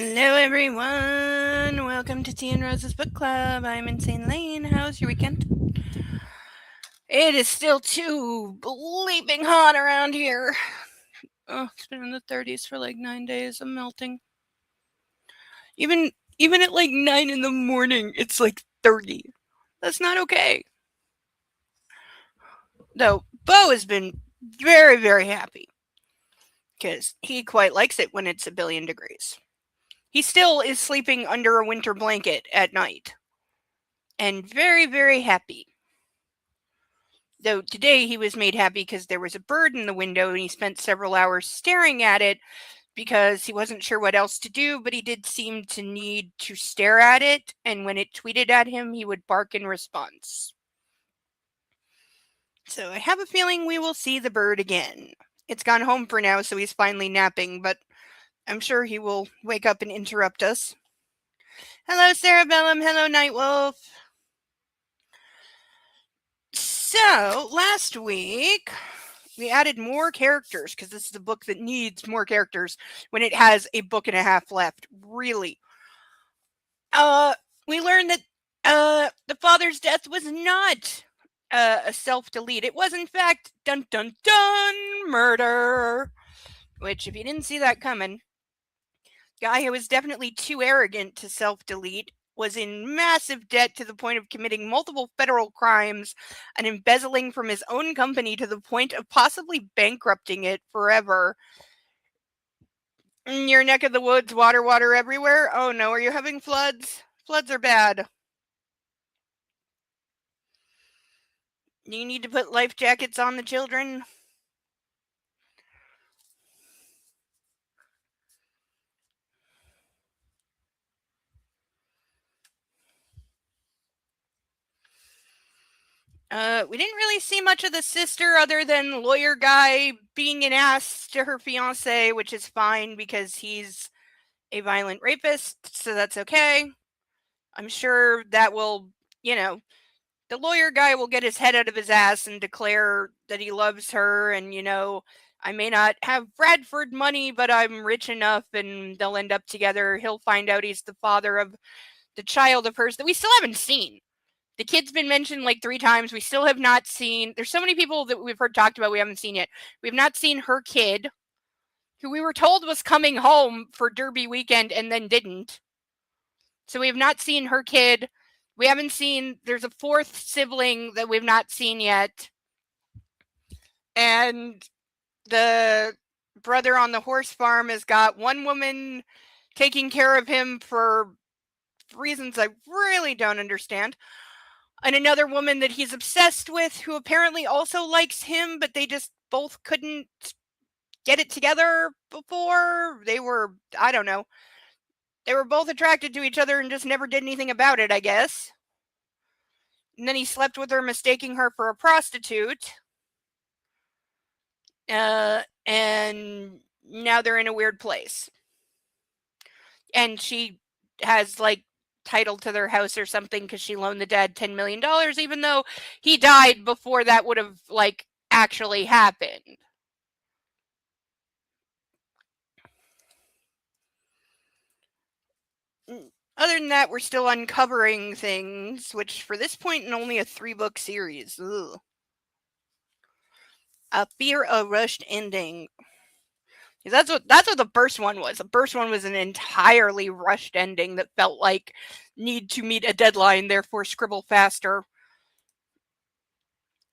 Hello, everyone. Welcome to Tea and Rose's Book Club. I'm Insane Lane. How's your weekend? It is still too bleeping hot around here. Oh, it's been in the 30s for like 9 days. I'm melting. Even even at like 9 in the morning, it's like 30. That's not okay. Though Bo has been very happy because he quite likes it when it's a billion degrees. He still is sleeping under a winter blanket at night and very happy. Though today he was made happy because there was a bird in the window and he spent several hours staring at it because he wasn't sure what else to do, but he did seem to need to stare at it, and when it tweeted at him, he would bark in response. So I have a feeling we will see the bird again. It's gone home for now, so he's finally napping, but I'm sure he will wake up and interrupt us. Hello, Cerebellum. Hello, Nightwolf. So, last week, we added more characters because this is a book that needs more characters when it has a book and a half left. Really. We learned that the father's death was not a self-delete. It was, in fact, dun dun dun, murder. Which, if you didn't see that coming, guy who was definitely too arrogant to self-delete was in massive debt to the point of committing multiple federal crimes and embezzling from his own company to the point of possibly bankrupting it forever. In your neck of the woods, water everywhere? Oh no, are you having floods? Floods are bad. You need to put life jackets on the children? We didn't really see much of the sister other than lawyer guy being an ass to her fiance, which is fine because he's a violent rapist, so that's okay. I'm sure that will, the lawyer guy will get his head out of his ass and declare that he loves her, and, I may not have Bradford money, but I'm rich enough, and they'll end up together. He'll find out he's the father of the child of hers that we still haven't seen. The kid's been mentioned like 3 times. We still have not seen. There's so many people that we've heard talked about we haven't seen yet. We've not seen her kid, who we were told was coming home for Derby weekend and then didn't. So we have not seen her kid. We haven't seen. There's a 4th sibling that we've not seen yet. And the brother on the horse farm has got one woman taking care of him for reasons I really don't understand. And another woman that he's obsessed with who apparently also likes him, but they just both couldn't get it together before. I don't know. They were both attracted to each other and just never did anything about it, I guess. And then he slept with her, mistaking her for a prostitute. And now they're in a weird place. And she has, like, title to their house or something because she loaned the dad $10 million, even though he died before that would have, like, actually happened. Other than that, we're still uncovering things, which for this point in only a 3-book series. Ugh. I fear a rushed ending. That's what the first one was. The first one was an entirely rushed ending that felt like need to meet a deadline, therefore scribble faster.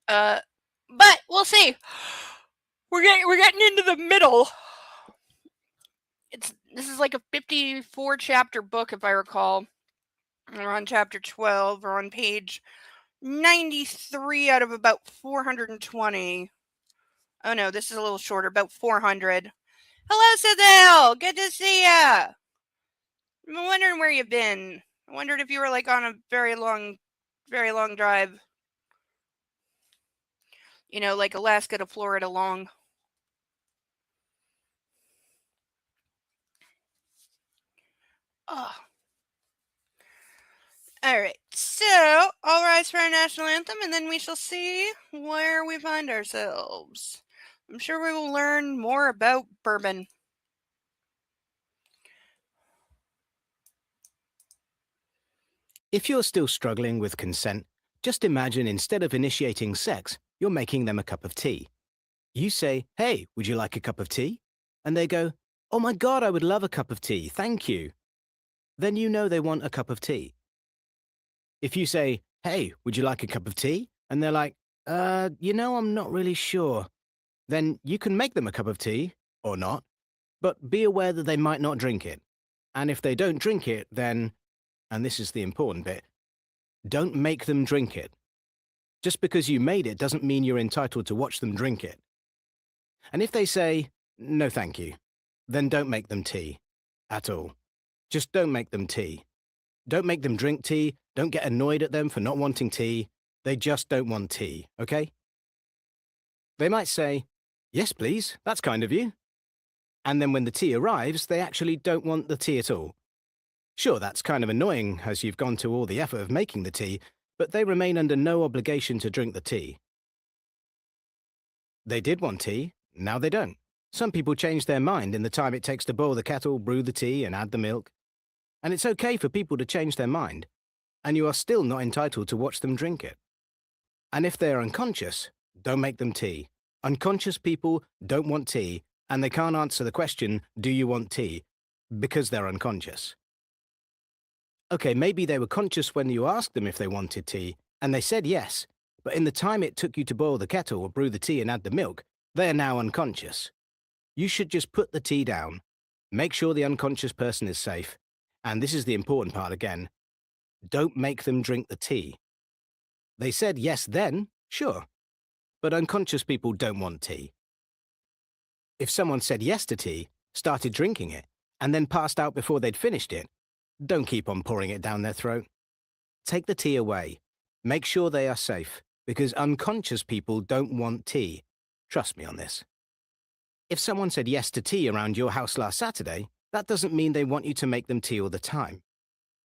But we'll see. We're getting into the middle. This is like a 54 chapter book, if I recall. We're on chapter 12. We're on page 93 out of about 420. Oh no, this is a little shorter, about 400. Hello, Sidel! Good to see ya! I'm wondering where you've been. I wondered if you were like on a very long drive. Like Alaska to Florida long. Oh. Alright, so I'll rise for our national anthem and then we shall see where we find ourselves. I'm sure we will learn more about Bourbon. If you're still struggling with consent, just imagine instead of initiating sex, you're making them a cup of tea. You say, "Hey, would you like a cup of tea?" And they go, "Oh my God, I would love a cup of tea, thank you." Then you know they want a cup of tea. If you say, "Hey, would you like a cup of tea?" And they're like, I'm not really sure," then you can make them a cup of tea, or not, but be aware that they might not drink it. And if they don't drink it, then, and this is the important bit, don't make them drink it. Just because you made it doesn't mean you're entitled to watch them drink it. And if they say, "No thank you," then don't make them tea. At all. Just don't make them tea. Don't make them drink tea. Don't get annoyed at them for not wanting tea. They just don't want tea, okay? They might say, "Yes, please, that's kind of you." And then when the tea arrives, they actually don't want the tea at all. Sure, that's kind of annoying as you've gone to all the effort of making the tea, but they remain under no obligation to drink the tea. They did want tea, now they don't. Some people change their mind in the time it takes to boil the kettle, brew the tea, and add the milk. And it's okay for people to change their mind, and you are still not entitled to watch them drink it. And if they're unconscious, don't make them tea. Unconscious people don't want tea, and they can't answer the question, "Do you want tea?" because they're unconscious. Okay, maybe they were conscious when you asked them if they wanted tea, and they said yes, but in the time it took you to boil the kettle or brew the tea and add the milk, they are now unconscious. You should just put the tea down, make sure the unconscious person is safe, and this is the important part again, don't make them drink the tea. They said yes then, sure, but unconscious people don't want tea. If someone said yes to tea, started drinking it, and then passed out before they'd finished it, don't keep on pouring it down their throat. Take the tea away. Make sure they are safe, because unconscious people don't want tea. Trust me on this. If someone said yes to tea around your house last Saturday, that doesn't mean they want you to make them tea all the time.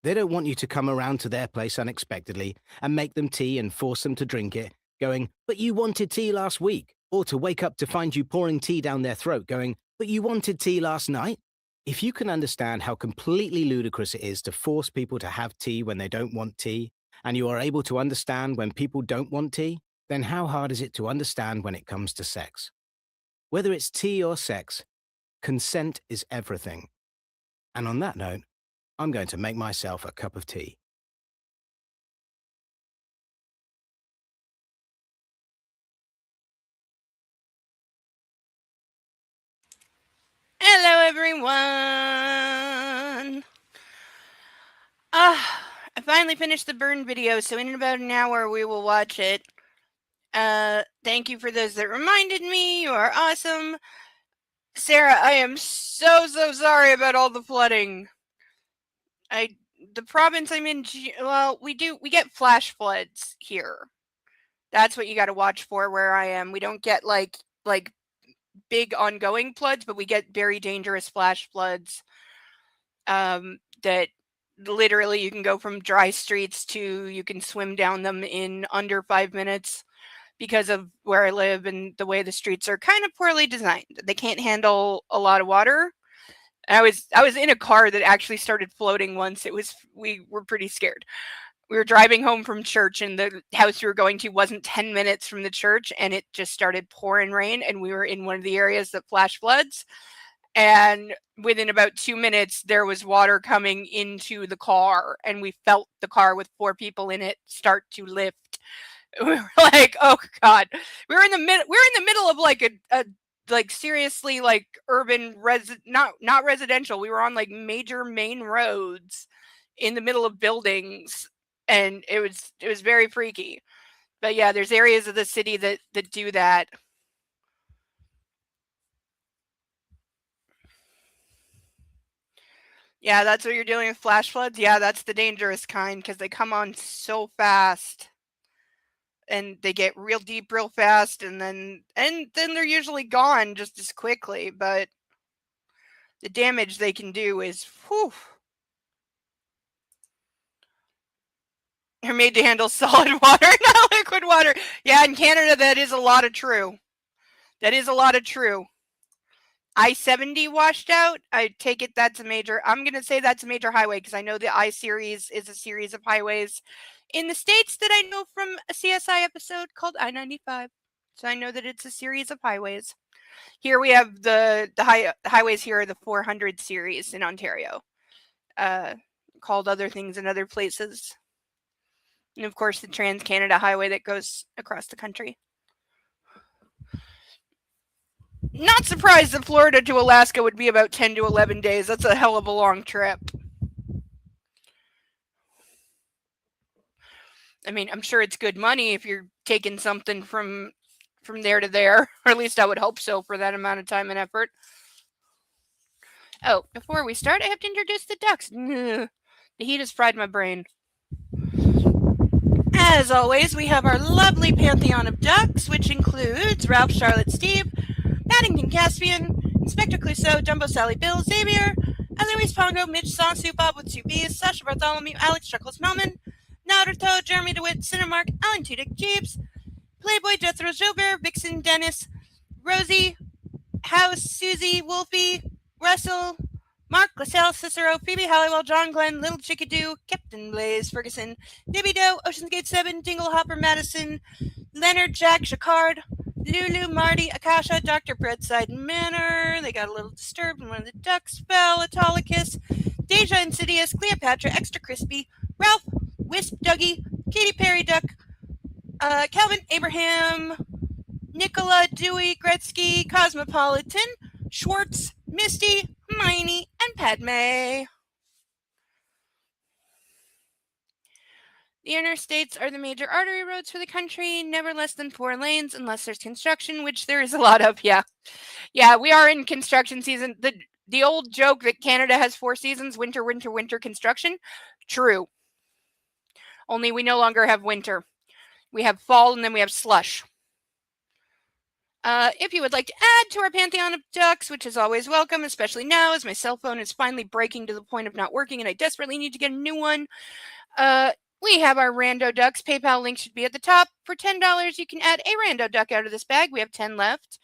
They don't want you to come around to their place unexpectedly and make them tea and force them to drink it, going, "But you wanted tea last week," or to wake up to find you pouring tea down their throat going, "But you wanted tea last night." If you can understand how completely ludicrous it is to force people to have tea when they don't want tea, and you are able to understand when people don't want tea, then how hard is it to understand when it comes to sex? Whether it's tea or sex, consent is everything. And on that note, I'm going to make myself a cup of tea. Hello, everyone. I finally finished the burn video, so in about an hour we will watch it. Thank you for those that reminded me. You are awesome. Sarah, I am so sorry about all the flooding. The province I'm in, well, we get flash floods here. That's what you got to watch for where I am. We don't get like big ongoing floods, but we get very dangerous flash floods. That literally you can go from dry streets to you can swim down them in under 5 minutes because of where I live and the way the streets are kind of poorly designed. They can't handle a lot of water. I was in a car that actually started floating once. We were pretty scared. We were driving home from church and the house we were going to wasn't 10 minutes from the church and it just started pouring rain and we were in one of the areas that flash floods. And within about 2 minutes, there was water coming into the car, and we felt the car with 4 people in it start to lift. We were like, "Oh God!" We were in the middle of like a like seriously like urban not residential. We were on like major main roads in the middle of buildings, and it was very freaky. But yeah, there's areas of the city that do that. Yeah, that's what you're dealing with, flash floods. Yeah, that's the dangerous kind because they come on so fast. And they get real deep real fast and then they're usually gone just as quickly, but the damage they can do is whew. They're made to handle solid water, not liquid water. Yeah, in Canada that is a lot of true. That is a lot of true. I-70 washed out. I take it that's a major. I'm going to say that's a major highway because I know the I-series is a series of highways in the States that I know from a CSI episode called I-95. So I know that it's a series of highways. Here we have the highways here are the 400 series in Ontario, called other things in other places. And of course, the Trans-Canada Highway that goes across the country. Not surprised that Florida to Alaska would be about 10 to 11 days. That's a hell of a long trip. I mean, I'm sure it's good money if you're taking something from there to there, or at least I would hope so for that amount of time and effort. Oh, before we start, I have to introduce the ducks. The heat has fried my brain. As always, we have our lovely pantheon of ducks, which includes Ralph, Charlotte, Steve, Paddington Caspian, Inspector Clouseau, Dumbo, Sally, Bill, Xavier, Eloise Pongo, Mitch, Sonsu, Bob with two B's, Sasha Bartholomew, Alex Chuckles Melman, Naruto, Jeremy DeWitt, Cinemark, Alan Tudyk, Jeeves, Playboy, Jethro, Joubert, Vixen, Dennis, Rosie, House, Susie, Wolfie, Russell, Mark, LaSalle, Cicero, Phoebe Halliwell, John Glenn, Little Chickadoo, Captain Blaze, Ferguson, Nibby Doe, Ocean's Gate 7, Dingle Hopper, Madison, Leonard, Jack, Jacquard, Lulu, Marty, Akasha, Dr. Breadside Manor. They got a little disturbed when one of the ducks fell. Autolycus, Deja Insidious, Cleopatra, Extra Crispy, Ralph, Wisp, Dougie, Katy Perry Duck, Calvin, Abraham, Nicola, Dewey, Gretzky, Cosmopolitan, Schwartz, Misty, Hermione, and Padme. The interstates are the major artery roads for the country, never less than 4 lanes unless there's construction, which there is a lot of, yeah. Yeah, we are in construction season. The old joke that Canada has 4 seasons, winter, winter, winter, construction, true. Only we no longer have winter. We have fall and then we have slush. If you would like to add to our pantheon of ducks, which is always welcome, especially now as my cell phone is finally breaking to the point of not working and I desperately need to get a new one, we have our rando ducks. PayPal link should be at the top. For $10, you can add a rando duck out of this bag. We have 10 left.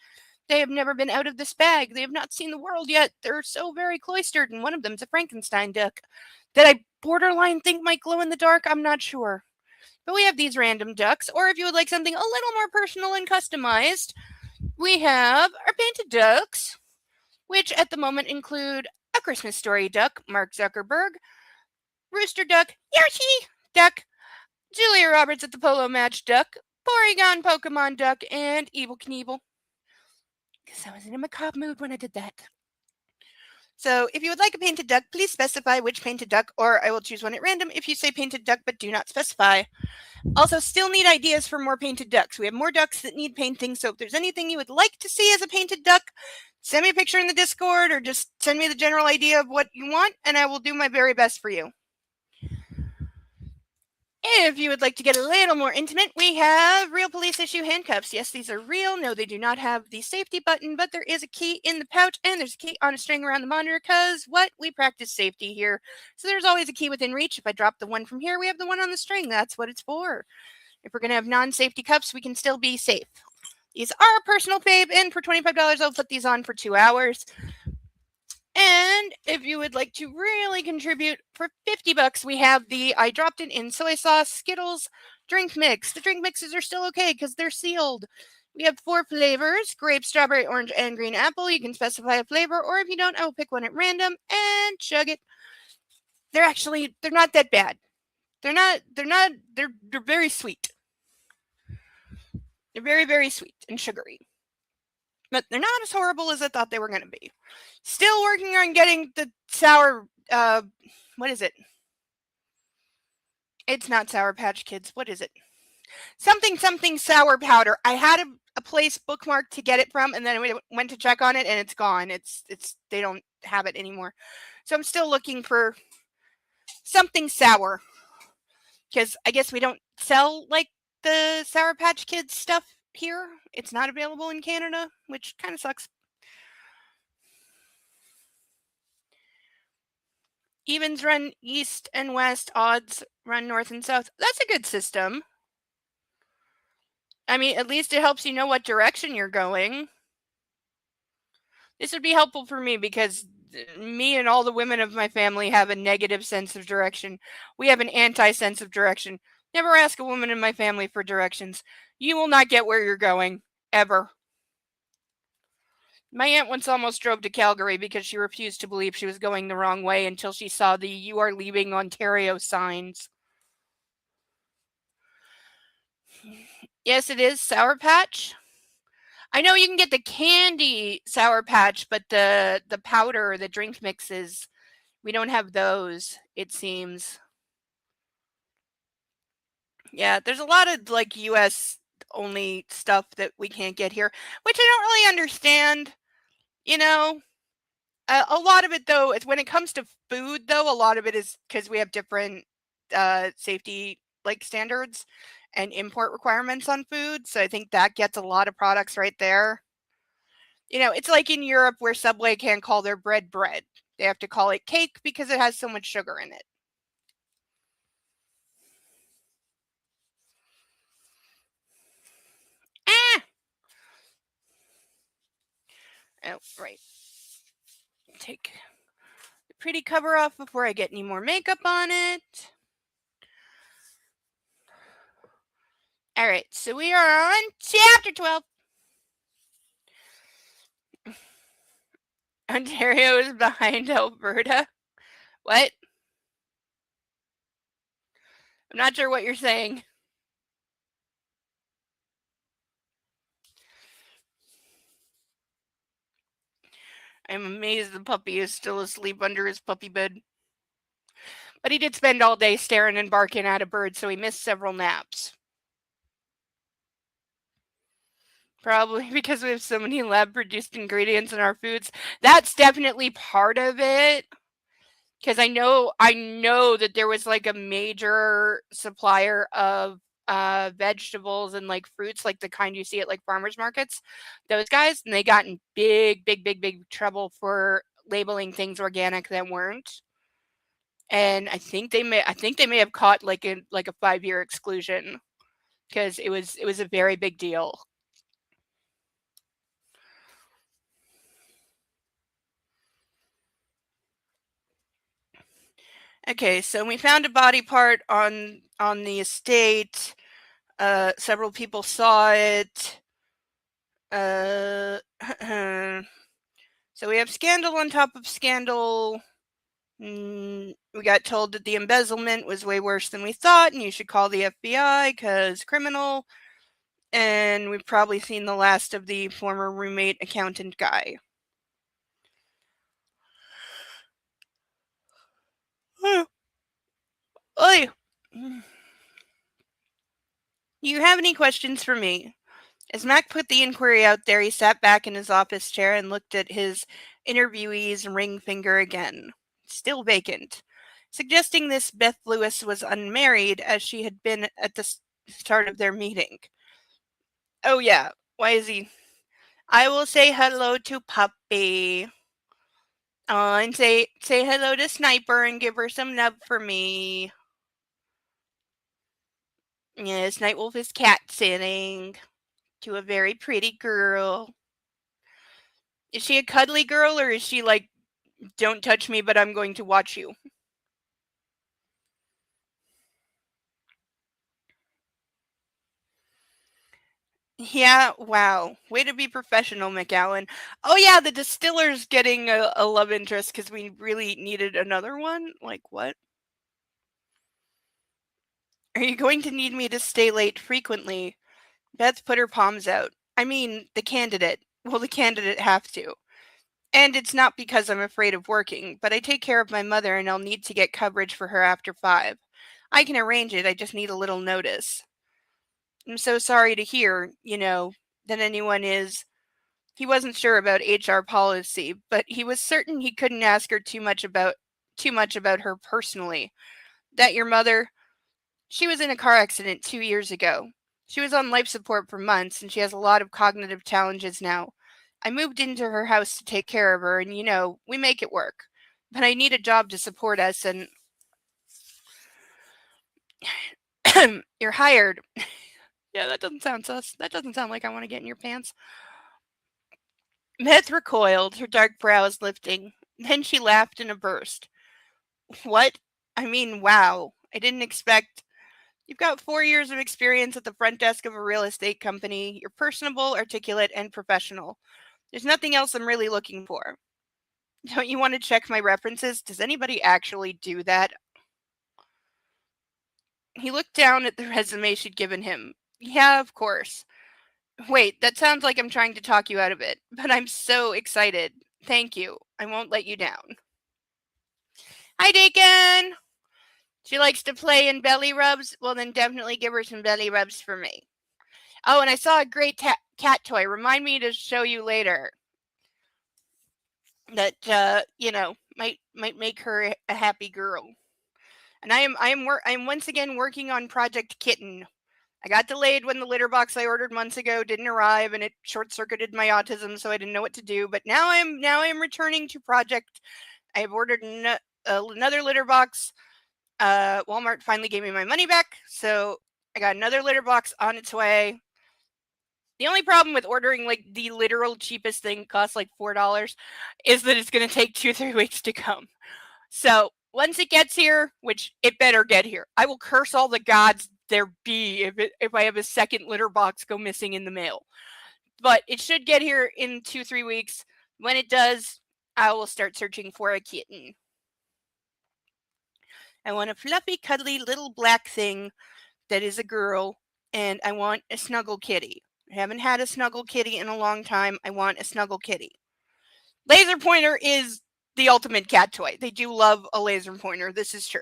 They have never been out of this bag. They have not seen the world yet. They're so very cloistered, and one of them's a Frankenstein duck that I borderline think might glow in the dark. I'm not sure. But we have these random ducks, or if you would like something a little more personal and customized, we have our painted ducks, which at the moment include a Christmas Story duck, Mark Zuckerberg, Rooster Duck, Yoshi Duck, Julia Roberts at the Polo Match Duck, Porygon Pokemon Duck, and Evil Knievel. Because I was in a macabre mood when I did that. So if you would like a painted duck, please specify which painted duck, or I will choose one at random if you say painted duck but do not specify. Also, still need ideas for more painted ducks. We have more ducks that need painting, so if there's anything you would like to see as a painted duck, send me a picture in the Discord or just send me the general idea of what you want, and I will do my very best for you. If you would like to get a little more intimate, we have real police issue handcuffs. Yes, these are real. No, they do not have the safety button, but there is a key in the pouch and there's a key on a string around the monitor because what? We practice safety here. So there's always a key within reach. If I drop the one from here, we have the one on the string. That's what it's for. If we're going to have non-safety cuffs, we can still be safe. These are a personal fave, and for $25, I'll put these on for 2 hours. And if you would like to really contribute, for $50, we have the I dropped it in soy sauce Skittles drink mix. The drink mixes are still okay because they're sealed. We have 4 flavors: grape, strawberry, orange, and green apple. You can specify a flavor, or if you don't, I will pick one at random and chug it. They're not that bad. They're very sweet. They're very, very sweet and sugary. But they're not as horrible as I thought they were going to be. Still working on getting the sour, what is it? It's not Sour Patch Kids. What is it? Something sour powder. I had a place bookmarked to get it from, and then I went to check on it, and it's gone. It's they don't have it anymore. So I'm still looking for something sour, because I guess we don't sell like the Sour Patch Kids stuff here. It's not available in Canada, which kind of sucks. Evens run east and west, odds run north and south. That's a good system. I mean, at least it helps you know what direction you're going. This would be helpful for me because me and all the women of my family have a negative sense of direction. We have an anti sense of direction. Never ask a woman in my family for directions. You will not get where you're going, ever. My aunt once almost drove to Calgary because she refused to believe she was going the wrong way until she saw the "You are leaving Ontario" signs. Yes, it is Sour Patch. I know you can get the candy Sour Patch, but the powder, the drink mixes, we don't have those, it seems. Yeah, there's a lot of like US only stuff that we can't get here, which I don't really understand, you know. A lot of it though is when it comes to food though, a lot of it is cuz we have different safety like standards and import requirements on food, so I think that gets a lot of products right there. You know, it's like in Europe where Subway can't call their bread bread. They have to call it cake because it has so much sugar in it. Ah! Oh, right. Take the pretty cover off before I get any more makeup on it. All right, so we are on chapter 12. Ontario is behind Alberta. What? I'm not sure what you're saying. I'm amazed the puppy is still asleep under his puppy bed. But he did spend all day staring and barking at a bird, so he missed several naps. Probably because we have so many lab produced ingredients in our foods. That's definitely part of it. Because I know that there was like a major supplier of vegetables and like fruits, like the kind you see at like farmers markets. Those guys, and they got in big trouble for labeling things organic that weren't. And I think they may have caught like a 5-year exclusion because it was a very big deal. Okay, so we found a body part on the estate. Several people saw it. So we have scandal on top of scandal. We got told that the embezzlement was way worse than we thought, and you should call the FBI because criminal. And we've probably seen the last of the former roommate accountant guy. Oi! You have any questions for me? As Mac put the inquiry out there, he sat back in his office chair and looked at his interviewee's ring finger again. Still vacant. Suggesting this Beth Lewis was unmarried as she had been at the start of their meeting. Oh, yeah. Why is he? I will say hello to Puppy. And say hello to Sniper and give her some love for me. Yes, Nightwolf is cat sitting to a very pretty girl. Is she a cuddly girl or is she like, don't touch me, but I'm going to watch you? Yeah, wow. Way to be professional, McAllen. Oh, yeah, the distiller's getting a love interest because we really needed another one? Like, what? Are you going to need me to stay late frequently? Beth put her palms out. I mean, the candidate. Will the candidate have to? And it's not because I'm afraid of working, but I take care of my mother and I'll need to get coverage for her after 5. I can arrange it, I just need a little notice. I'm so sorry to hear, that anyone is. He wasn't sure about HR policy, but he was certain he couldn't ask her too much about her personally. That your mother, she was in a car accident 2 years ago. She was on life support for months and she has a lot of cognitive challenges now. I moved into her house to take care of her and we make it work. But I need a job to support us and you're hired. Yeah, that doesn't sound sus. That doesn't sound like I want to get in your pants. Beth recoiled, her dark brows lifting. Then she laughed in a burst. What? I mean, wow. I didn't expect. You've got 4 years of experience at the front desk of a real estate company. You're personable, articulate, and professional. There's nothing else I'm really looking for. Don't you want to check my references? Does anybody actually do that? He looked down at the resume she'd given him. Yeah, of course. Wait, that sounds like I'm trying to talk you out of it, but I'm so excited. Thank you. I won't let you down. Hi, Deacon! She likes to play in belly rubs? Well, then definitely give her some belly rubs for me. Oh, and I saw a great cat toy. Remind me to show you later. That might make her a happy girl. And I'm once again working on Project Kitten. I got delayed when the litter box I ordered months ago didn't arrive, and it short-circuited my autism, so I didn't know what to do. But now I am returning to Project. I have ordered another litter box. Walmart finally gave me my money back, so I got another litter box on its way. The only problem with ordering like the literal cheapest thing costs like $4 is that it's going to take 2-3 weeks to come. So once it gets here, which it better get here, I will curse all the gods there be if I have a second litter box go missing in the mail. But it should get here in 2-3 weeks. When it does, I will start searching for a kitten. I want a fluffy, cuddly little black thing that is a girl, and I want a snuggle kitty. I haven't had a snuggle kitty in a long time. I want a snuggle kitty. Laser pointer is the ultimate cat toy. They do love a laser pointer. This is true.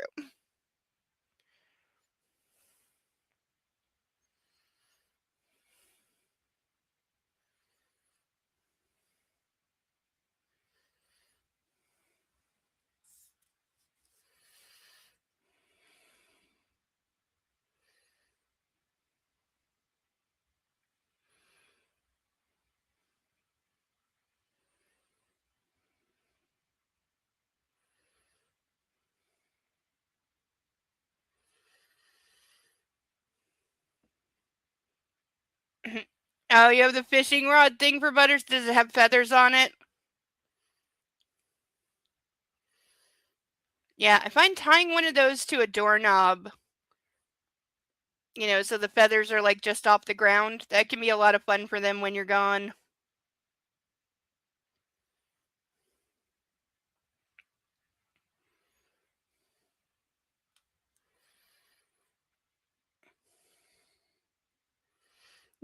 Oh, you have the fishing rod thing for Butters? Does it have feathers on it? Yeah, I find tying one of those to a doorknob, so the feathers are like just off the ground, that can be a lot of fun for them when you're gone.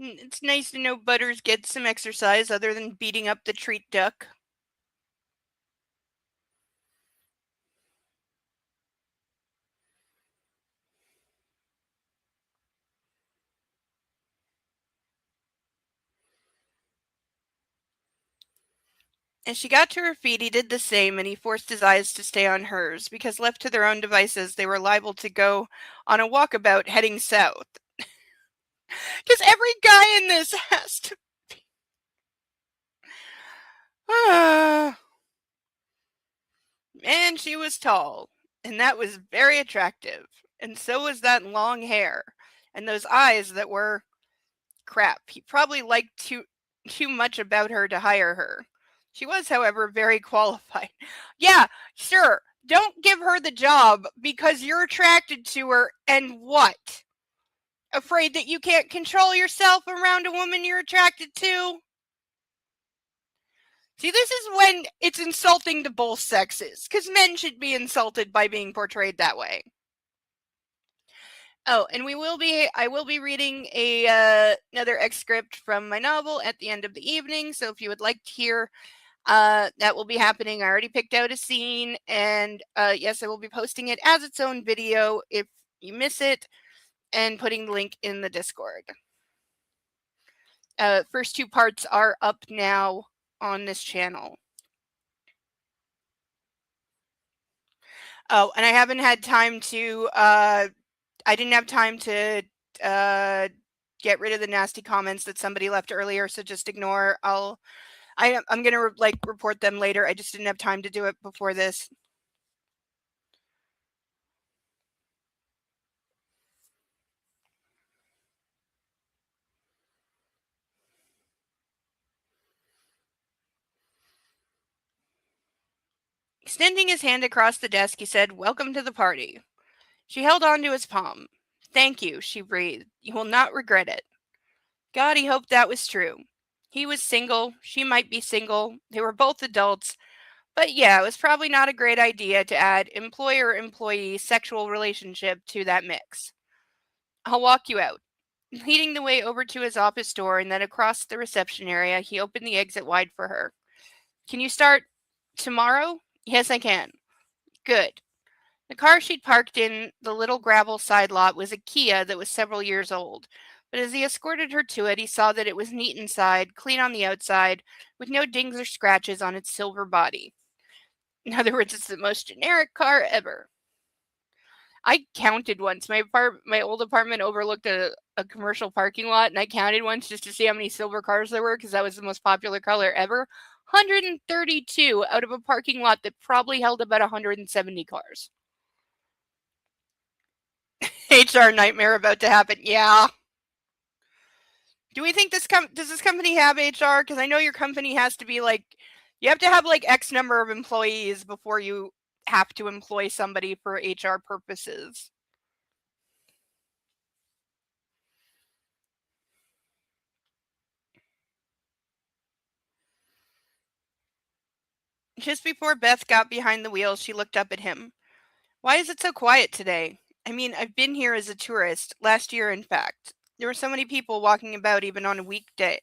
It's nice to know Butters gets some exercise other than beating up the treat duck. As she got to her feet, he did the same, and he forced his eyes to stay on hers, because left to their own devices, they were liable to go on a walkabout heading south. Because every guy in this has to. And she was tall, and that was very attractive, and so was that long hair, and those eyes that were crap. He probably liked too much about her to hire her. She was, however, very qualified. Yeah, sure. Don't give her the job because you're attracted to her, and what? Afraid that you can't control yourself around a woman you're attracted to? See, this is when it's insulting to both sexes, because men should be insulted by being portrayed that way. Oh, and I will be reading another excerpt from my novel at the end of the evening. So if you would like to hear, that will be happening. I already picked out a scene, and yes, I will be posting it as its own video if you miss it, and putting the link in the Discord. First two parts are up now on this channel. Oh, and I haven't had time to. I didn't have time to get rid of the nasty comments that somebody left earlier, so just ignore. I'm gonna report them later. I just didn't have time to do it before this. Extending his hand across the desk, he said, "Welcome to the party." She held on to his palm. "Thank you," she breathed. "You will not regret it." God, he hoped that was true. He was single. She might be single. They were both adults. But yeah, it was probably not a great idea to add employer-employee sexual relationship to that mix. "I'll walk you out." Leading the way over to his office door and then across the reception area, he opened the exit wide for her. "Can you start tomorrow?" "Yes, I can." "Good." The car she'd parked in the little gravel side lot was a Kia that was several years old. But as he escorted her to it, he saw that it was neat inside, clean on the outside, with no dings or scratches on its silver body. In other words, it's the most generic car ever. I counted once. My old apartment overlooked a commercial parking lot, and I counted once just to see how many silver cars there were because that was the most popular color ever. 132 out of a parking lot that probably held about 170 cars. HR nightmare about to happen. Yeah. Do we think does this company have HR? Because I know your company has to be like, you have to have like X number of employees before you have to employ somebody for HR purposes. Just before Beth got behind the wheel, she looked up at him. "Why is it so quiet today? I mean, I've been here as a tourist, last year in fact. There were so many people walking about even on the weekdays.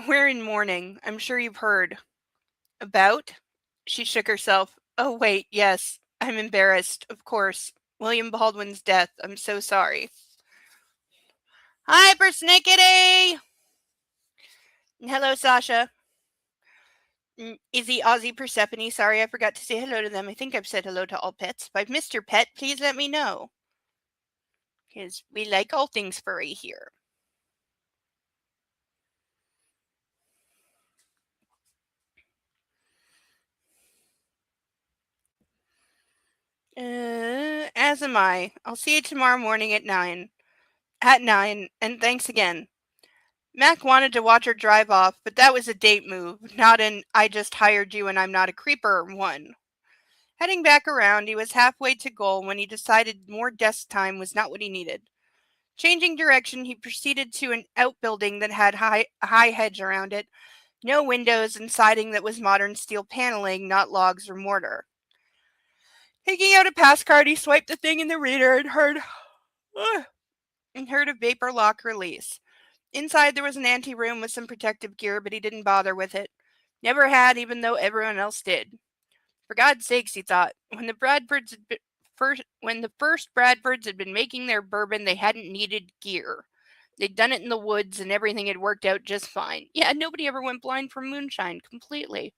We're in mourning. I'm sure you've heard." "About?" She shook herself. "Oh, wait, yes. I'm embarrassed, of course. William Baldwin's death. I'm so sorry." "Hi, persnickety!" "Hello, Sasha." "Izzy, Ozzy, Persephone. Sorry, I forgot to say hello to them. I think I've said hello to all pets. If I've missed your pet, please let me know. Because we like all things furry here." As am I. I'll see you tomorrow morning at 9. At 9, and thanks again." Mac wanted to watch her drive off, but that was a date move, not an "I just hired you and I'm not a creeper" one. Heading back around, he was halfway to goal when he decided more desk time was not what he needed. Changing direction, he proceeded to an outbuilding that had a high hedge around it, no windows, and siding that was modern steel paneling, not logs or mortar. Taking out a pass card, he swiped the thing in the reader and heard a vapor lock release. Inside there was an anteroom with some protective gear, but he didn't bother with it. Never had, even though everyone else did. For God's sakes, he thought, when the first Bradfords had been making their bourbon, they hadn't needed gear. They'd done it in the woods and everything had worked out just fine. Yeah, nobody ever went blind from moonshine completely.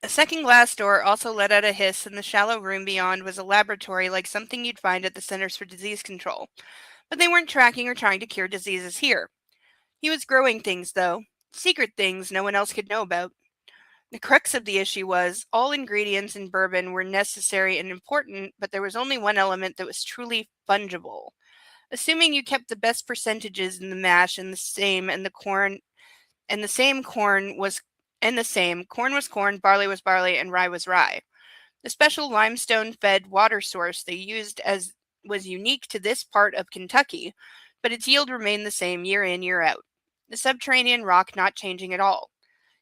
A second glass door also let out a hiss, and the shallow room beyond was a laboratory like something you'd find at the Centers for Disease Control. But they weren't tracking or trying to cure diseases here. He was growing things, though. Secret things no one else could know about. The crux of the issue was all ingredients in bourbon were necessary and important, but there was only one element that was truly fungible. Assuming you kept the best percentages in the mash and the same, and the corn and the same corn was and the same corn was corn, barley was barley, and rye was rye. The special limestone-fed water source they used as was unique to this part of Kentucky, but its yield remained the same year in year out. The subterranean rock not changing at all.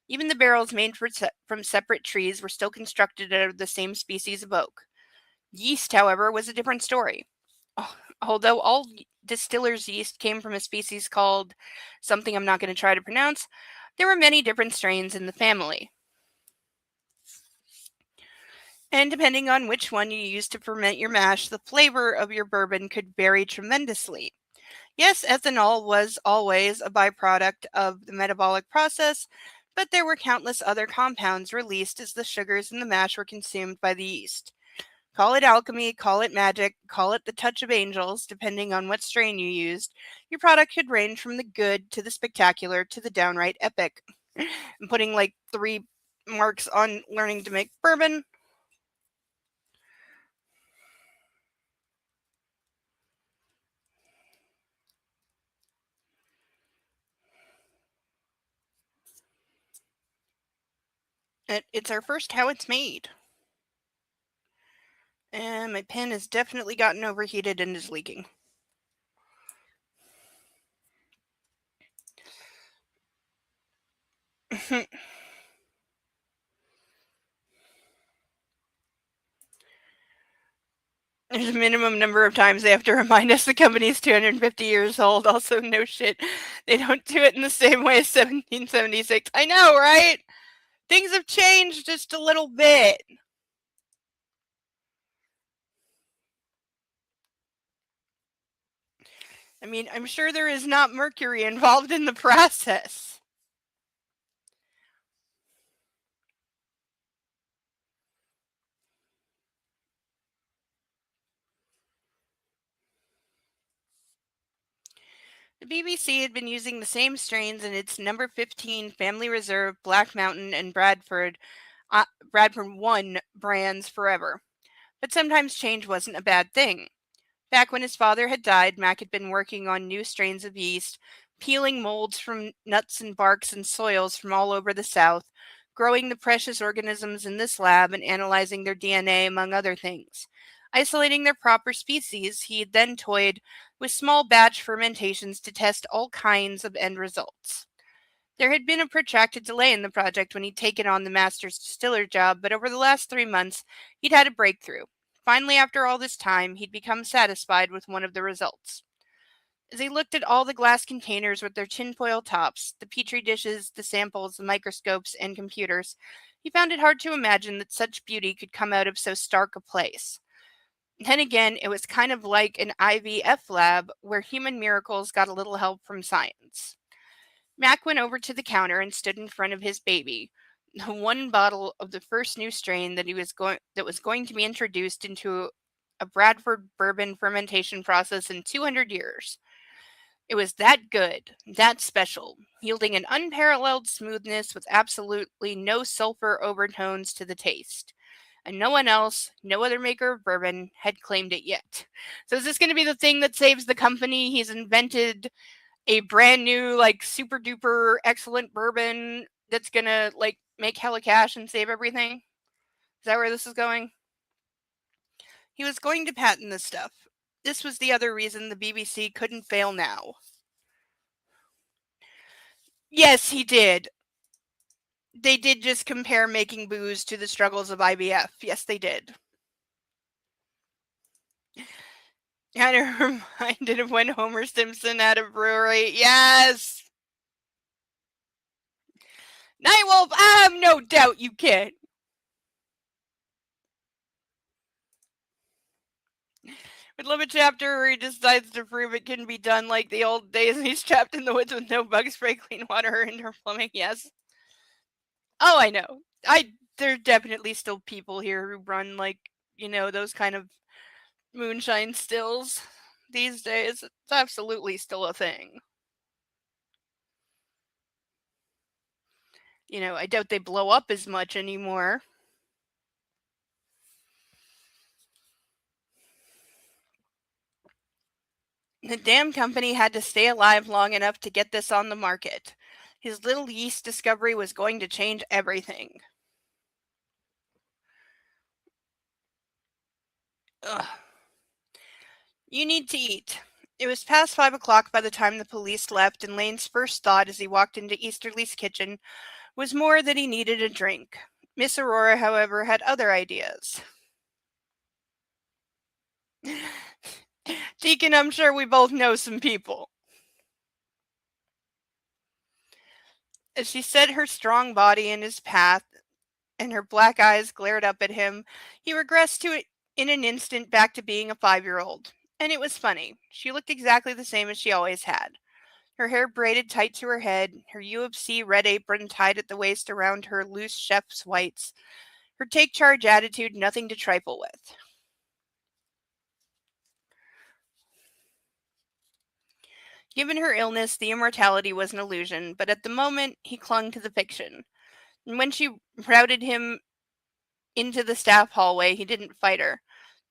Even the barrels made from separate trees were still constructed out of the same species of oak. Yeast, however, was a different story. Although all distillers' yeast came from a species called something I'm not going to try to pronounce, there were many different strains in the family. And depending on which one you used to ferment your mash, the flavor of your bourbon could vary tremendously. Yes, ethanol was always a byproduct of the metabolic process, but there were countless other compounds released as the sugars in the mash were consumed by the yeast. Call it alchemy, call it magic, call it the touch of angels, depending on what strain you used. Your product could range from the good to the spectacular to the downright epic. I'm putting like 3 marks on learning to make bourbon. It's our first how it's made. And my pen has definitely gotten overheated and is leaking. There's a minimum number of times they have to remind us the company's 250 years old. Also, no shit. They don't do it in the same way as 1776. I know, right? Things have changed just a little bit. I mean, I'm sure there is not mercury involved in the process. The BBC had been using the same strains in its number 15 Family Reserve, Black Mountain, and Bradford 1 brands forever. But sometimes change wasn't a bad thing. Back when his father had died, Mac had been working on new strains of yeast, peeling molds from nuts and barks and soils from all over the South, growing the precious organisms in this lab and analyzing their DNA, among other things. Isolating their proper species, he had then toyed with small batch fermentations to test all kinds of end results. There had been a protracted delay in the project when he'd taken on the master's distiller job, but over the last 3 months, he'd had a breakthrough. Finally, after all this time, he'd become satisfied with one of the results. As he looked at all the glass containers with their tinfoil tops, the petri dishes, the samples, the microscopes, and computers, he found it hard to imagine that such beauty could come out of so stark a place. Then again, it was kind of like an IVF lab where human miracles got a little help from science. Mac went over to the counter and stood in front of his baby, the one bottle of the first new strain that was going to be introduced into a Bradford bourbon fermentation process in 200 years. It was that good, that special, yielding an unparalleled smoothness with absolutely no sulfur overtones to the taste. And no one else, no other maker of bourbon, had claimed it yet. So is this going to be the thing that saves the company? He's invented a brand new, like, super duper excellent bourbon that's gonna, like, make hella cash and save everything? Is that where this is going? He was going to patent this stuff. This was the other reason the BBC couldn't fail now. Yes, he did. They did just compare making booze to the struggles of IVF. Yes, they did. Kind of reminded of when Homer Simpson had a brewery. Yes! Nightwolf, I have no doubt you can. Would love a chapter where he decides to prove it can be done like the old days and he's trapped in the woods with no bug spray, clean water, or indoor plumbing. Yes. Oh, I know. There are definitely still people here who run, like, those kind of moonshine stills these days. It's absolutely still a thing. I doubt they blow up as much anymore. The damn company had to stay alive long enough to get this on the market. His little yeast discovery was going to change everything. Ugh. You need to eat. It was past 5 o'clock by the time the police left, and Lane's first thought as he walked into Easterly's kitchen was more that he needed a drink. Miss Aurora, however, had other ideas. Deacon, I'm sure we both know some people. As she set her strong body in his path and her black eyes glared up at him, he regressed to it in an instant back to being a 5-year-old. And it was funny. She looked exactly the same as she always had. Her hair braided tight to her head, her U of C red apron tied at the waist around her loose chef's whites, her take charge attitude nothing to trifle with. Given her illness, the immortality was an illusion, but at the moment he clung to the fiction. And when she routed him into the staff hallway, he didn't fight her.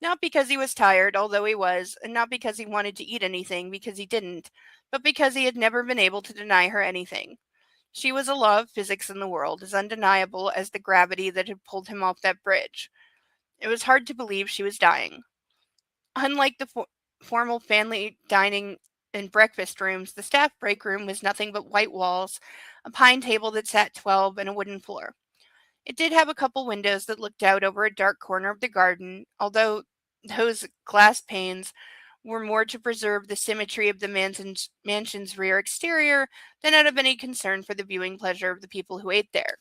Not because he was tired, although he was, and not because he wanted to eat anything, because he didn't, but because he had never been able to deny her anything. She was a law of physics in the world, as undeniable as the gravity that had pulled him off that bridge. It was hard to believe she was dying. Unlike the formal family dining and breakfast rooms, the staff break room was nothing but white walls, a pine table that sat 12, and a wooden floor. It did have a couple windows that looked out over a dark corner of the garden, although those glass panes were more to preserve the symmetry of the mansion's rear exterior than out of any concern for the viewing pleasure of the people who ate there.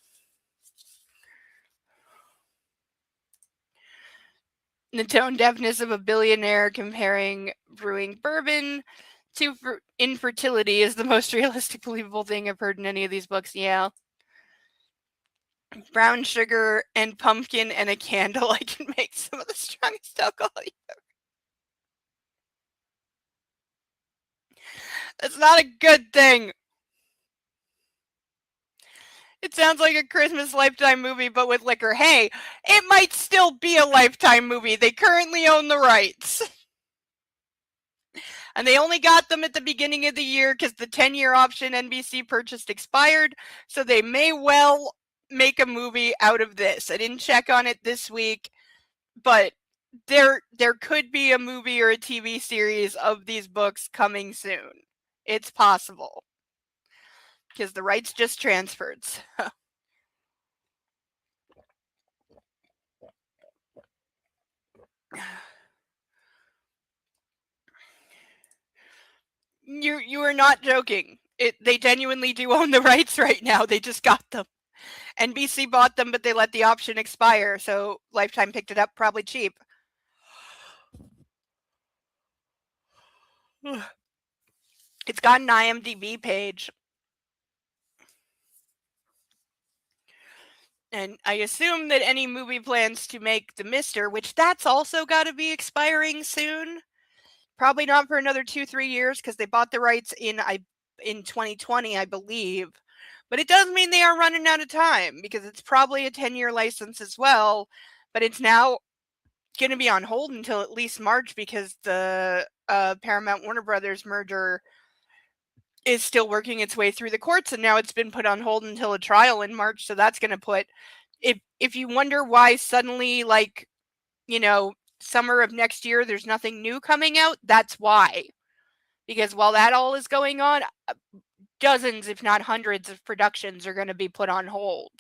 The tone deafness of a billionaire comparing brewing bourbon to infertility is the most realistic, believable thing I've heard in any of these books. Yeah. Brown sugar and pumpkin and a candle. I can make some of the strongest alcohol. That's not a good thing. It sounds like a Christmas Lifetime movie, but with liquor. Hey, it might still be a Lifetime movie. They currently own the rights. And they only got them at the beginning of the year because the 10-year option NBC purchased expired. So they may well make a movie out of this. I didn't check on it this week, but there could be a movie or a TV series of these books coming soon. It's possible. Because the rights just transferred. So. You are not joking. They genuinely do own the rights right now. They just got them. NBC bought them, but they let the option expire, so Lifetime picked it up probably cheap. It's got an IMDb page. And I assume that any movie plans to make The Mister, which that's also got to be expiring soon. Probably not for another 2-3 years because they bought the rights in 2020, I believe. But it does mean they are running out of time because it's probably a 10-year license as well. But it's now going to be on hold until at least March because the Paramount Warner Brothers merger is still working its way through the courts, and now it's been put on hold until a trial in March. So that's going to put, if you wonder why suddenly, like, summer of next year, there's nothing new coming out, that's why. Because while that all is going on, dozens, if not hundreds, of productions are going to be put on hold.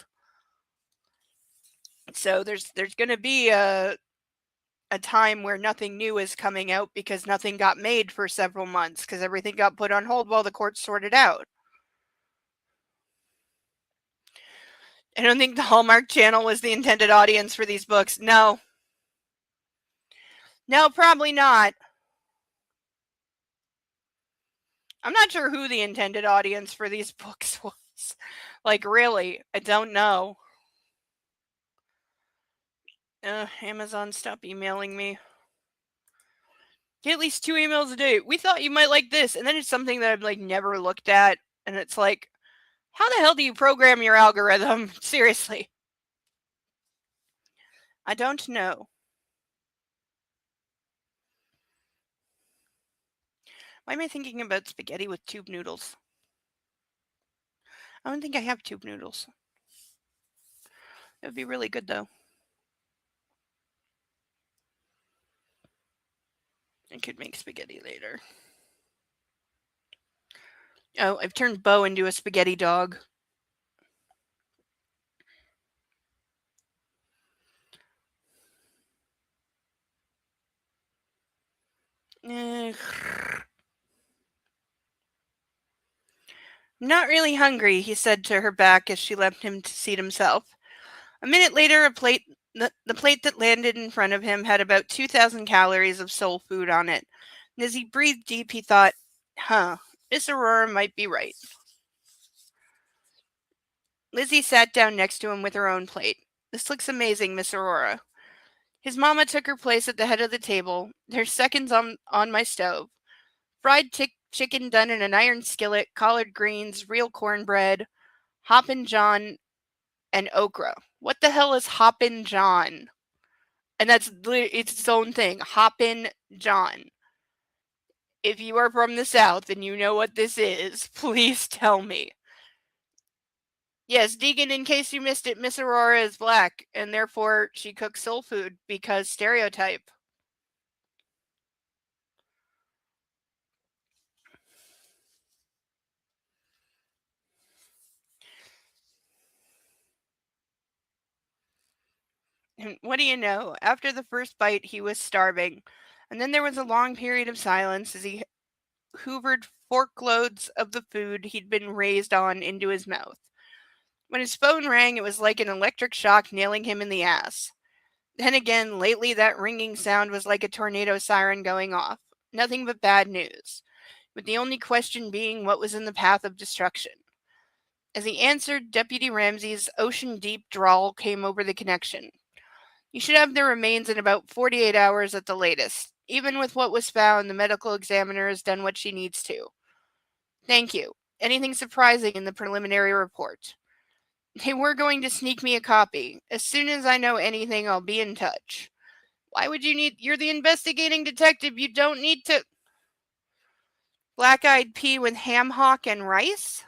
So there's going to be a time where nothing new is coming out because nothing got made for several months because everything got put on hold while the courts sorted out. I don't think the Hallmark Channel was the intended audience for these books. No. No, probably not. I'm not sure who the intended audience for these books was. Like, really, I don't know. Amazon, stop emailing me. Get at least 2 emails a day. We thought you might like this. And then it's something that I've like never looked at. And it's like, how the hell do you program your algorithm? Seriously. I don't know. Why am I thinking about spaghetti with tube noodles? I don't think I have tube noodles. It would be really good though. I could make spaghetti later. Oh, I've turned Bo into a spaghetti dog. Not really hungry, he said to her back as she left him to seat himself. A minute later, the plate that landed in front of him had about 2,000 calories of soul food on it. And as he breathed deep, he thought, Miss Aurora might be right. Lizzie sat down next to him with her own plate. This looks amazing, Miss Aurora. His mama took her place at the head of the table. There's seconds on my stove. Fried chicken done in an iron skillet, collard greens, real cornbread, Hoppin' John, and okra. What the hell is Hoppin' John? And it's its own thing. Hoppin' John. If you are from the South and you know what this is, please tell me. Yes, Deegan, in case you missed it, Miss Aurora is black, and therefore she cooks soul food because stereotype. And what do you know? After the first bite, he was starving. And then there was a long period of silence as he hoovered forkloads of the food he'd been raised on into his mouth. When his phone rang, it was like an electric shock nailing him in the ass. Then again, lately that ringing sound was like a tornado siren going off. Nothing but bad news, with the only question being what was in the path of destruction. As he answered, Deputy Ramsey's ocean deep drawl came over the connection. You should have the remains in about 48 hours at the latest. Even with what was found, the medical examiner has done what she needs to. Thank you. Anything surprising in the preliminary report? They were going to sneak me a copy. As soon as I know anything, I'll be in touch. Why would you need. You're the investigating detective. You don't need to. Black eyed pea with ham hock and rice?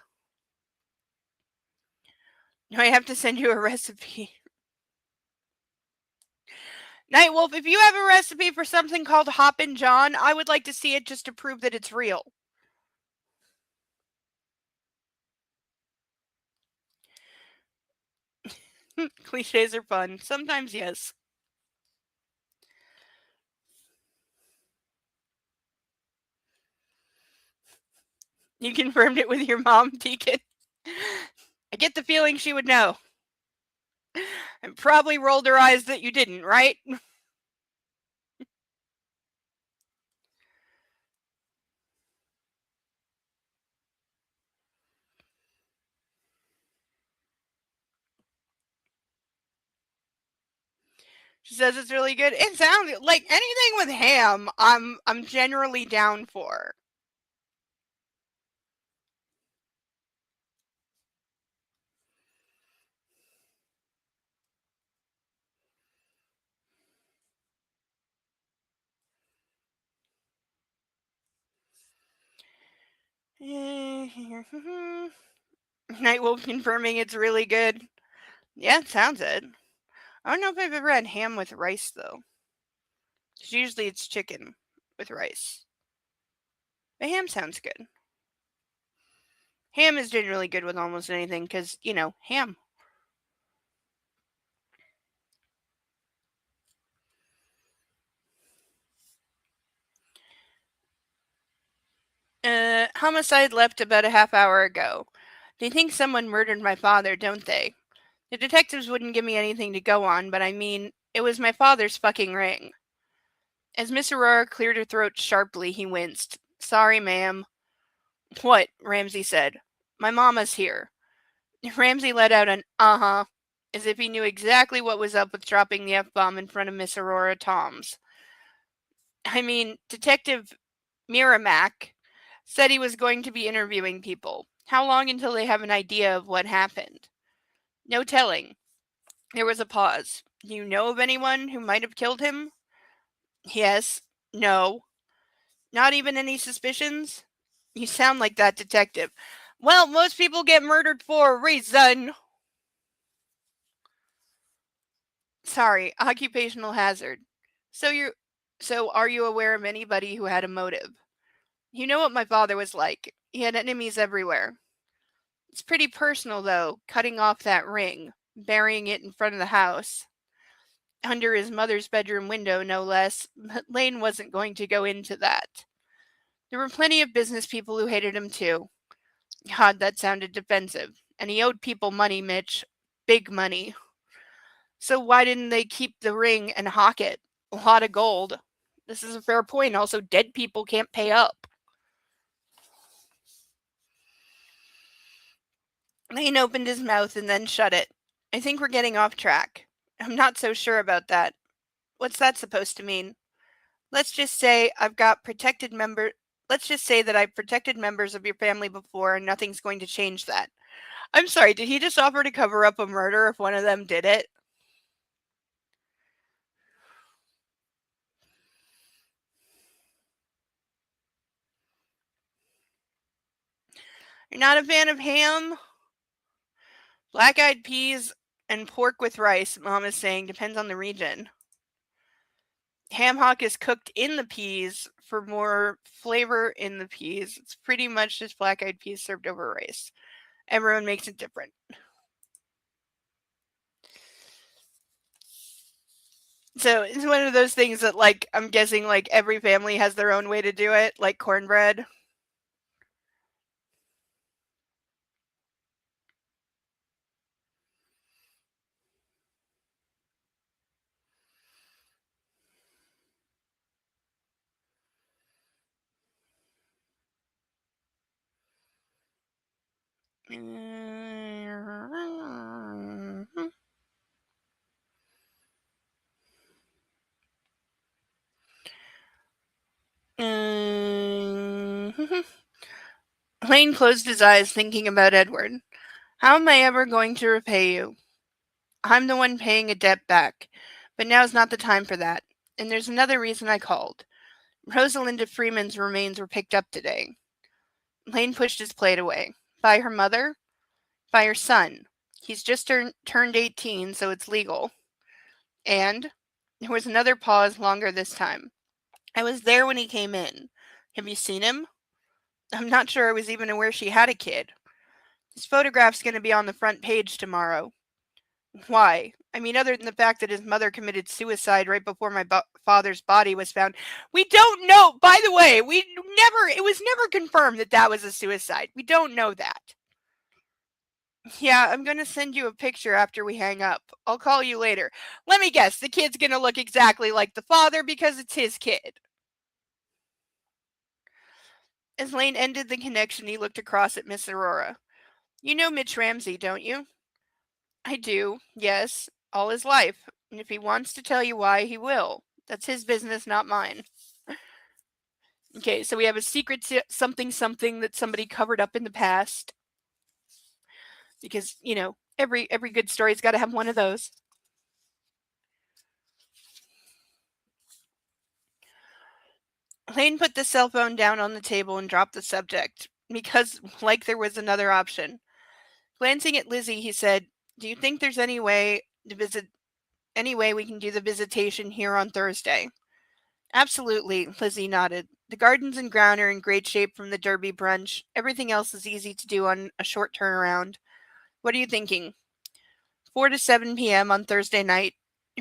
No, I have to send you a recipe. Nightwolf, if you have a recipe for something called Hoppin' John, I would like to see it just to prove that it's real. Cliches are fun. Sometimes, yes. You confirmed it with your mom, Deacon. I get the feeling she would know. And probably rolled her eyes that you didn't, right? She says it's really good. It sounds like anything with ham. I'm generally down for. Nightwolf confirming it's really good. Yeah, it sounds it. I don't know if I've ever had ham with rice though. 'Cause usually it's chicken with rice. But ham sounds good. Ham is generally good with almost anything because, ham. Homicide left about a half hour ago. They think someone murdered my father, don't they? The detectives wouldn't give me anything to go on, but I mean, it was my father's fucking ring. As Miss Aurora cleared her throat sharply, he winced. Sorry, ma'am. What? Ramsey said. My mama's here. Ramsey let out an uh-huh, as if he knew exactly what was up with dropping the F-bomb in front of Miss Aurora Toms. I mean, Detective Miramac said he was going to be interviewing people. How long until they have an idea of what happened? No telling. There was a pause. Do you know of anyone who might have killed him? Yes. No. Not even any suspicions? You sound like that detective. Well, most people get murdered for a reason. Sorry, occupational hazard. So you're so are you aware of anybody who had a motive? You know what my father was like. He had enemies everywhere. It's pretty personal though, cutting off that ring, burying it in front of the house. Under his mother's bedroom window, no less, but Lane wasn't going to go into that. There were plenty of business people who hated him too. God, that sounded defensive. And he owed people money, Mitch. Big money. So why didn't they keep the ring and hawk it? A lot of gold. This is a fair point. Also, dead people can't pay up. Lane opened his mouth and then shut it. I think we're getting off track. I'm not so sure about that. What's that supposed to mean? Let's just say I've got protected member let's just say that I've protected members of your family before and nothing's going to change that. I'm sorry, did he just offer to cover up a murder if one of them did it? You're not a fan of ham? Black-eyed peas and pork with rice, Mom is saying, depends on the region. Ham hock is cooked in the peas for more flavor in the peas. It's pretty much just black-eyed peas served over rice. Everyone makes it different. So it's one of those things that, like, I'm guessing, like, every family has their own way to do it, like cornbread. Lane closed his eyes, thinking about Edward. How am I ever going to repay you? I'm the one paying a debt back, but now's not the time for that. And there's another reason I called. Rosalinda Freeman's remains were picked up today. Lane pushed his plate away. By her mother? By her son. He's just turned 18, so it's legal. And there was another pause, longer this time. I was there when he came in. Have you seen him? I'm not sure I was even aware she had a kid. His photograph's going to be on the front page tomorrow. Why? I mean, other than the fact that his mother committed suicide right before my father's body was found. We don't know. By the way, it was never confirmed that that was a suicide. We don't know that. Yeah, I'm going to send you a picture after we hang up. I'll call you later. Let me guess, the kid's going to look exactly like the father because it's his kid. As Lane ended the connection, he looked across at Miss Aurora. You know Mitch Ramsey, don't you? I do, yes, all his life. And if he wants to tell you why, he will. That's his business, not mine. Okay, so we have a secret something that somebody covered up in the past. Because, you know, every good story's got to have one of those. Lane put the cell phone down on the table and dropped the subject, because, like, there was another option. Glancing at Lizzie, he said, do you think there's any way we can do the visitation here on Thursday? Absolutely, Lizzie nodded. The gardens and ground are in great shape from the Derby brunch. Everything else is easy to do on a short turnaround. What are you thinking? 4 to 7 p.m. on Thursday night.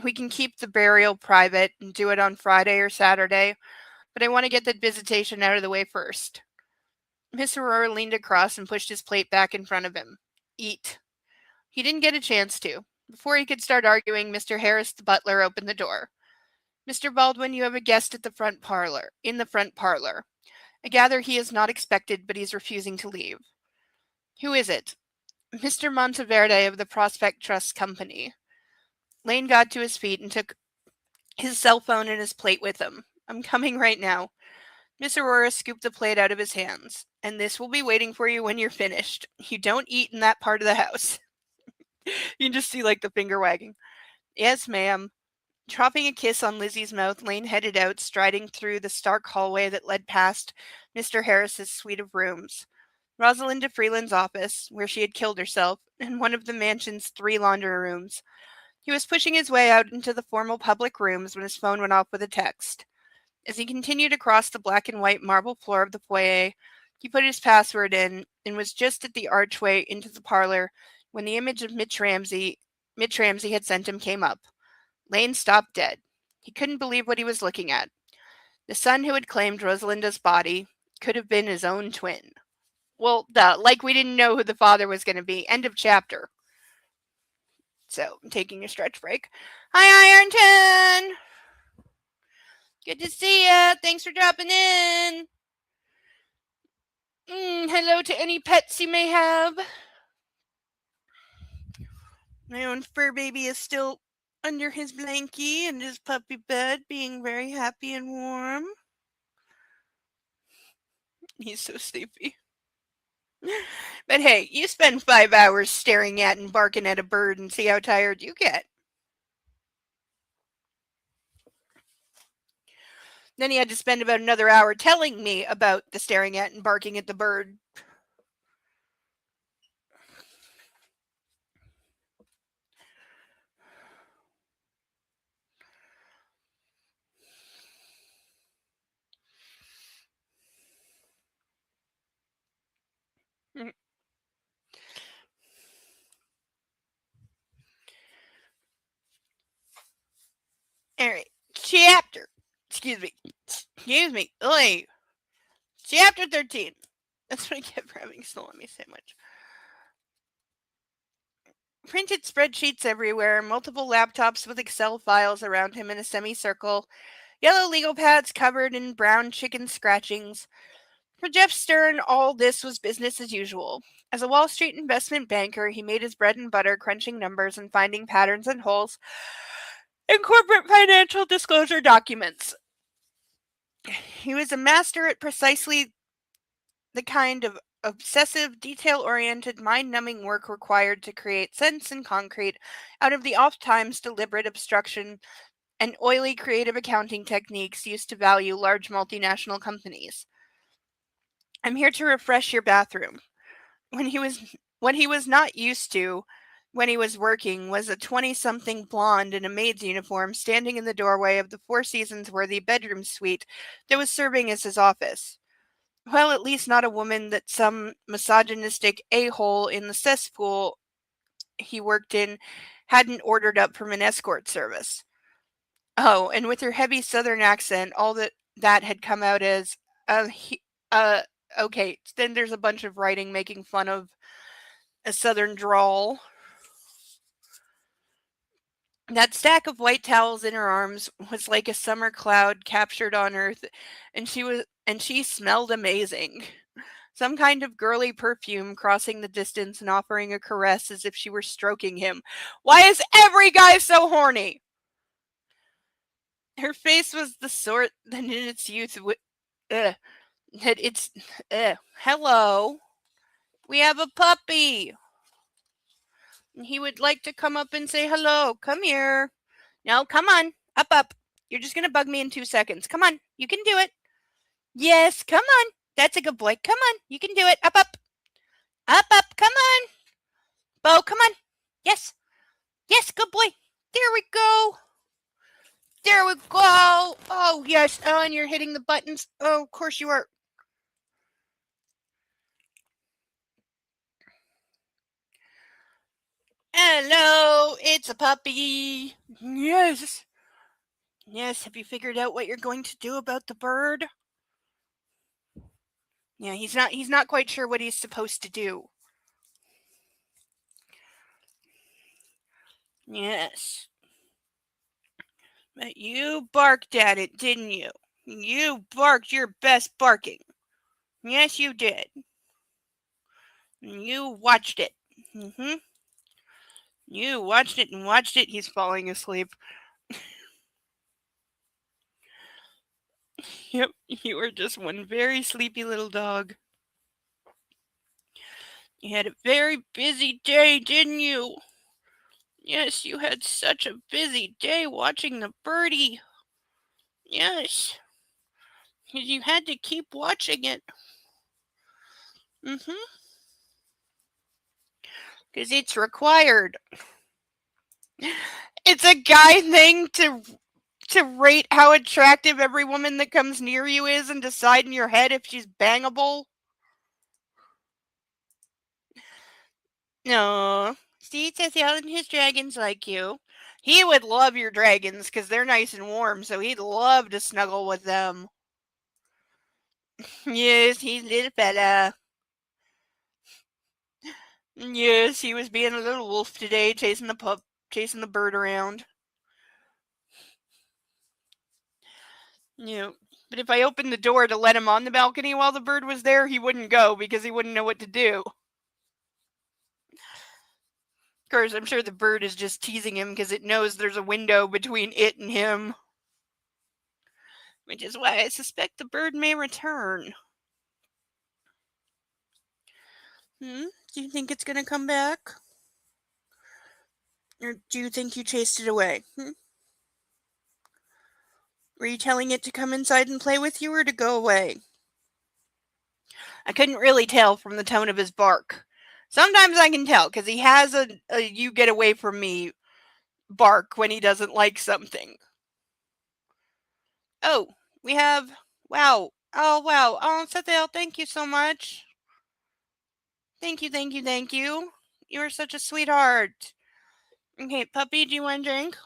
We can keep the burial private and do it on Friday or Saturday, but I want to get the visitation out of the way first. Miss Aurora leaned across and pushed his plate back in front of him. Eat. He didn't get a chance to. Before he could start arguing, Mr. Harris, the butler, opened the door. Mr. Baldwin, you have a guest at the front parlor. I gather he is not expected, but he's refusing to leave. Who is it? Mr. Monteverde of the Prospect Trust Company. Lane got to his feet and took his cell phone and his plate with him. I'm coming right now. Miss Aurora scooped the plate out of his hands. And this will be waiting for you when you're finished. You don't eat in that part of the house. You can just see, like, the finger wagging. Yes, ma'am. Dropping a kiss on Lizzie's mouth, Lane headed out, striding through the stark hallway that led past Mr. Harris's suite of rooms. Rosalinda Freeland's office, where she had killed herself, and one of the mansion's 3 laundry rooms. He was pushing his way out into the formal public rooms when his phone went off with a text. As he continued across the black and white marble floor of the foyer, he put his password in and was just at the archway into the parlor when the image of Mitch Ramsey had sent him came up. Lane stopped dead. He couldn't believe what he was looking at. The son who had claimed Rosalinda's body could have been his own twin. Well, like we didn't know who the father was going to be. End of chapter. So, I'm taking a stretch break. Hi, Ironton! Good to see ya. Thanks for dropping in. Hello to any pets you may have. My own fur baby is still under his blankie and his puppy bed, being very happy and warm. He's so sleepy. But hey, you spend 5 hours staring at and barking at a bird and see how tired you get. Then he had to spend about another hour telling me about the staring at and barking at the bird. Chapter. Excuse me. Excuse me. Oi. Chapter 13. That's what I get for having stolen me so much. Printed spreadsheets everywhere, multiple laptops with Excel files around him in a semicircle, yellow legal pads covered in brown chicken scratchings. For Jeff Stern, all this was business as usual. As a Wall Street investment banker, he made his bread and butter crunching numbers and finding patterns and holes in corporate financial disclosure documents. He was a master at precisely the kind of obsessive, detail-oriented, mind-numbing work required to create sense and concrete out of the oft-times deliberate obstruction and oily creative accounting techniques used to value large multinational companies. I'm here to refresh your bathroom. What he was not used to when he was working was a 20-something blonde in a maid's uniform standing in the doorway of the Four Seasons worthy bedroom suite that was serving as his office. Well, at least not a woman that some misogynistic a-hole in the cesspool he worked in hadn't ordered up from an escort service. Oh, and with her heavy southern accent, all that had come out as, he, okay, then there's a bunch of writing making fun of a southern drawl. That stack of white towels in her arms was like a summer cloud captured on earth, and she smelled amazing. Some kind of girly perfume crossing the distance and offering a caress as if she were stroking him. Why is every guy so horny? Her face was the sort that in its youth hello. We have a puppy. He would like to come up and say hello. Come here. No, come on. Up. You're just going to bug me in 2 seconds. Come on. You can do it. Yes, come on. That's a good boy. Come on. You can do it. Up. Up. Come on. Bo, come on. Yes. Yes, good boy. There we go. There we go. Oh, yes. Oh, and you're hitting the buttons. Oh, of course you are. Hello, it's a puppy. Yes. Yes, have you figured out what you're going to do about the bird? Yeah, he's not quite sure what he's supposed to do. Yes. But you barked at it, didn't you? You barked your best barking. Yes, you did. You watched it. You watched it and watched it. He's falling asleep. Yep, you were just one very sleepy little dog. You had a very busy day, didn't you? Yes, you had such a busy day watching the birdie. Yes. You had to keep watching it. Because it's required. It's a guy thing to rate how attractive every woman that comes near you is and decide in your head if she's bangable. No. Steve says Alan and his dragons like you. He would love your dragons because they're nice and warm, so he'd love to snuggle with them. Yes, he's a little fella. Yes, he was being a little wolf today, chasing the bird around. Yeah. But if I opened the door to let him on the balcony while the bird was there, he wouldn't go because he wouldn't know what to do. Of course, I'm sure the bird is just teasing him because it knows there's a window between it and him. Which is why I suspect the bird may return. Do you think it's going to come back? Or do you think you chased it away? Were you telling it to come inside and play with you or to go away? I couldn't really tell from the tone of his bark. Sometimes I can tell because he has a you get away from me bark when he doesn't like something. Oh, we have, wow. Oh, wow. Oh, Sethel, thank you so much. Thank you. You are such a sweetheart. Okay, puppy, do you want a drink?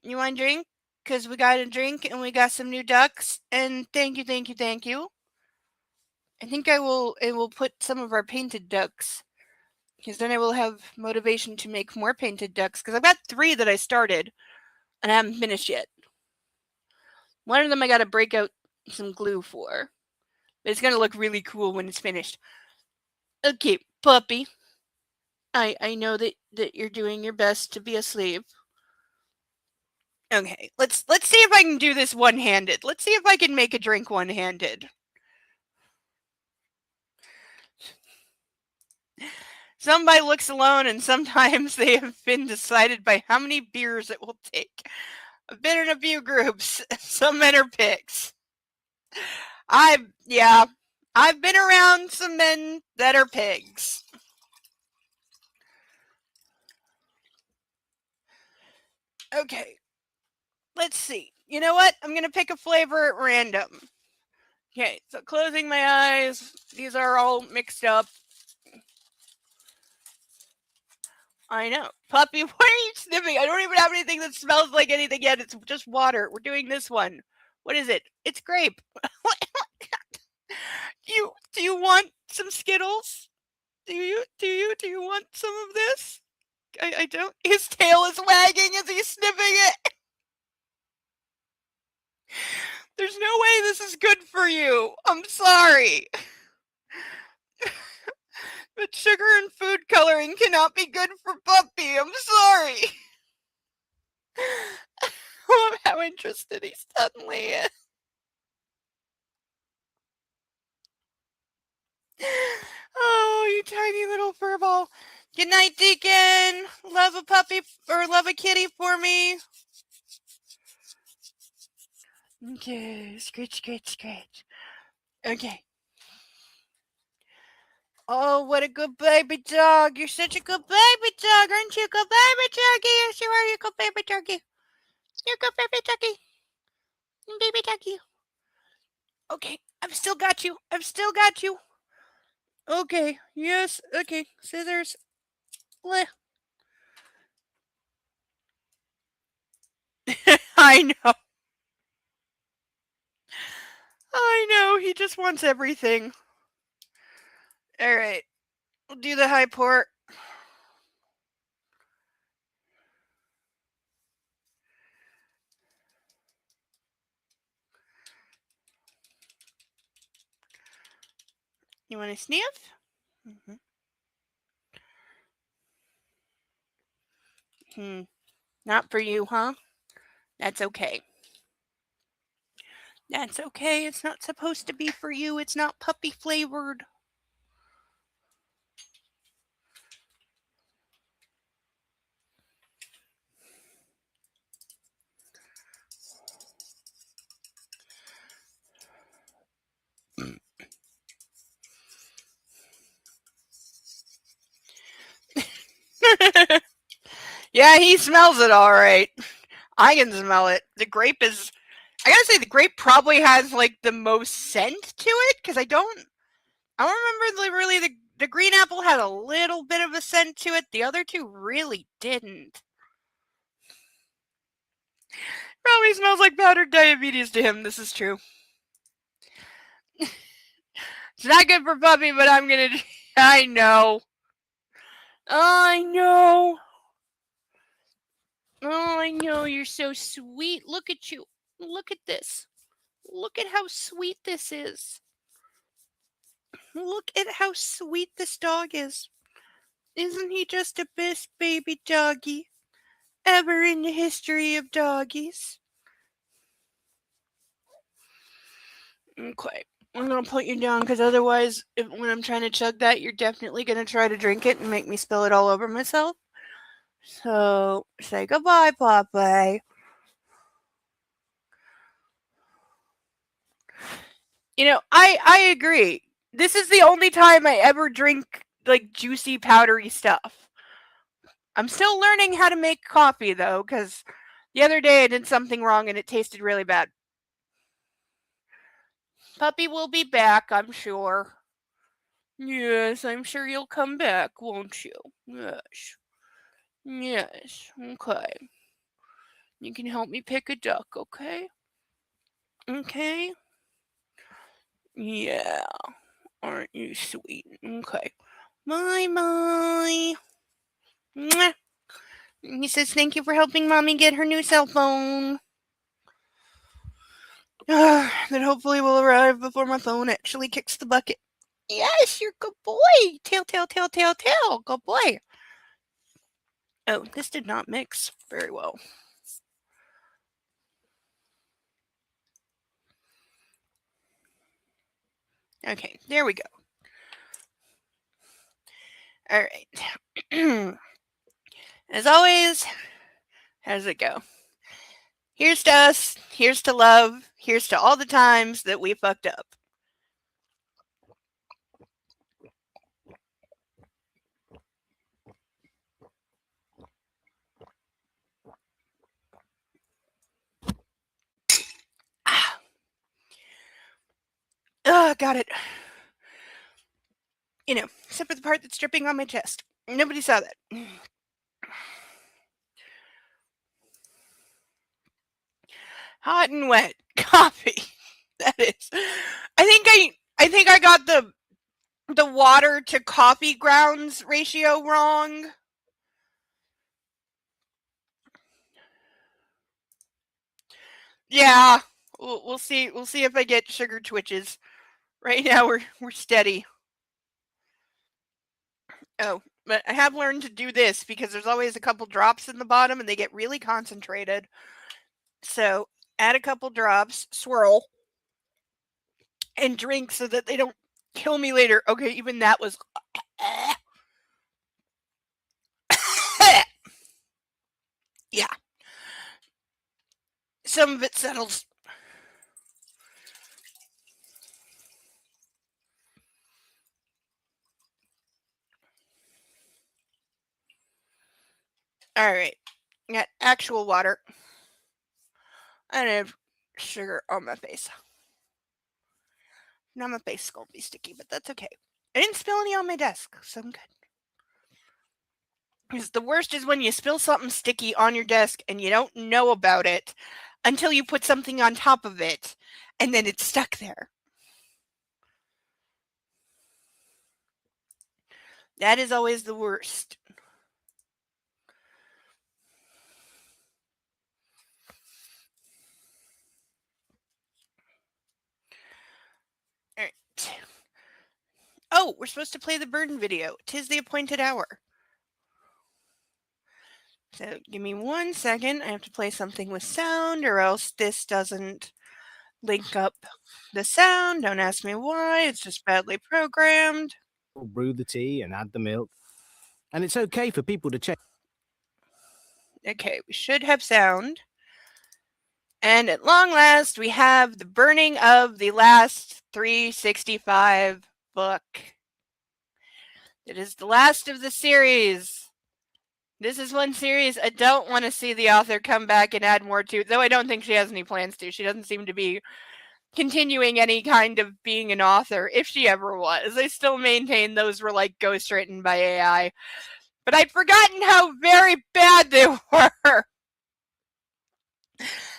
You want a drink? because we got a drink and we got some new ducks. And thank you, thank you, thank you. I think I will put some of our painted ducks because then I will have motivation to make more painted ducks because I've got 3 that I started and I haven't finished yet. One of them I got to break out some glue for. But it's going to look really cool when it's finished. Okay, puppy. I know that you're doing your best to be asleep. Okay, let's see if I can do this one-handed. Let's see if I can make a drink one-handed. Some by looks alone, and sometimes they have been decided by how many beers it will take. I've been in a few groups. Some men are pigs. I've been around some men that are pigs. Okay. Let's see. You know what? I'm going to pick a flavor at random. Okay, so closing my eyes. These are all mixed up. I know. Puppy, what are you sniffing? I don't even have anything that smells like anything yet. It's just water. We're doing this one. What is it? It's grape. Do you want some Skittles? Do you want some of this? I don't. His tail is wagging as he's sniffing it. There's no way this is good for you. I'm sorry. But sugar and food coloring cannot be good for Puppy. I'm sorry. I love how interested he suddenly is. Oh, you tiny little furball. Good night, Deacon. Love a puppy or love a kitty for me. Okay, scratch, scratch, scratch. Okay. Oh, what a good baby dog. You're such a good baby dog, aren't you? Good baby doggy. Yes, you are. You're a good baby doggy. You're a good baby doggy. Baby doggy. Okay, I've still got you. I've still got you. Okay, yes, okay. Scissors. Bleh. I know. I know. He just wants everything. All right. We'll do the high port. You want to sniff? Not for you, huh? That's okay. That's okay. It's not supposed to be for you. It's not puppy flavored. Yeah, he smells it all right. I can smell it. The grape is. I gotta say, the grape probably has like the most scent to it because I don't remember really the green apple had a little bit of a scent to it. The other two really didn't. Probably smells like powdered diabetes to him. This is true. It's not good for Puppy, but I'm gonna. I know. I know. Oh, I know. You're so sweet. Look at you. Look at this. Look at how sweet this is. Look at how sweet this dog is. Isn't he just the best baby doggy ever in the history of doggies? Okay. I'm going to put you down because otherwise, when I'm trying to chug that, you're definitely going to try to drink it and make me spill it all over myself. So, say goodbye, Popeye. You know, I agree. This is the only time I ever drink like juicy, powdery stuff. I'm still learning how to make coffee though, because the other day I did something wrong and it tasted really bad. Puppy will be back, I'm sure. Yes, I'm sure you'll come back, won't you? Yes. Yes, okay. You can help me pick a duck, okay? Okay? Yeah. Aren't you sweet? Okay. Bye. Mwah. He says thank you for helping Mommy get her new cell phone. That hopefully will arrive before my phone actually kicks the bucket. Yes, you're a good boy. Tail. Good boy. Oh, this did not mix very well. Okay, there we go. All right. As always, how does it go? Here's to us. Here's to love. Here's to all the times that we fucked up. Got it. Except for the part that's dripping on my chest. Nobody saw that. Hot and wet coffee. That is. I think I got the water to coffee grounds ratio wrong. Yeah. We'll see if I get sugar twitches. Right now we're steady. Oh, but I have learned to do this because there's always a couple drops in the bottom and they get really concentrated. So add a couple drops, swirl, and drink so that they don't kill me later. Okay, even that was. Yeah. Some of it settles. All right. Got actual water. I have sugar on my face. Now my face is going to be sticky, but that's okay. I didn't spill any on my desk, so I'm good. Because the worst is when you spill something sticky on your desk and you don't know about it until you put something on top of it, and then it's stuck there. That is always the worst. All right. Oh, we're supposed to play the Bourbon video. 'Tis the appointed hour. So give me 1 second. I have to play something with sound or else this doesn't link up the sound. Don't ask me why. It's just badly programmed. Brew the tea and add the milk. And it's okay for people to check. Okay, we should have sound. And at long last, we have the burning of the last 365 book. It is the last of the series. This is one series I don't want to see the author come back and add more to, though I don't think she has any plans to. She doesn't seem to be continuing any kind of being an author, if she ever was. I still maintain those were like ghost written by AI. But I'd forgotten how very bad they were.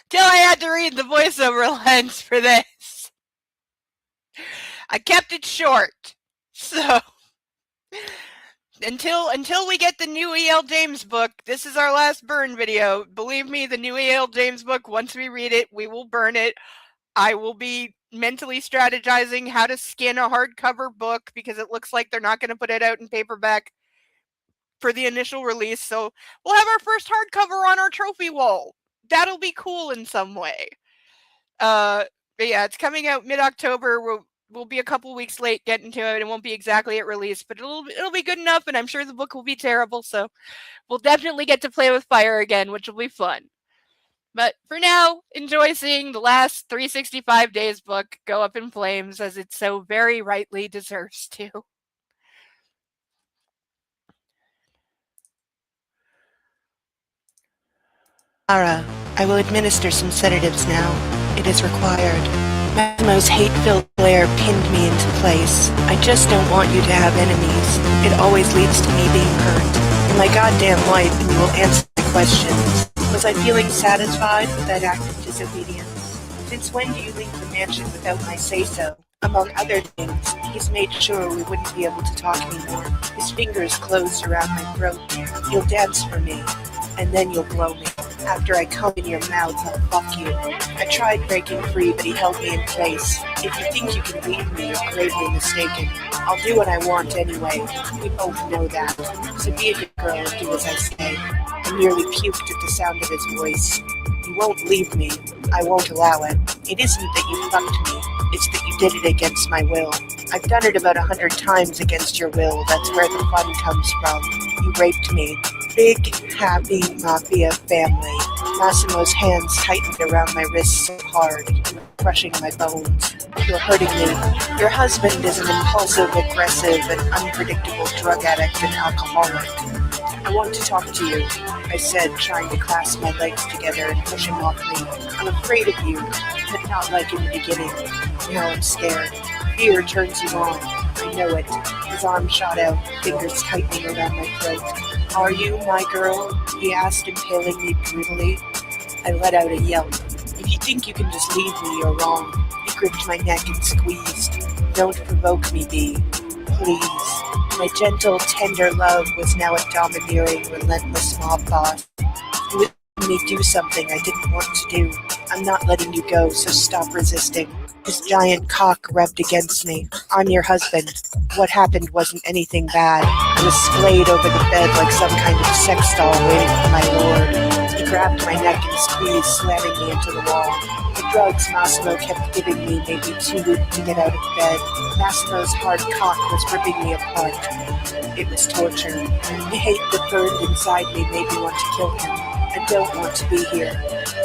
Till I had to read the voiceover lines for this. I kept it short. So until we get the new E.L. James book, this is our last burn video. Believe me, the new E.L. James book, once we read it, we will burn it. I will be mentally strategizing how to skin a hardcover book because it looks like they're not going to put it out in paperback for the initial release. So we'll have our first hardcover on our trophy wall. That'll be cool in some way. But yeah, it's coming out mid-October. We'll be a couple weeks late getting to it. It won't be exactly at release, but it'll be good enough, and I'm sure the book will be terrible, so we'll definitely get to play with fire again, which will be fun. But for now, enjoy seeing the last 365 Days book go up in flames, as it so very rightly deserves to. Lara, I will administer some sedatives now. It is required. Massimo's hate-filled glare pinned me into place. I just don't want you to have enemies. It always leads to me being hurt. You're my goddamn wife, and you will answer my questions. Was I feeling satisfied with that act of disobedience? Since when do you leave the mansion without my say-so? Among other things, he's made sure we wouldn't be able to talk anymore. His fingers closed around my throat. You'll dance for me, and then you'll blow me. After I come in your mouth, I'll fuck you. I tried breaking free, but he held me in place. If you think you can leave me, you're gravely mistaken. I'll do what I want anyway. We both know that. So be a good girl and do as I say. I nearly puked at the sound of his voice. You won't leave me. I won't allow it. It isn't that you fucked me. It's that you did it against my will. I've done it about 100 times against your will. That's where the fun comes from. You raped me. Big, happy mafia family. Massimo's hands tightened around my wrists so hard, crushing my bones. You're hurting me. Your husband is an impulsive, aggressive, and unpredictable drug addict and alcoholic. I want to talk to you, I said, trying to clasp my legs together and push him off me. I'm afraid of you, but not like in the beginning. Now I'm scared. Fear turns you on. I know it. His arm shot out, fingers tightening around my throat. Are you my girl? He asked, impaling me brutally. I let out a yelp. If you think you can just leave me, you're wrong. He gripped my neck and squeezed. Don't provoke me, Bea. Please. My gentle, tender love was now a domineering, relentless mob boss. He was making me do something I didn't want to do. I'm not letting you go, so stop resisting. His giant cock rubbed against me. I'm your husband. What happened wasn't anything bad. I was splayed over the bed like some kind of sex doll waiting for my lord. He grabbed my neck and squeezed, slamming me into the wall. The drugs Massimo kept giving me made me too weak to get out of bed. Massimo's hard cock was ripping me apart. It was torture. The hate that burned inside me made me want to kill him. I don't want to be here.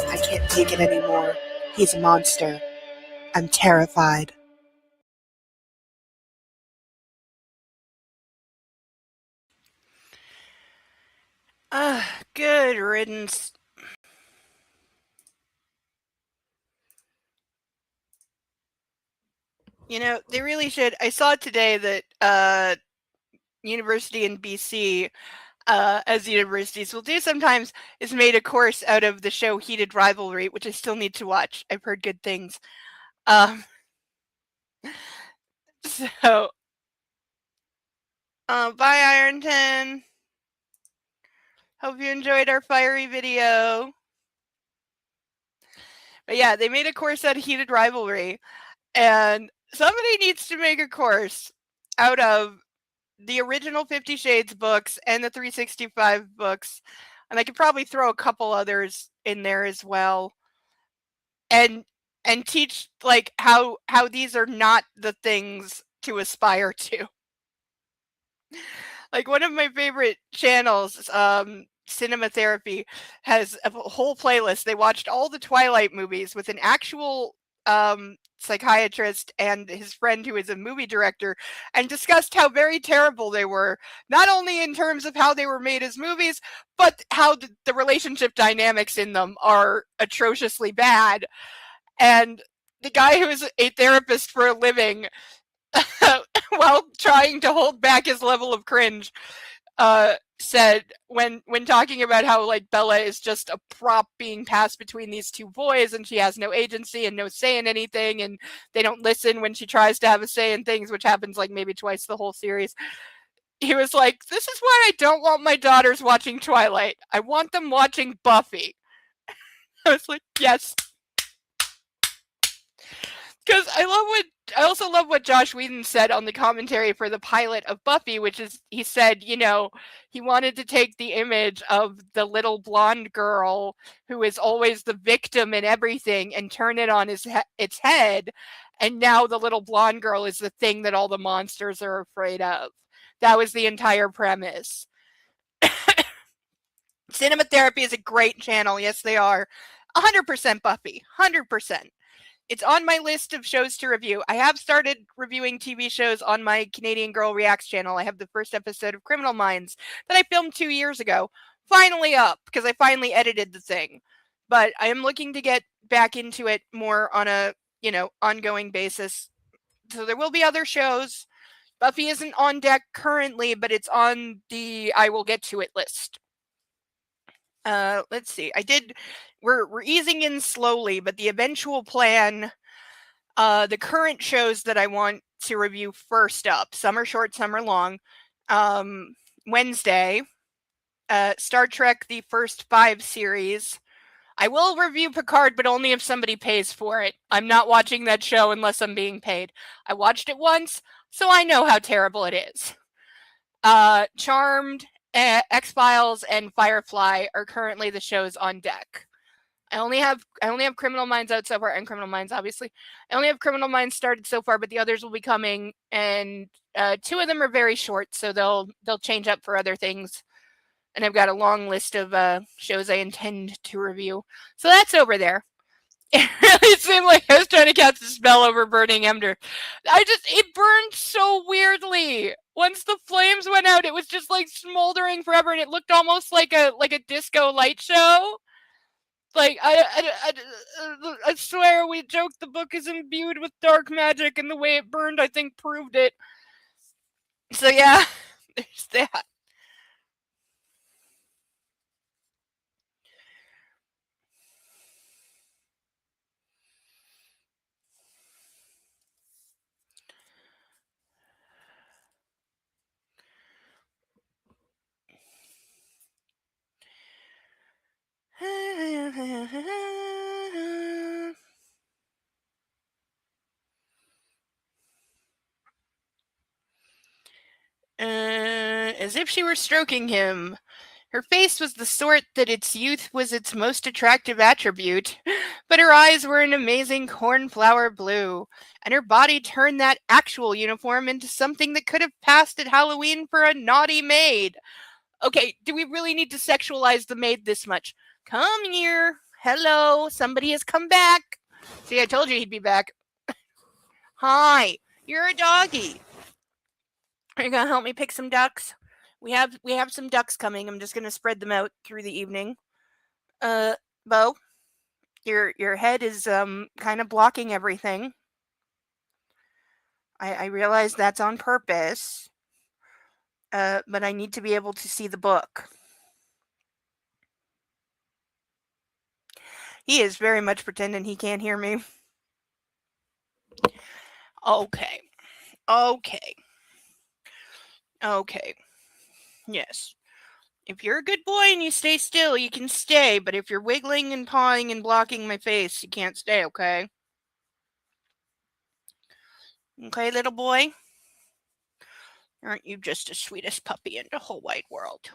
I can't take it anymore. He's a monster. I'm terrified. Good riddance. You know, they really should. I saw today that university in BC, as universities will do sometimes, is made a course out of the show Heated Rivalry, which I still need to watch. I've heard good things. So, bye, Ironton. Hope you enjoyed our fiery video. But yeah, they made a course out of Heated Rivalry, and somebody needs to make a course out of the original 50 Shades books and the 365 books, and I could probably throw a couple others in there as well, and teach like how these are not the things to aspire to. Like one of my favorite channels, Cinema Therapy, has a whole playlist. They watched all the Twilight movies with an actual psychiatrist and his friend who is a movie director, and discussed how very terrible they were, not only in terms of how they were made as movies, but how the relationship dynamics in them are atrociously bad. And the guy who is a therapist for a living, while trying to hold back his level of cringe, said when talking about how like Bella is just a prop being passed between these two boys, and she has no agency and no say in anything, and they don't listen when she tries to have a say in things, which happens like maybe twice the whole series. He was like, "This is why I don't want my daughters watching Twilight. I want them watching Buffy." I was like, yes. Because I also love what Josh Whedon said on the commentary for the pilot of Buffy, which is, he said, you know, he wanted to take the image of the little blonde girl who is always the victim in everything and turn it on its head. And now the little blonde girl is the thing that all the monsters are afraid of. That was the entire premise. Cinema Therapy is a great channel. Yes, they are. 100% Buffy. 100%. It's on my list of shows to review. I have started reviewing TV shows on my Canadian Girl Reacts channel. I have the first episode of Criminal Minds that I filmed 2 years ago, finally up, because I finally edited the thing. But I am looking to get back into it more on a, ongoing basis. So there will be other shows. Buffy isn't on deck currently, but it's on the I will get to it list. Let's see. We're easing in slowly, but the eventual plan, the current shows that I want to review first up, some are short, some are long. Wednesday, Star Trek, the first 5 series. I will review Picard, but only if somebody pays for it. I'm not watching that show unless I'm being paid. I watched it once, so I know how terrible it is. Charmed, X-Files, and Firefly are currently the shows on deck. I only have Criminal Minds out so far, and Criminal Minds, obviously. I only have Criminal Minds started so far, but the others will be coming, and 2 of them are very short, so they'll change up for other things. And I've got a long list of shows I intend to review. So that's over there. It really seemed like I was trying to cast a spell over burning ember. It burned so weirdly. Once the flames went out, it was just like smoldering forever, and it looked almost like a disco light show. Like, I swear we joked the book is imbued with dark magic, and the way it burned, I think, proved it. So yeah, there's that. As if she were stroking him. Her face was the sort that its youth was its most attractive attribute, but her eyes were an amazing cornflower blue, and her body turned that actual uniform into something that could have passed at Halloween for a naughty maid. Okay, do we really need to sexualize the maid this much? Come here. Hello, somebody has come back. See, I told you he'd be back. Hi, you're a doggy. Are you gonna help me pick some ducks? We have some ducks coming. I'm just gonna spread them out through the evening. Bo, your head is kind of blocking everything. I realize that's on purpose. But I need to be able to see the book. He is very much pretending he can't hear me. Okay. Yes. If you're a good boy and you stay still, you can stay, but if you're wiggling and pawing and blocking my face, you can't stay, okay? Okay, little boy? Aren't you just the sweetest puppy in the whole wide world?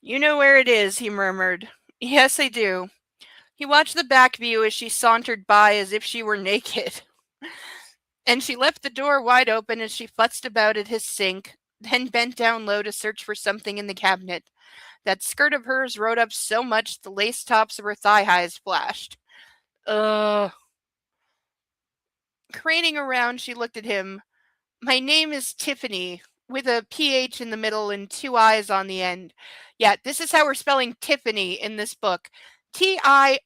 You know where it is, he murmured. Yes, I do. He watched the back view as she sauntered by as if she were naked. And she left the door wide open as she futzed about at his sink, then bent down low to search for something in the cabinet. That skirt of hers rode up so much the lace tops of her thigh-highs flashed. Ugh. Craning around, she looked at him. My name is Tiffany, with a PH in the middle and 2 I's on the end. Yeah, this is how we're spelling Tiffany in this book. Tiphanii.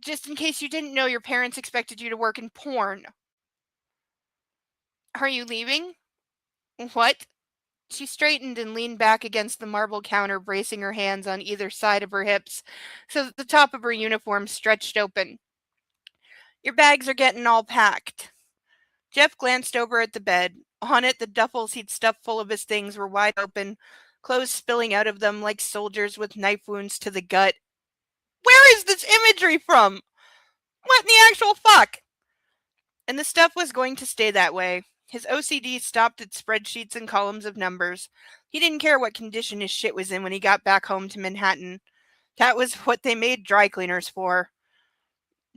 Just in case you didn't know, your parents expected you to work in porn. Are you leaving? What? She straightened and leaned back against the marble counter, bracing her hands on either side of her hips so that the top of her uniform stretched open. Your bags are getting all packed. Jeff glanced over at the bed. On it, the duffels he'd stuffed full of his things were wide open, clothes spilling out of them like soldiers with knife wounds to the gut. Where is this imagery from? What in the actual fuck? And the stuff was going to stay that way. His OCD stopped at spreadsheets and columns of numbers. He didn't care what condition his shit was in when he got back home to Manhattan. That was what they made dry cleaners for.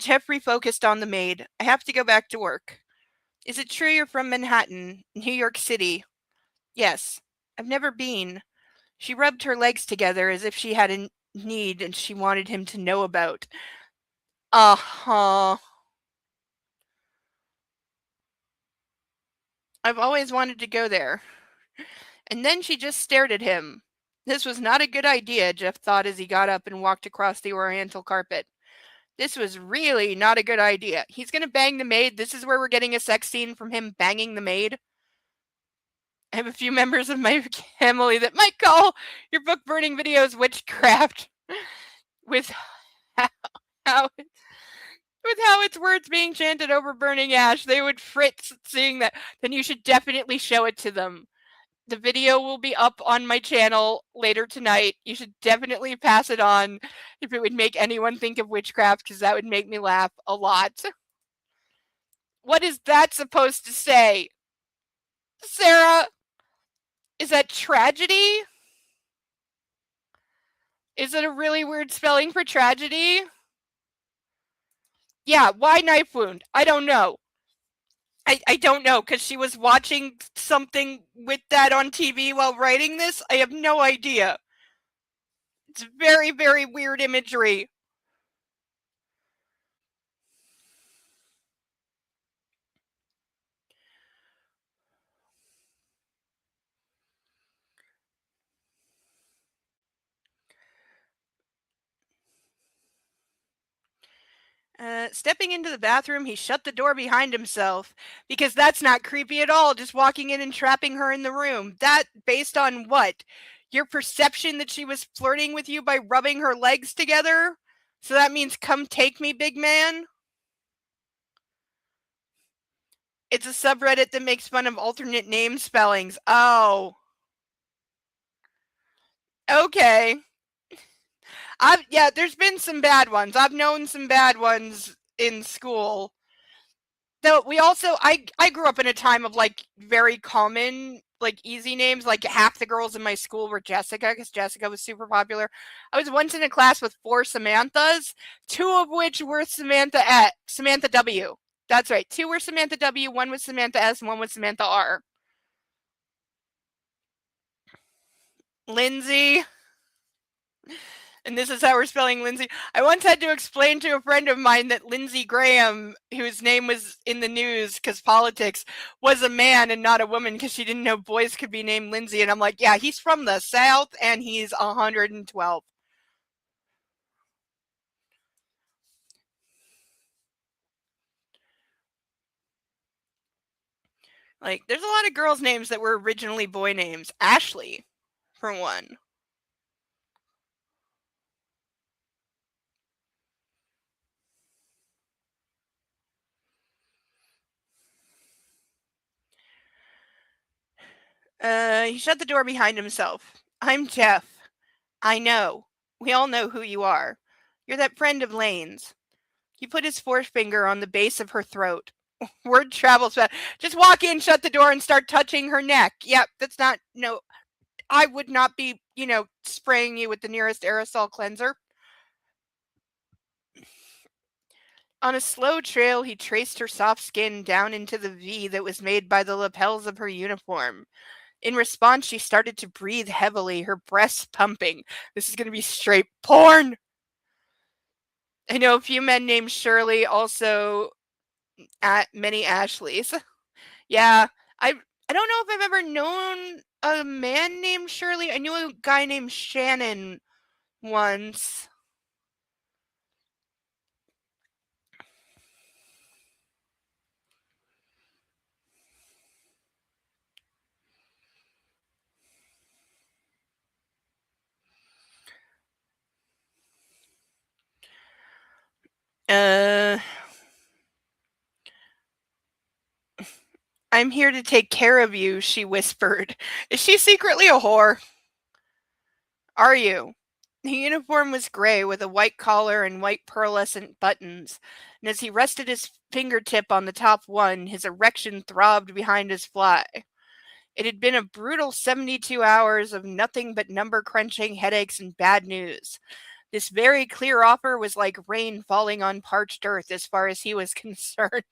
Jeff refocused on the maid. I have to go back to work. Is it true you're from Manhattan, New York City? Yes. I've never been. She rubbed her legs together as if she had a need and she wanted him to know about. Uh-huh. I've always wanted to go there. And then she just stared at him. This was not a good idea, Jeff thought as he got up and walked across the oriental carpet. This was really not a good idea. He's going to bang the maid. This is where we're getting a sex scene from him banging the maid. I have a few members of my family that might call your book burning videos witchcraft with how its words being chanted over burning ash. They would fritz seeing that. Then you should definitely show it to them. The video will be up on my channel later tonight. You should definitely pass it on if it would make anyone think of witchcraft, because that would make me laugh a lot. What is that supposed to say? Sarah? Is that tragedy? Is it a really weird spelling for tragedy? Yeah, why knife wound? I don't know. I don't know, because she was watching something with that on TV while writing this. I have no idea. It's very, very weird imagery. Stepping into the bathroom, he shut the door behind himself, because that's not creepy at all, just walking in and trapping her in the room. That, based on what? Your perception that she was flirting with you by rubbing her legs together? So that means come take me, big man? It's a subreddit that makes fun of alternate name spellings. Oh. Okay. Yeah, there's been some bad ones. I've known some bad ones in school. Though we also, I grew up in a time of like very common, like easy names. Like half the girls in my school were Jessica, because Jessica was super popular. I was once in a class with 4 Samanthas, 2 of which were Samantha W. That's right. 2 were Samantha W, 1 was Samantha S, and 1 was Samantha R. Lindsay. And this is how we're spelling Lindsay. I once had to explain to a friend of mine that Lindsey Graham, whose name was in the news because politics, was a man and not a woman, because she didn't know boys could be named Lindsay. And I'm like, yeah, he's from the South and he's 112. Like, there's a lot of girls' names that were originally boy names. Ashley, for one. He shut the door behind himself. I'm Jeff. I know. We all know who you are. You're that friend of Lane's. He put his forefinger on the base of her throat. Word travels fast. Just walk in, shut the door, and start touching her neck. Yep, that's not, no, I would not be, spraying you with the nearest aerosol cleanser. On a slow trail, he traced her soft skin down into the V that was made by the lapels of her uniform. In response, she started to breathe heavily, her breasts pumping. This is going to be straight porn. I know a few men named Shirley, also many Ashleys. Yeah, I don't know if I've ever known a man named Shirley. I knew a guy named Shannon once. I'm here to take care of you, she whispered. Is she secretly a whore? Are you? The uniform was gray with a white collar and white pearlescent buttons, and as he rested his fingertip on the top one, his erection throbbed behind his fly. It had been a brutal 72 hours of nothing but number-crunching headaches and bad news. This very clear offer was like rain falling on parched earth as far as he was concerned.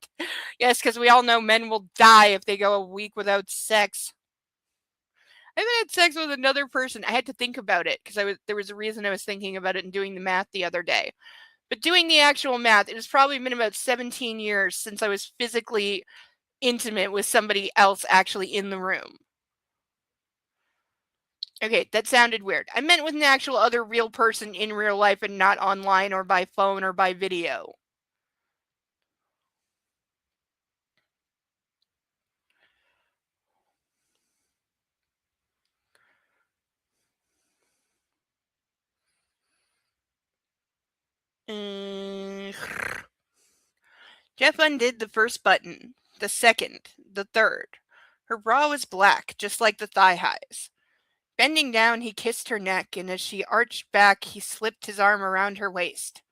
Yes, because we all know men will die if they go a week without sex. I haven't had sex with another person. I had to think about it because there was a reason I was thinking about it and doing the math the other day. But doing the actual math, it has probably been about 17 years since I was physically intimate with somebody else actually in the room. Okay, that sounded weird. I meant with an actual other real person in real life and not online or by phone or by video. Jeff undid the first button, the second, the third. Her bra was black, just like the thigh highs. Bending down, he kissed her neck, and as she arched back, he slipped his arm around her waist.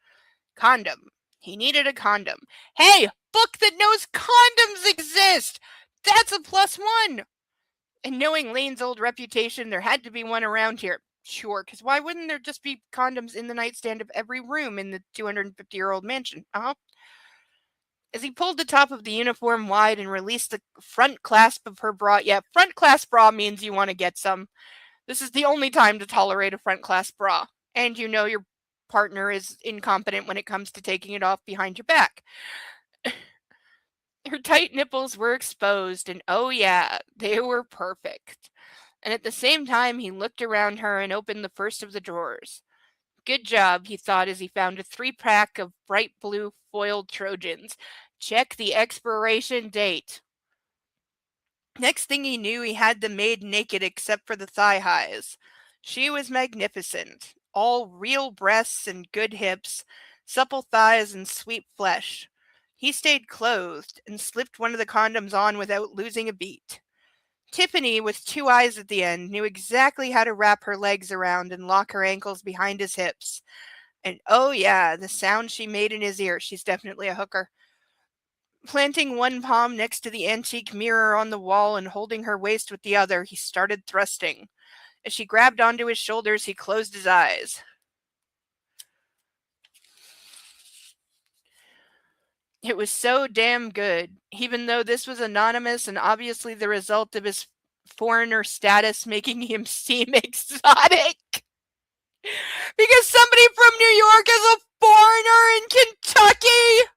Condom. He needed a condom. Hey, book that knows condoms exist! That's a +1! And knowing Lane's old reputation, there had to be one around here. Sure, because why wouldn't there just be condoms in the nightstand of every room in the 250-year-old mansion? As he pulled the top of the uniform wide and released the front clasp of her bra. Yeah, front clasp bra means you want to get some. This is the only time to tolerate a front clasp bra. And you know your partner is incompetent when it comes to taking it off behind your back. Her tight nipples were exposed, and oh yeah, they were perfect. And at the same time, he looked around her and opened the first of the drawers. Good job, he thought as he found a 3-pack of bright blue foiled Trojans. Check the expiration date. Next thing he knew, he had them made naked except for the thigh highs. She was magnificent. All real breasts and good hips, supple thighs and sweet flesh. He stayed clothed and slipped one of the condoms on without losing a beat. Tiffany, with 2 eyes at the end, knew exactly how to wrap her legs around and lock her ankles behind his hips. And oh yeah, the sound she made in his ear, she's definitely a hooker. Planting one palm next to the antique mirror on the wall and holding her waist with the other, he started thrusting. As she grabbed onto his shoulders, he closed his eyes. It was so damn good, even though this was anonymous and obviously the result of his foreigner status making him seem exotic. Because somebody from New York is a foreigner in Kentucky?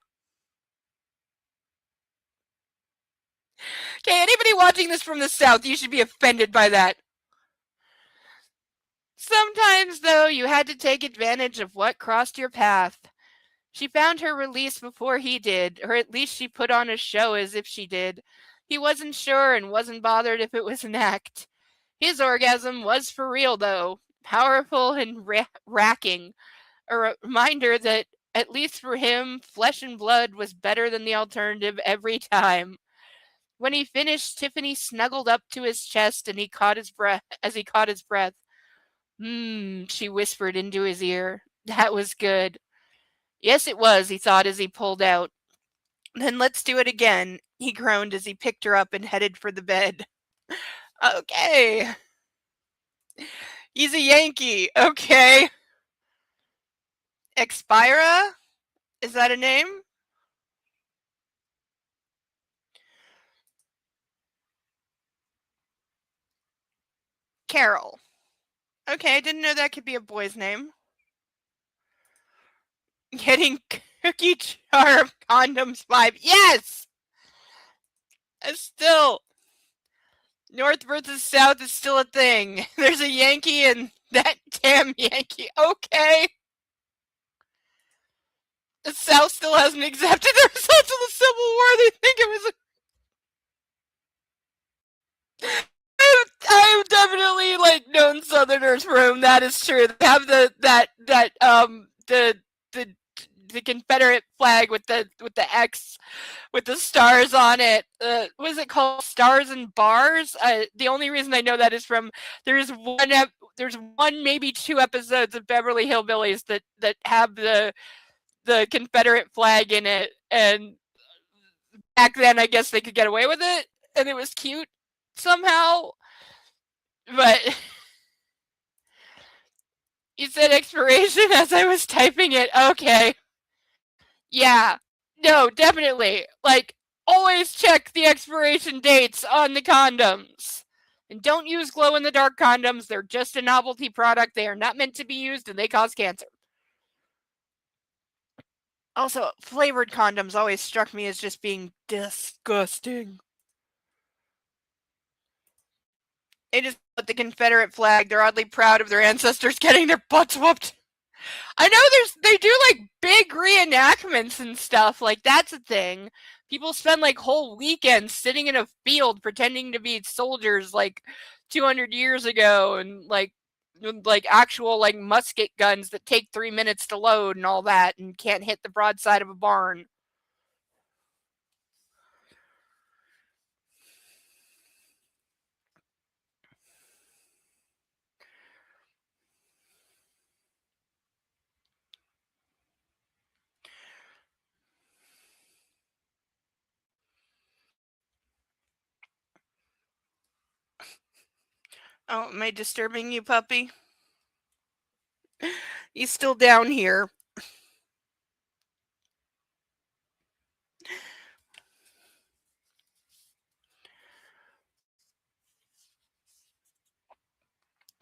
Okay, anybody watching this from the South, you should be offended by that. Sometimes, though, you had to take advantage of what crossed your path. She found her release before he did, or at least she put on a show as if she did. He wasn't sure and wasn't bothered if it was an act. His orgasm was for real, though, powerful and racking. A reminder that, at least for him, flesh and blood was better than the alternative every time. When he finished, Tiffany snuggled up to his chest and he caught his breath. She whispered into his ear. That was good. Yes, it was, he thought as he pulled out. Then let's do it again, he groaned as he picked her up and headed for the bed. Okay. He's a Yankee. Okay. Expira? Is that a name? Carol. Okay, I didn't know that could be a boy's name. Getting cookie jar condoms vibe. Yes! Still, North versus South is still a thing. There's a Yankee and that damn Yankee. Okay. The South still hasn't accepted the results of the Civil War. They think it was I have definitely known Southerners for whom that is true. They have the Confederate flag with the X with the stars on it. What is it called? Stars and Bars. The only reason I know that is from there's one maybe 2 episodes of Beverly Hillbillies that have the Confederate flag in it, and back then I guess they could get away with it, and it was cute somehow. But you said expiration as I was typing it. Okay. Yeah. No, definitely. Always check the expiration dates on the condoms. And don't use glow-in-the-dark condoms. They're just a novelty product. They are not meant to be used, and they cause cancer. Also, flavored condoms always struck me as just being disgusting. It is the Confederate flag. They're oddly proud of their ancestors getting their butts whooped. I know they do big reenactments and stuff. That's a thing. People spend whole weekends sitting in a field pretending to be soldiers 200 years ago and like actual like musket guns that take 3 minutes to load and all that and can't hit the broadside of a barn. Oh, am I disturbing you, puppy? You still down here?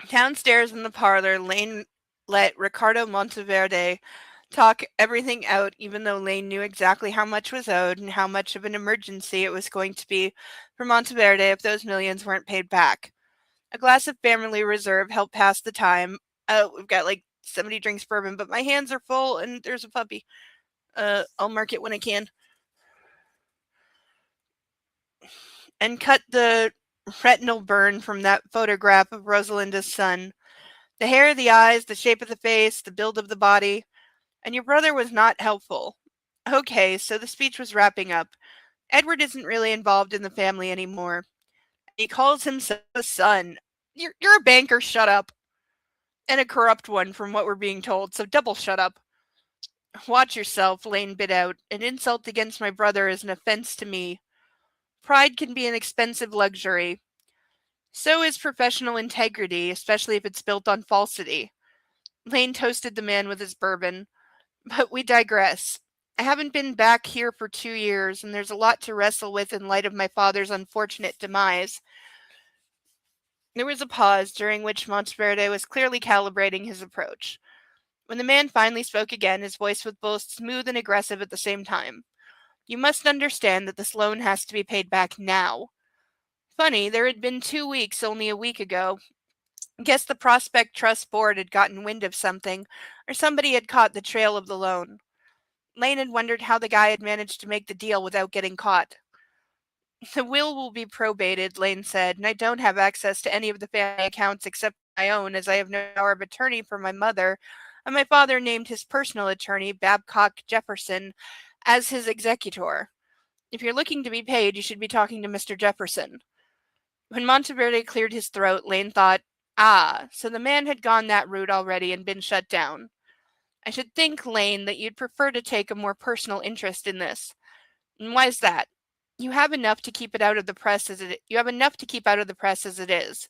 Downstairs in the parlor, Lane let Ricardo Monteverde talk everything out, even though Lane knew exactly how much was owed and how much of an emergency it was going to be for Monteverde if those millions weren't paid back. A glass of family reserve helped pass the time. We've got like 70 drinks bourbon, but my hands are full and there's a puppy. I'll mark it when I can. And cut the retinal burn from that photograph of Rosalinda's son. The hair, the eyes, the shape of the face, the build of the body. And your brother was not helpful. Okay, so the speech was wrapping up. Edward isn't really involved in the family anymore. He calls himself a son. You're a banker, shut up. And a corrupt one, from what we're being told, so double shut up. Watch yourself, Lane bit out. An insult against my brother is an offense to me. Pride can be an expensive luxury. So is professional integrity, especially if it's built on falsity. Lane toasted the man with his bourbon. But we digress. I haven't been back here for 2 years, and there's a lot to wrestle with in light of my father's unfortunate demise. There was a pause, during which Monteverde was clearly calibrating his approach. When the man finally spoke again, his voice was both smooth and aggressive at the same time. You must understand that this loan has to be paid back now. Funny, there had been 2 weeks only a week ago. Guess the Prospect Trust Board had gotten wind of something, or somebody had caught the trail of the loan. Lane had wondered how the guy had managed to make the deal without getting caught. The will be probated, Lane said, and I don't have access to any of the family accounts except my own, as I have no power of attorney for my mother, and my father named his personal attorney, Babcock Jefferson, as his executor. If you're looking to be paid, you should be talking to Mr. Jefferson. When Monteverde cleared his throat, Lane thought, so the man had gone that route already and been shut down. I should think, Lane, that you'd prefer to take a more personal interest in this. And why is that? You have enough to keep out of the press as it is.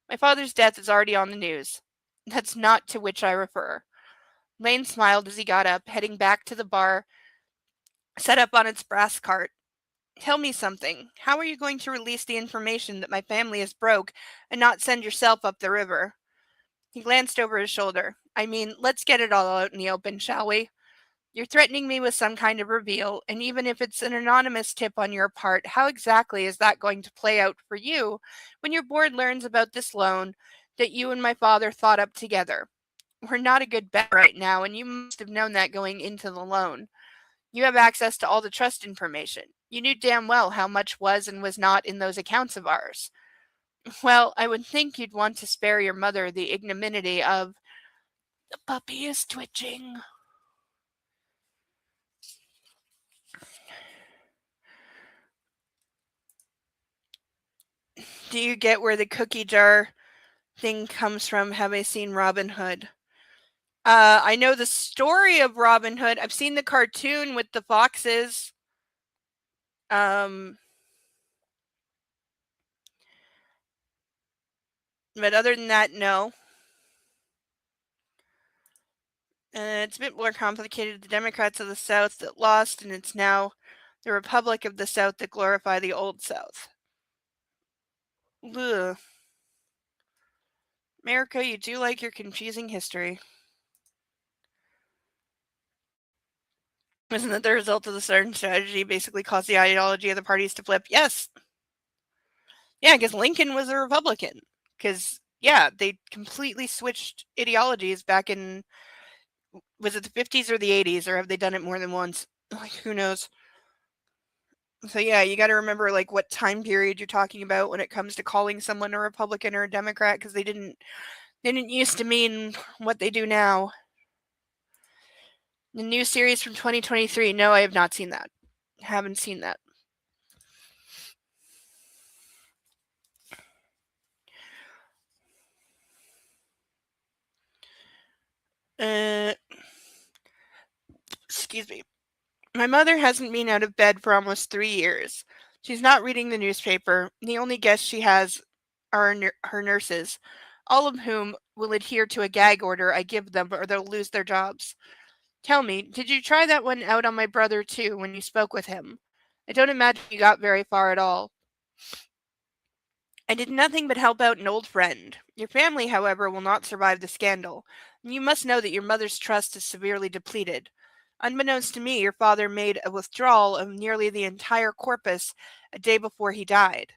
My father's death is already on the news. That's not to which I refer. Lane smiled as he got up, heading back to the bar set up on its brass cart. Tell me something. How are you going to release the information that my family is broke and not send yourself up the river? He glanced over his shoulder. I mean, let's get it all out in the open, shall we? You're threatening me with some kind of reveal, and even if it's an anonymous tip on your part, how exactly is that going to play out for you when your board learns about this loan that you and my father thought up together? We're not a good bet right now, and you must have known that going into the loan. You have access to all the trust information. You knew damn well how much was and was not in those accounts of ours. Well, I would think you'd want to spare your mother the ignominy of... The puppy is twitching. Do you get where the cookie jar thing comes from? Have I seen Robin Hood? I know the story of Robin Hood. I've seen the cartoon with the foxes. But other than that, no. It's a bit more complicated. The Democrats of the South that lost, and it's now the Republic of the South that glorify the Old South. Ugh. America, you do like your confusing history. Isn't that the result of the Southern strategy basically caused the ideology of the parties to flip? Yes. Yeah, because Lincoln was a Republican. Because, yeah, they completely switched ideologies back in, was it the 50s or the 80s, or have they done it more than once? Like, who knows? So, yeah, you got to remember, like, what time period you're talking about when it comes to calling someone a Republican or a Democrat, because they Didn't used to mean what they do now. The new series from 2023. No, I have not seen that. Haven't seen that. Excuse me. My mother hasn't been out of bed for almost 3 years. She's not reading the newspaper. The only guests she has are her nurses, all of whom will adhere to a gag order I give them or they'll lose their jobs. Tell me, did you try that one out on my brother too when you spoke with him? I don't imagine you got very far at all. I did nothing but help out an old friend. Your family, however, will not survive the scandal. You must know that your mother's trust is severely depleted. Unbeknownst to me, your father made a withdrawal of nearly the entire corpus a day before he died.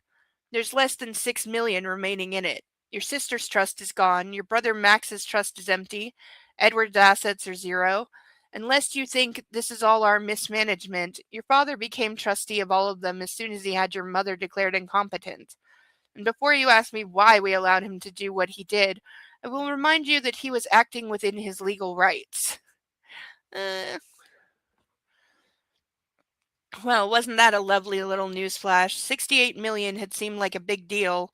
There's less than 6 million remaining in it. Your sister's trust is gone. Your brother Max's trust is empty. Edward's assets are zero. Unless you think this is all our mismanagement, your father became trustee of all of them as soon as he had your mother declared incompetent. And before you ask me why we allowed him to do what he did, I will remind you that he was acting within his legal rights. Well, wasn't that a lovely little newsflash? 68 million had seemed like a big deal,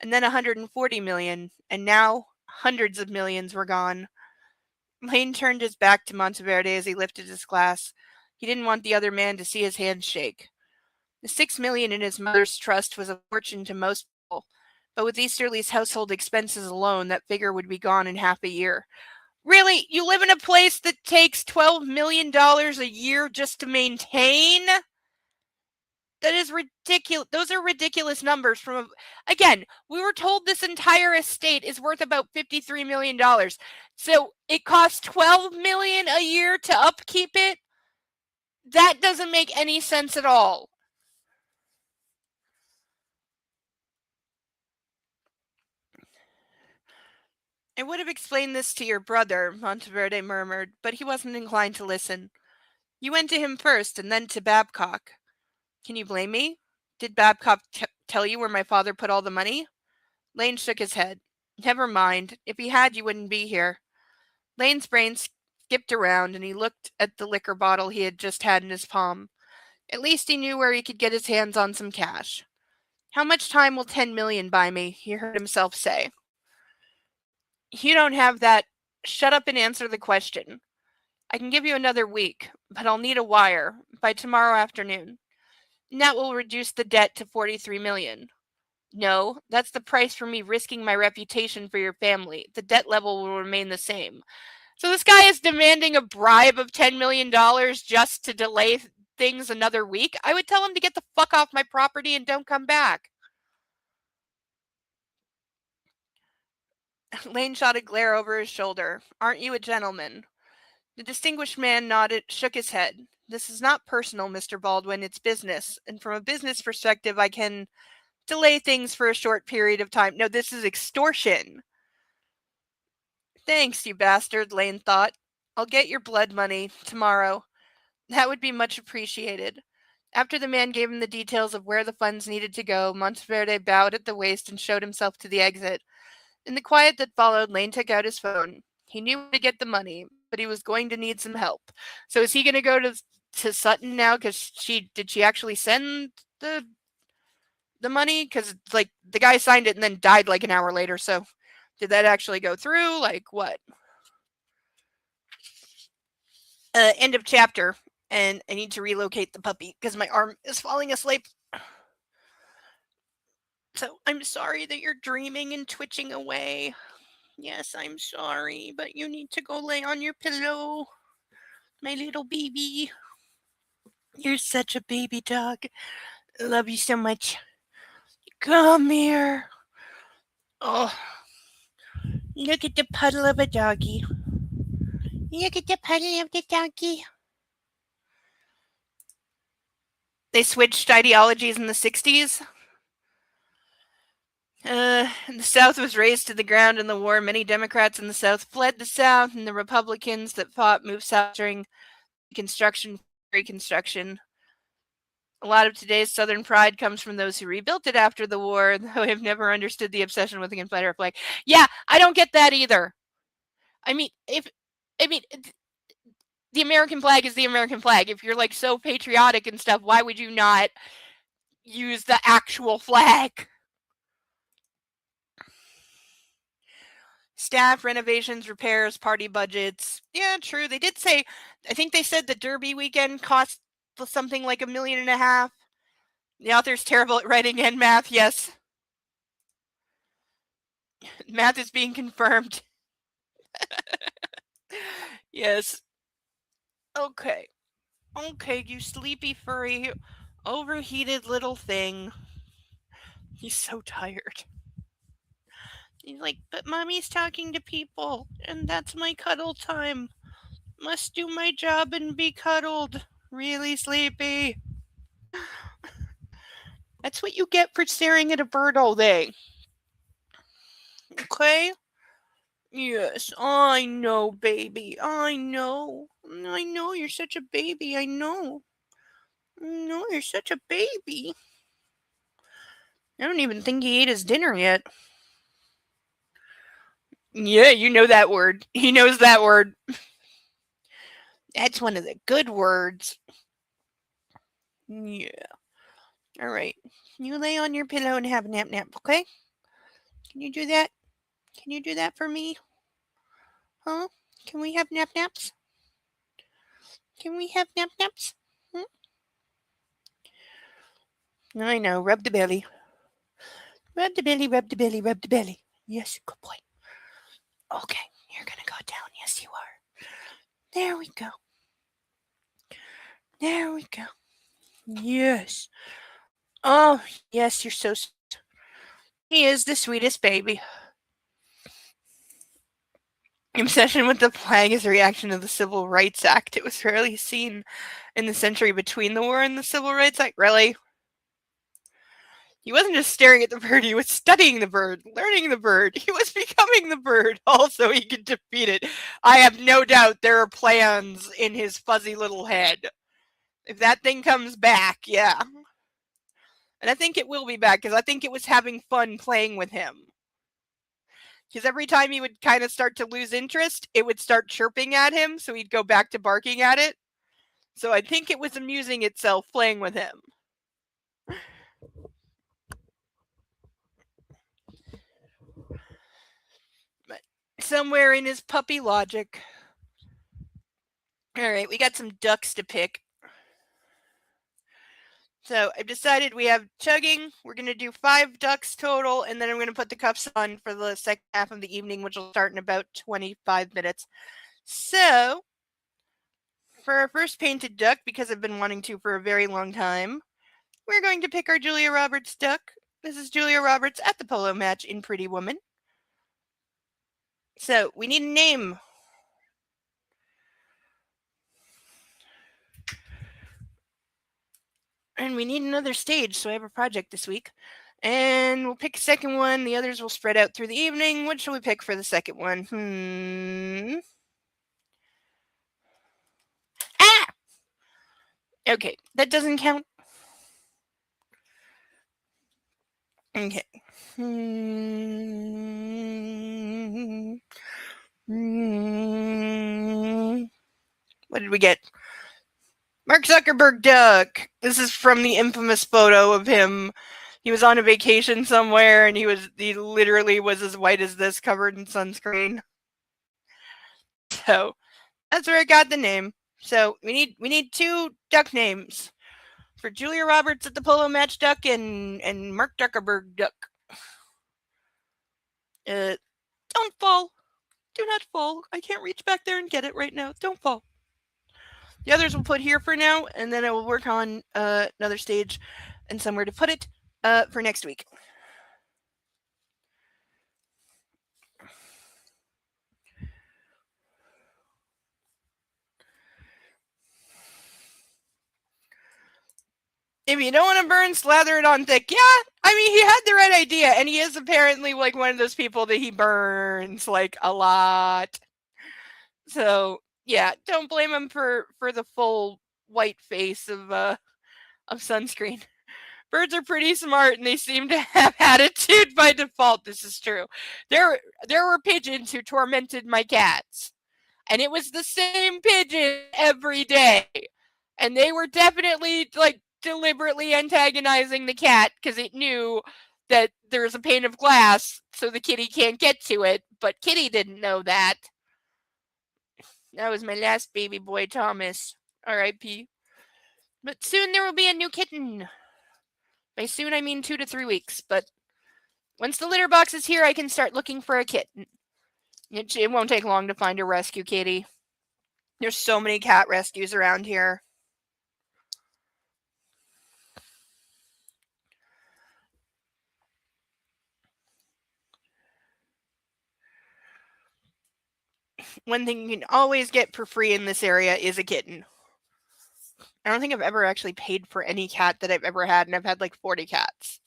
and then 140 million, and now hundreds of millions were gone. Lane turned his back to Monteverde as he lifted his glass. He didn't want the other man to see his hand shake. The 6 million in his mother's trust was a fortune to most people, but with Easterly's household expenses alone, that figure would be gone in half a year. Really? You live in a place that takes $12 million a year just to maintain? That is ridiculous. Those are ridiculous numbers from again, we were told this entire estate is worth about $53 million. So it costs $12 million a year to upkeep it? That doesn't make any sense at all. I would have explained this to your brother, Monteverde murmured, but he wasn't inclined to listen. You went to him first and then to Babcock. Can you blame me? Did Babcock tell you where my father put all the money? Lane shook his head. Never mind. If he had, you wouldn't be here. Lane's brain skipped around and he looked at the liquor bottle he had just had in his palm. At least he knew where he could get his hands on some cash. How much time will 10 million buy me? He heard himself say. You don't have that. Shut up and answer the question. I can give you another week, but I'll need a wire by tomorrow afternoon. And that will reduce the debt to 43 million. No, that's the price for me risking my reputation for your family. The debt level will remain the same. So this guy is demanding a bribe of $10 million just to delay things another week? I would tell him to get the fuck off my property and don't come back. Lane shot a glare over his shoulder. Aren't you a gentleman? The distinguished man nodded, shook his head. This is not personal, Mr. Baldwin. It's business. And from a business perspective, I can delay things for a short period of time. No, this is extortion. Thanks, you bastard, Lane thought. I'll get your blood money tomorrow. That would be much appreciated. After the man gave him the details of where the funds needed to go, Monteverde bowed at the waist and showed himself to the exit. In the quiet that followed, Lane took out his phone. He knew where to get the money, but he was going to need some help. So is he going to go to Sutton now? Because did she actually send the money? Because like the guy signed it and then died like an hour later. So did that actually go through? Like what? End of chapter. And I need to relocate the puppy because my arm is falling asleep. So I'm sorry that you're dreaming and twitching away. Yes, I'm sorry, but you need to go lay on your pillow. My little baby. You're such a baby dog. I love you so much. Come here. Oh. Look at the puddle of a doggy. Look at the puddle of the doggy. They switched ideologies in the 60s. The South was razed to the ground in the war. Many Democrats in the South fled the South, and the Republicans that fought moved south during Reconstruction. A lot of today's Southern pride comes from those who rebuilt it after the war, though I've never understood the obsession with the Confederate flag. Yeah, I don't get that either. I mean, the American flag is the American flag. If you're like so patriotic and stuff, why would you not use the actual flag? Staff, renovations, repairs, party budgets. Yeah, true. They did say, I think they said the Derby weekend cost something like $1.5 million. The author's terrible at writing and math, yes. Math is being confirmed. Yes. Okay. Okay, you sleepy, furry, overheated little thing. He's so tired. He's like, but mommy's talking to people, and that's my cuddle time. Must do my job and be cuddled. Really sleepy. That's what you get for staring at a bird all day. Okay? Yes, I know, baby. I know. I know you're such a baby. I know. No, you're such a baby. I don't even think he ate his dinner yet. Yeah, you know that word. He knows that word. That's one of the good words. Yeah. All right. You lay on your pillow and have a nap, okay? Can you do that? Can you do that for me? Huh? Can we have naps? Can we have naps? I know. Rub the belly. Rub the belly, rub the belly, rub the belly. Yes, good boy. Okay, you're going to go down. Yes, you are. There we go. There we go. Yes. Oh, yes, you're so sweet. He is the sweetest baby. Obsession with the flag is a reaction to the Civil Rights Act. It was rarely seen in the century between the war and the Civil Rights Act. Really? He wasn't just staring at the bird, he was studying the bird, learning the bird. He was becoming the bird, also he could defeat it. I have no doubt there are plans in his fuzzy little head. If that thing comes back, yeah. And I think it will be back, because I think it was having fun playing with him. Because every time he would kind of start to lose interest, it would start chirping at him, so he'd go back to barking at it. So I think it was amusing itself playing with him. But somewhere in his puppy logic. Alright, we got some ducks to pick. So I've decided we have chugging. We're going to do 5 ducks total, and then I'm going to put the cuffs on for the second half of the evening, which will start in about 25 minutes. So, for our first painted duck, because I've been wanting to for a very long time, we're going to pick our Julia Roberts duck. This is Julia Roberts at the polo match in Pretty Woman. So, we need a name. And we need another stage, so I have a project this week. And we'll pick a second one. The others will spread out through the evening. What shall we pick for the second one? Ah! Okay, that doesn't count. Okay. What did we get? Mark Zuckerberg duck. This is from the infamous photo of him. He was on a vacation somewhere, and he literally was as white as this, covered in sunscreen. So that's where I got the name. So we need 2 duck names for Julia Roberts at the polo match duck and Mark Zuckerberg duck. Don't fall. Do not fall. I can't reach back there and get it right now. Don't fall. The others we'll put here for now, and then I will work on another stage and somewhere to put it for next week. If you don't want to burn, slather it on thick. Yeah, I mean, he had the right idea, and he is apparently like one of those people that he burns like a lot. So yeah, don't blame him for the full white face of of sunscreen. Birds are pretty smart and they seem to have attitude by default. This is true. There were pigeons who tormented my cats. And it was the same pigeon every day. And they were definitely like deliberately antagonizing the cat because it knew that there's a pane of glass so the kitty can't get to it, but Kitty didn't know that. That was my last baby boy, Thomas. R.I.P. But soon there will be a new kitten. By soon I mean 2 to 3 weeks, but once the litter box is here, I can start looking for a kitten. It won't take long to find a rescue kitty. There's so many cat rescues around here. One thing you can always get for free in this area is a kitten. I don't think I've ever actually paid for any cat that I've ever had, and I've had like 40 cats.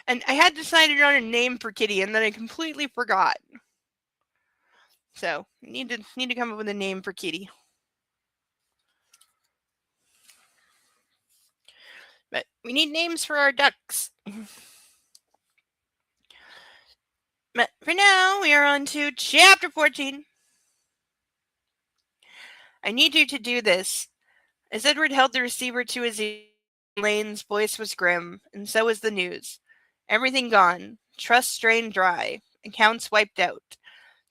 And I had decided on a name for Kitty, and then I completely forgot. So need to come up with a name for Kitty. But we need names for our ducks. But for now, we are on to chapter 14. I need you to do this. As Edward held the receiver to his ear, Lane's voice was grim, and so was the news. Everything gone. Trust drained dry. Accounts wiped out.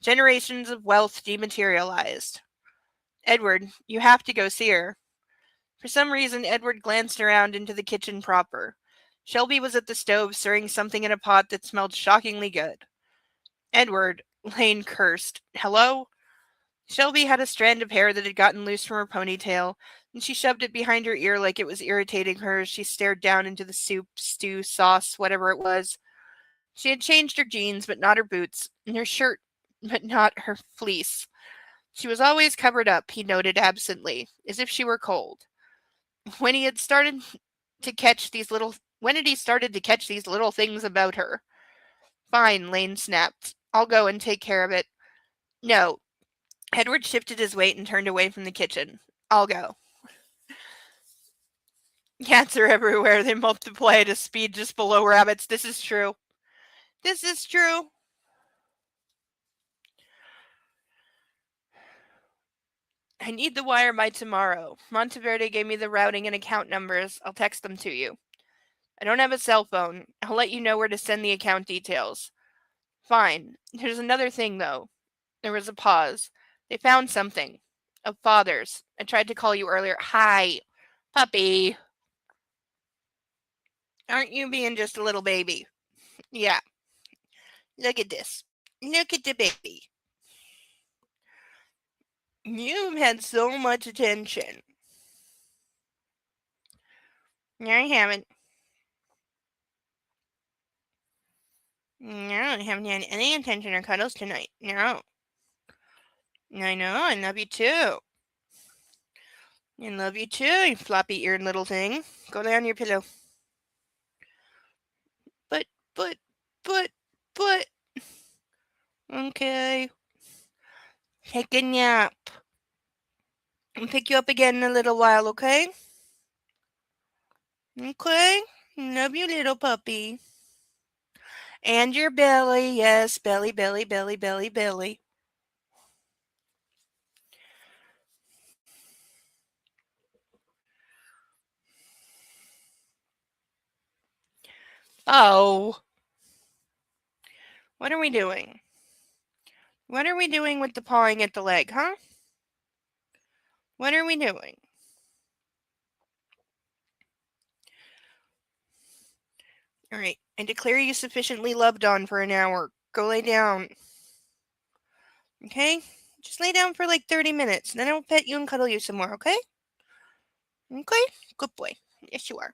Generations of wealth dematerialized. Edward, you have to go see her. For some reason, Edward glanced around into the kitchen proper. Shelby was at the stove stirring something in a pot that smelled shockingly good. Edward, Lane cursed. Hello? Shelby had a strand of hair that had gotten loose from her ponytail, and she shoved it behind her ear like it was irritating her as she stared down into the soup, stew, sauce, whatever it was. She had changed her jeans, but not her boots, and her shirt, but not her fleece. She was always covered up, he noted absently, as if she were cold. When had he started to catch these little things about her? Fine, Lane snapped. I'll go and take care of it. No. Edward shifted his weight and turned away from the kitchen. I'll go. Cats are everywhere. They multiply at a speed just below rabbits. This is true. This is true. I need the wire by tomorrow. Monteverde gave me the routing and account numbers. I'll text them to you. I don't have a cell phone. I'll let you know where to send the account details. Fine. There's another thing, though. There was a pause. They found something. Of Father's. I tried to call you earlier. Hi. Puppy. Aren't you being just a little baby? Yeah. Look at this. Look at the baby. You've had so much attention. No, I haven't. No, I haven't had any attention or cuddles tonight. No. I know, I love you too. I love you too, you floppy-eared little thing. Go lay on your pillow. But. Okay. Take a nap. I'll pick you up again in a little while, okay? Okay? Love you, little puppy. And your belly, yes, belly, belly, belly, belly, belly. Oh. What are we doing? What are we doing with the pawing at the leg, huh? What are we doing? All right, I declare you sufficiently loved on for an hour. Go lay down. Okay? Just lay down for like 30 minutes, and then I'll pet you and cuddle you some more, okay? Okay? Good boy. Yes, you are.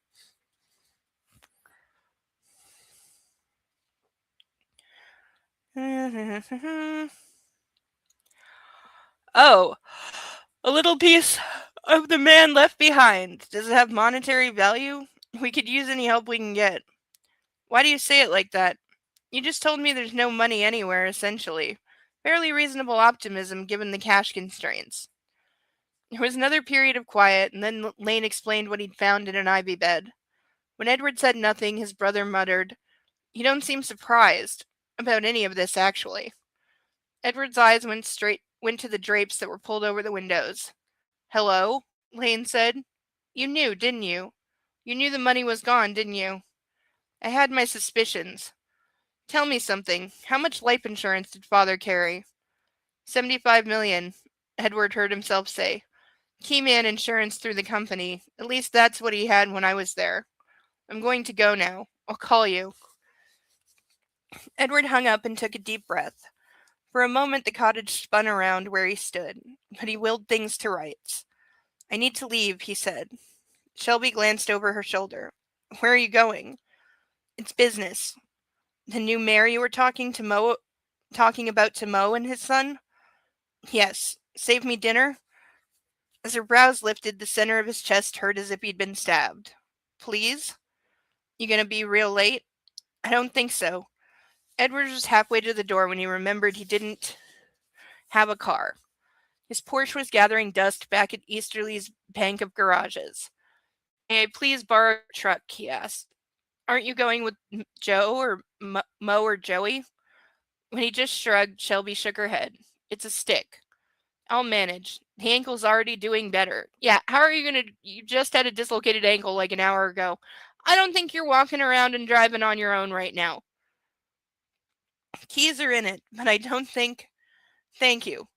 Oh, a little piece of the man left behind. Does it have monetary value? We could use any help we can get. Why do you say it like that? You just told me there's no money anywhere, essentially. Fairly reasonable optimism given the cash constraints. There was another period of quiet, and then Lane explained what he'd found in an ivy bed. When Edward said nothing, his brother muttered, "You don't seem surprised about any of this, actually." Edward's eyes went to the drapes that were pulled over the windows. "Hello?" Lane said. "You knew, didn't you? You knew the money was gone, didn't you?" "I had my suspicions." "Tell me something. How much life insurance did father carry?" 75 million, Edward heard himself say. Keyman insurance through the company. At least that's what he had when I was there. I'm going to go now. I'll call you. Edward hung up and took a deep breath. For a moment the cottage spun around where he stood, but he willed things to rights. "I need to leave," he said. Shelby glanced over her shoulder. "Where are you going?" "It's business." "The new mayor you were talking about to Mo and his son?" "Yes. Save me dinner?" As her brows lifted, the center of his chest hurt as if he'd been stabbed. "Please? You gonna be real late?" "I don't think so." Edward was halfway to the door when he remembered he didn't have a car. His Porsche was gathering dust back at Easterly's bank of garages. "May I please borrow your truck?" he asked. "Aren't you going with Joe or Mo or Joey?" When he just shrugged, Shelby shook her head. "It's a stick. I'll manage. The ankle's already doing better." "Yeah, how are you gonna... You just had a dislocated ankle like an hour ago. I don't think you're walking around and driving on your own right now." "Keys are in it, but I don't think... Thank you."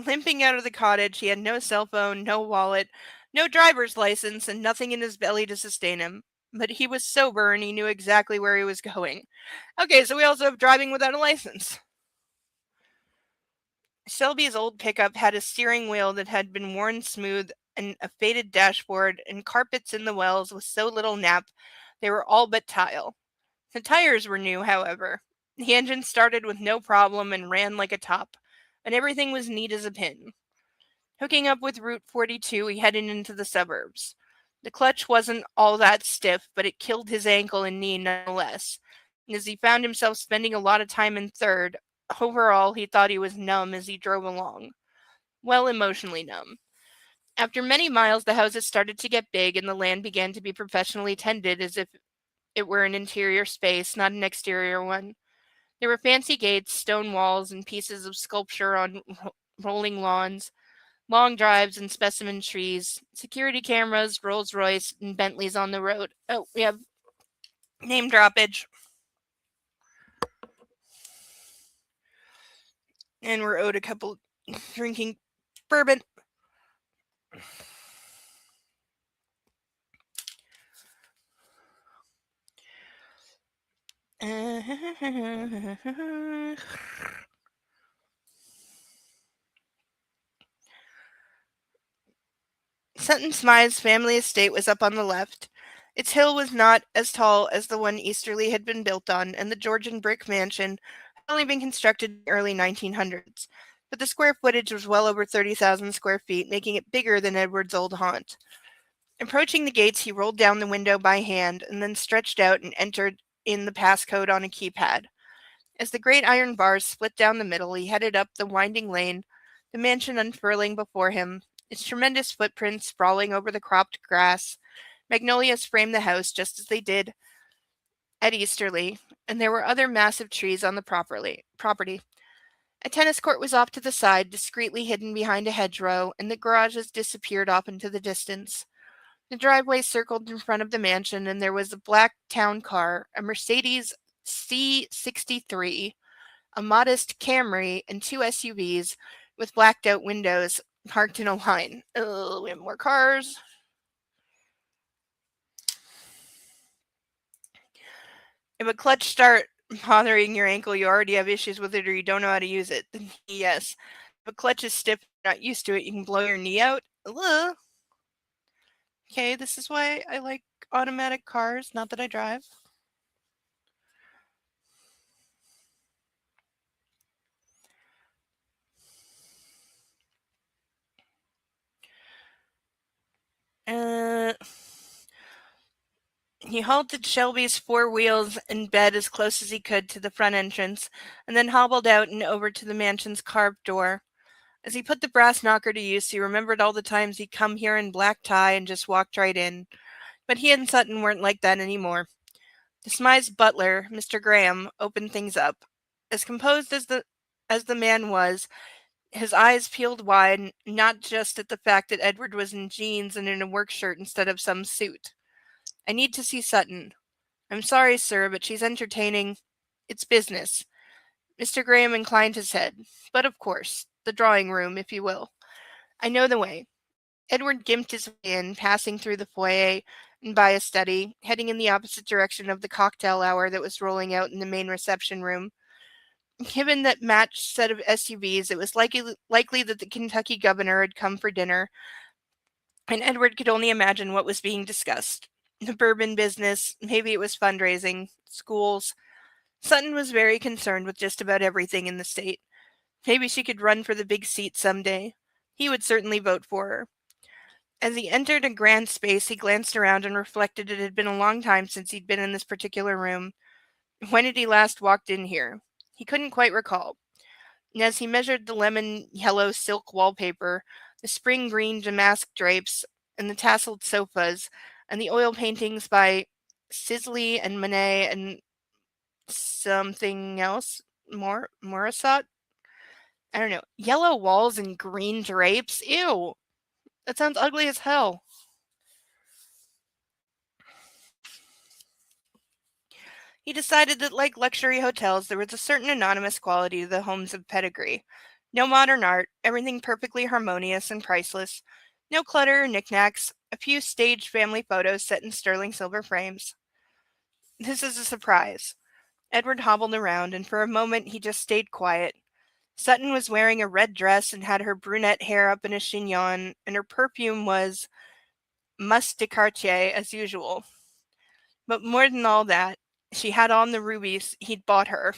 Limping out of the cottage, he had no cell phone, no wallet, no driver's license, and nothing in his belly to sustain him. But he was sober and he knew exactly where he was going. Okay, so we also have driving without a license. Shelby's old pickup had a steering wheel that had been worn smooth and a faded dashboard and carpets in the wells with so little nap they were all but tile. The tires were new, however. The engine started with no problem and ran like a top, and everything was neat as a pin. Hooking up with Route 42, he headed into the suburbs. The clutch wasn't all that stiff, but it killed his ankle and knee nonetheless. And as he found himself spending a lot of time in third, overall he thought he was numb as he drove along. Well, emotionally numb. After many miles, the houses started to get big and the land began to be professionally tended as if it were an interior space, not an exterior one. There were fancy gates, stone walls, and pieces of sculpture on rolling lawns, long drives and specimen trees, security cameras, Rolls Royce, and Bentleys on the road. Oh, we have name droppage. And we're owed a couple drinking bourbon. Sutton Smythe's family estate was up on the left. Its hill was not as tall as the one Easterly had been built on, and the Georgian brick mansion had only been constructed in the early 1900s. But the square footage was well over 30,000 square feet, making it bigger than Edward's old haunt. Approaching the gates, he rolled down the window by hand and then stretched out and entered in the passcode on a keypad. As the great iron bars split down the middle, he headed up the winding lane, the mansion unfurling before him, its tremendous footprints sprawling over the cropped grass. Magnolias framed the house just as they did at Easterly, and there were other massive trees on the property. A tennis court was off to the side, discreetly hidden behind a hedgerow, and the garages disappeared off into the distance. The driveway circled in front of the mansion, and there was a black town car, a Mercedes C63, a modest Camry, and two SUVs with blacked out windows parked in a line. Oh, we have more cars. If a clutch start bothering your ankle, you already have issues with it or you don't know how to use it, then yes. If a clutch is stiff, you're not used to it, you can blow your knee out. Ugh. Okay, this is why I like automatic cars, not that I drive. Uh, He halted Shelby's four wheels and bed as close as he could to the front entrance, and then hobbled out and over to the mansion's carved door. As he put the brass knocker to use, he remembered all the times he'd come here in black tie and just walked right in. But he and Sutton weren't like that anymore. The Smythe's butler, Mr. Graham, opened things up. As composed as the man was, his eyes peeled wide, not just at the fact that Edward was in jeans and in a work shirt instead of some suit. I need to see Sutton. I'm sorry, sir, but she's entertaining. It's business. Mr. Graham inclined his head. But of course, the drawing room, if you will. I know the way. Edward gimped his way in, passing through the foyer and by a study, heading in the opposite direction of the cocktail hour that was rolling out in the main reception room. Given that matched set of SUVs, it was likely that the Kentucky governor had come for dinner, and Edward could only imagine what was being discussed. The bourbon business, maybe it was fundraising, schools. Sutton was very concerned with just about everything in the state. Maybe she could run for the big seat someday. He would certainly vote for her. As he entered a grand space, he glanced around and reflected it had been a long time since he'd been in this particular room. When had he last walked in here? He couldn't quite recall. And as he measured the lemon-yellow silk wallpaper, the spring green damask drapes, and the tasseled sofas, and the oil paintings by Sisley and Monet and something else, Morisot? I don't know. Yellow walls and green drapes? Ew! That sounds ugly as hell. He decided that, like luxury hotels, there was a certain anonymous quality to the homes of pedigree. No modern art, everything perfectly harmonious and priceless. No clutter or knickknacks, a few staged family photos set in sterling silver frames. This is a surprise. Edward hobbled around, and for a moment he just stayed quiet. Sutton was wearing a red dress and had her brunette hair up in a chignon, and her perfume was Mus de Cartier as usual. But more than all that, she had on the rubies he'd bought her.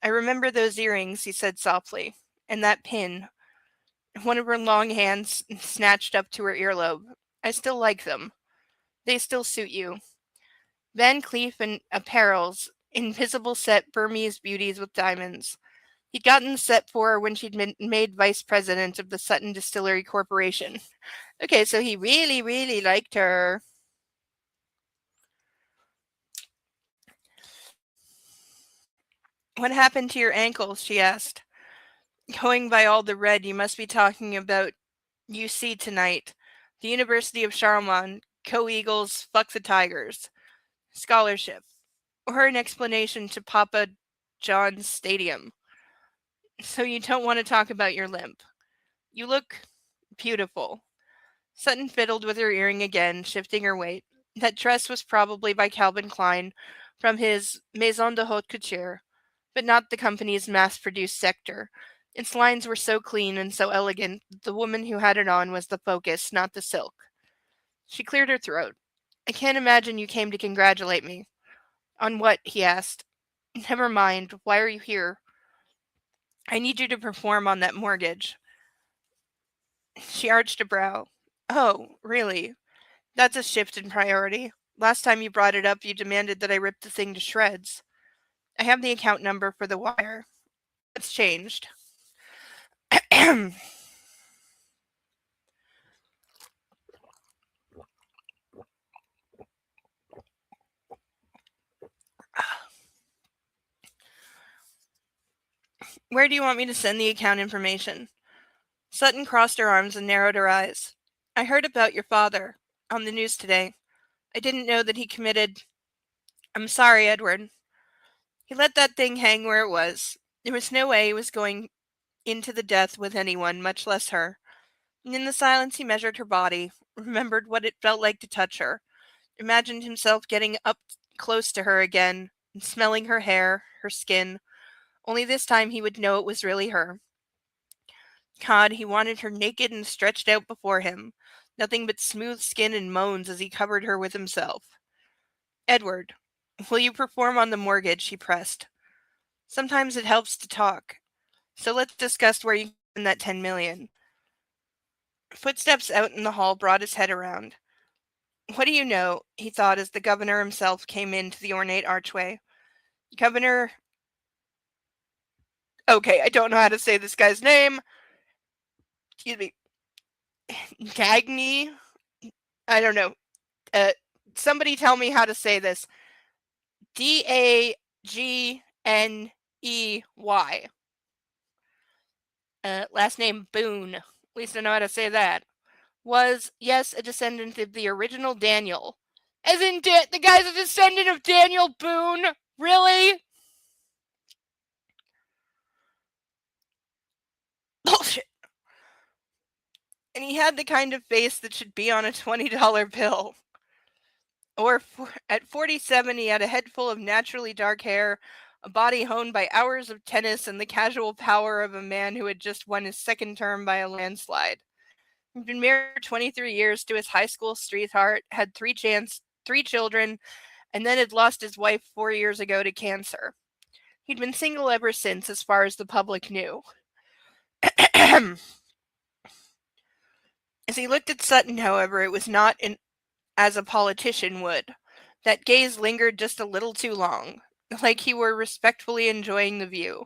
I remember those earrings, he said softly, and that pin. One of her long hands snatched up to her earlobe. I still like them. They still suit you. Van Cleef and Apparel's invisible set Burmese beauties with diamonds. He'd gotten the set for her when she'd been made vice president of the Sutton Distillery Corporation. Okay, so he really, really liked her. What happened to your ankles? She asked. Going by all the red, you must be talking about UC tonight. The University of Charlemont, Co-Eagles, fuck the Tigers. Scholarship. Or an explanation to Papa John's Stadium. So you don't want to talk about your limp. You look beautiful. Sutton fiddled with her earring again, shifting her weight. That dress was probably by Calvin Klein from his Maison de Haute Couture, but not the company's mass-produced sector. Its lines were so clean and so elegant that the woman who had it on was the focus, not the silk. She cleared her throat. I can't imagine you came to congratulate me. On what? He asked. Never mind. Why are you here? I need you to perform on that mortgage. She arched a brow. Oh, really? That's a shift in priority. Last time you brought it up, you demanded that I rip the thing to shreds. I have the account number for the wire. It's changed. Where do you want me to send the account information? Sutton crossed her arms and narrowed her eyes. I heard about your father on the news today. I didn't know that he committed... I'm sorry, Edward. He let that thing hang where it was. There was no way he was going into the death with anyone, much less her. And in the silence he measured her body, remembered what it felt like to touch her, imagined himself getting up close to her again, and smelling her hair, her skin. Only this time he would know it was really her. God, he wanted her naked and stretched out before him, nothing but smooth skin and moans as he covered her with himself. Edward, will you perform on the mortgage? He pressed. Sometimes it helps to talk. So let's discuss where you spend that $10 million. Footsteps out in the hall brought his head around. What do you know? He thought as the governor himself came into the ornate archway. Governor. Okay, I don't know how to say this guy's name. Excuse me. Gagny? I don't know. Somebody tell me how to say this. Dagney. Last name Boone. At least I know how to say that. Was, yes, a descendant of the original Daniel. As in, the guy's a descendant of Daniel Boone? Really? Bullshit. And he had the kind of face that should be on a $20 bill. Or at 47, he had a head full of naturally dark hair, a body honed by hours of tennis, and the casual power of a man who had just won his second term by a landslide. He'd been married for 23 years to his high school sweetheart, had three children, and then had lost his wife 4 years ago to cancer. He'd been single ever since, as far as the public knew. As he looked at Sutton, however, it was not as a politician would. That gaze lingered just a little too long, like he were respectfully enjoying the view.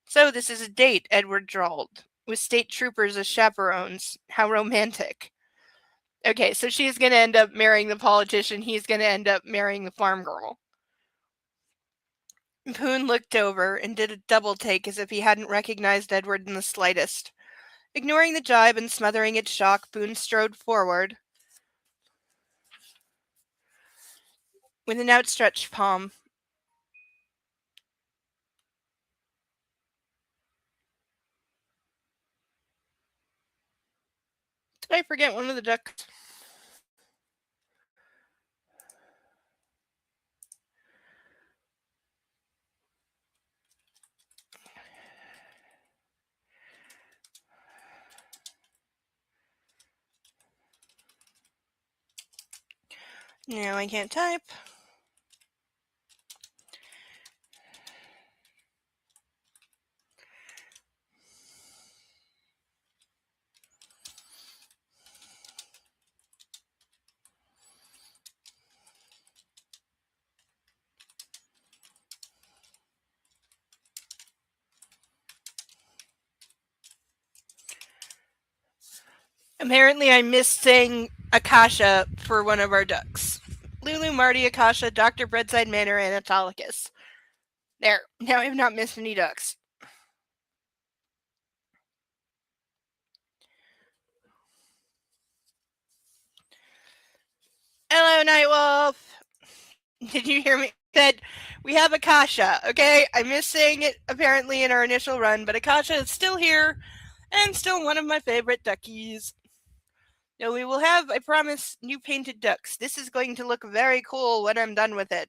So this is a date, Edward drawled, with state troopers as chaperones. How romantic. Okay, so she's going to end up marrying the politician. He's going to end up marrying the farm girl. Boone looked over and did a double take as if he hadn't recognized Edward in the slightest. Ignoring the jibe and smothering its shock, Boone strode forward with an outstretched palm. Did I forget one of the ducks? No, I can't type. Apparently, I missed saying Akasha for one of our ducks. Lulu, Marty, Akasha, Dr. Breadside Manor, and Autolycus. There. Now I have not missed any ducks. Hello, Nightwolf. Did you hear me? Said we have Akasha. Okay, I missed saying it apparently in our initial run, but Akasha is still here and still one of my favorite duckies. Now we will have, I promise, new painted ducks. This is going to look very cool when I'm done with it.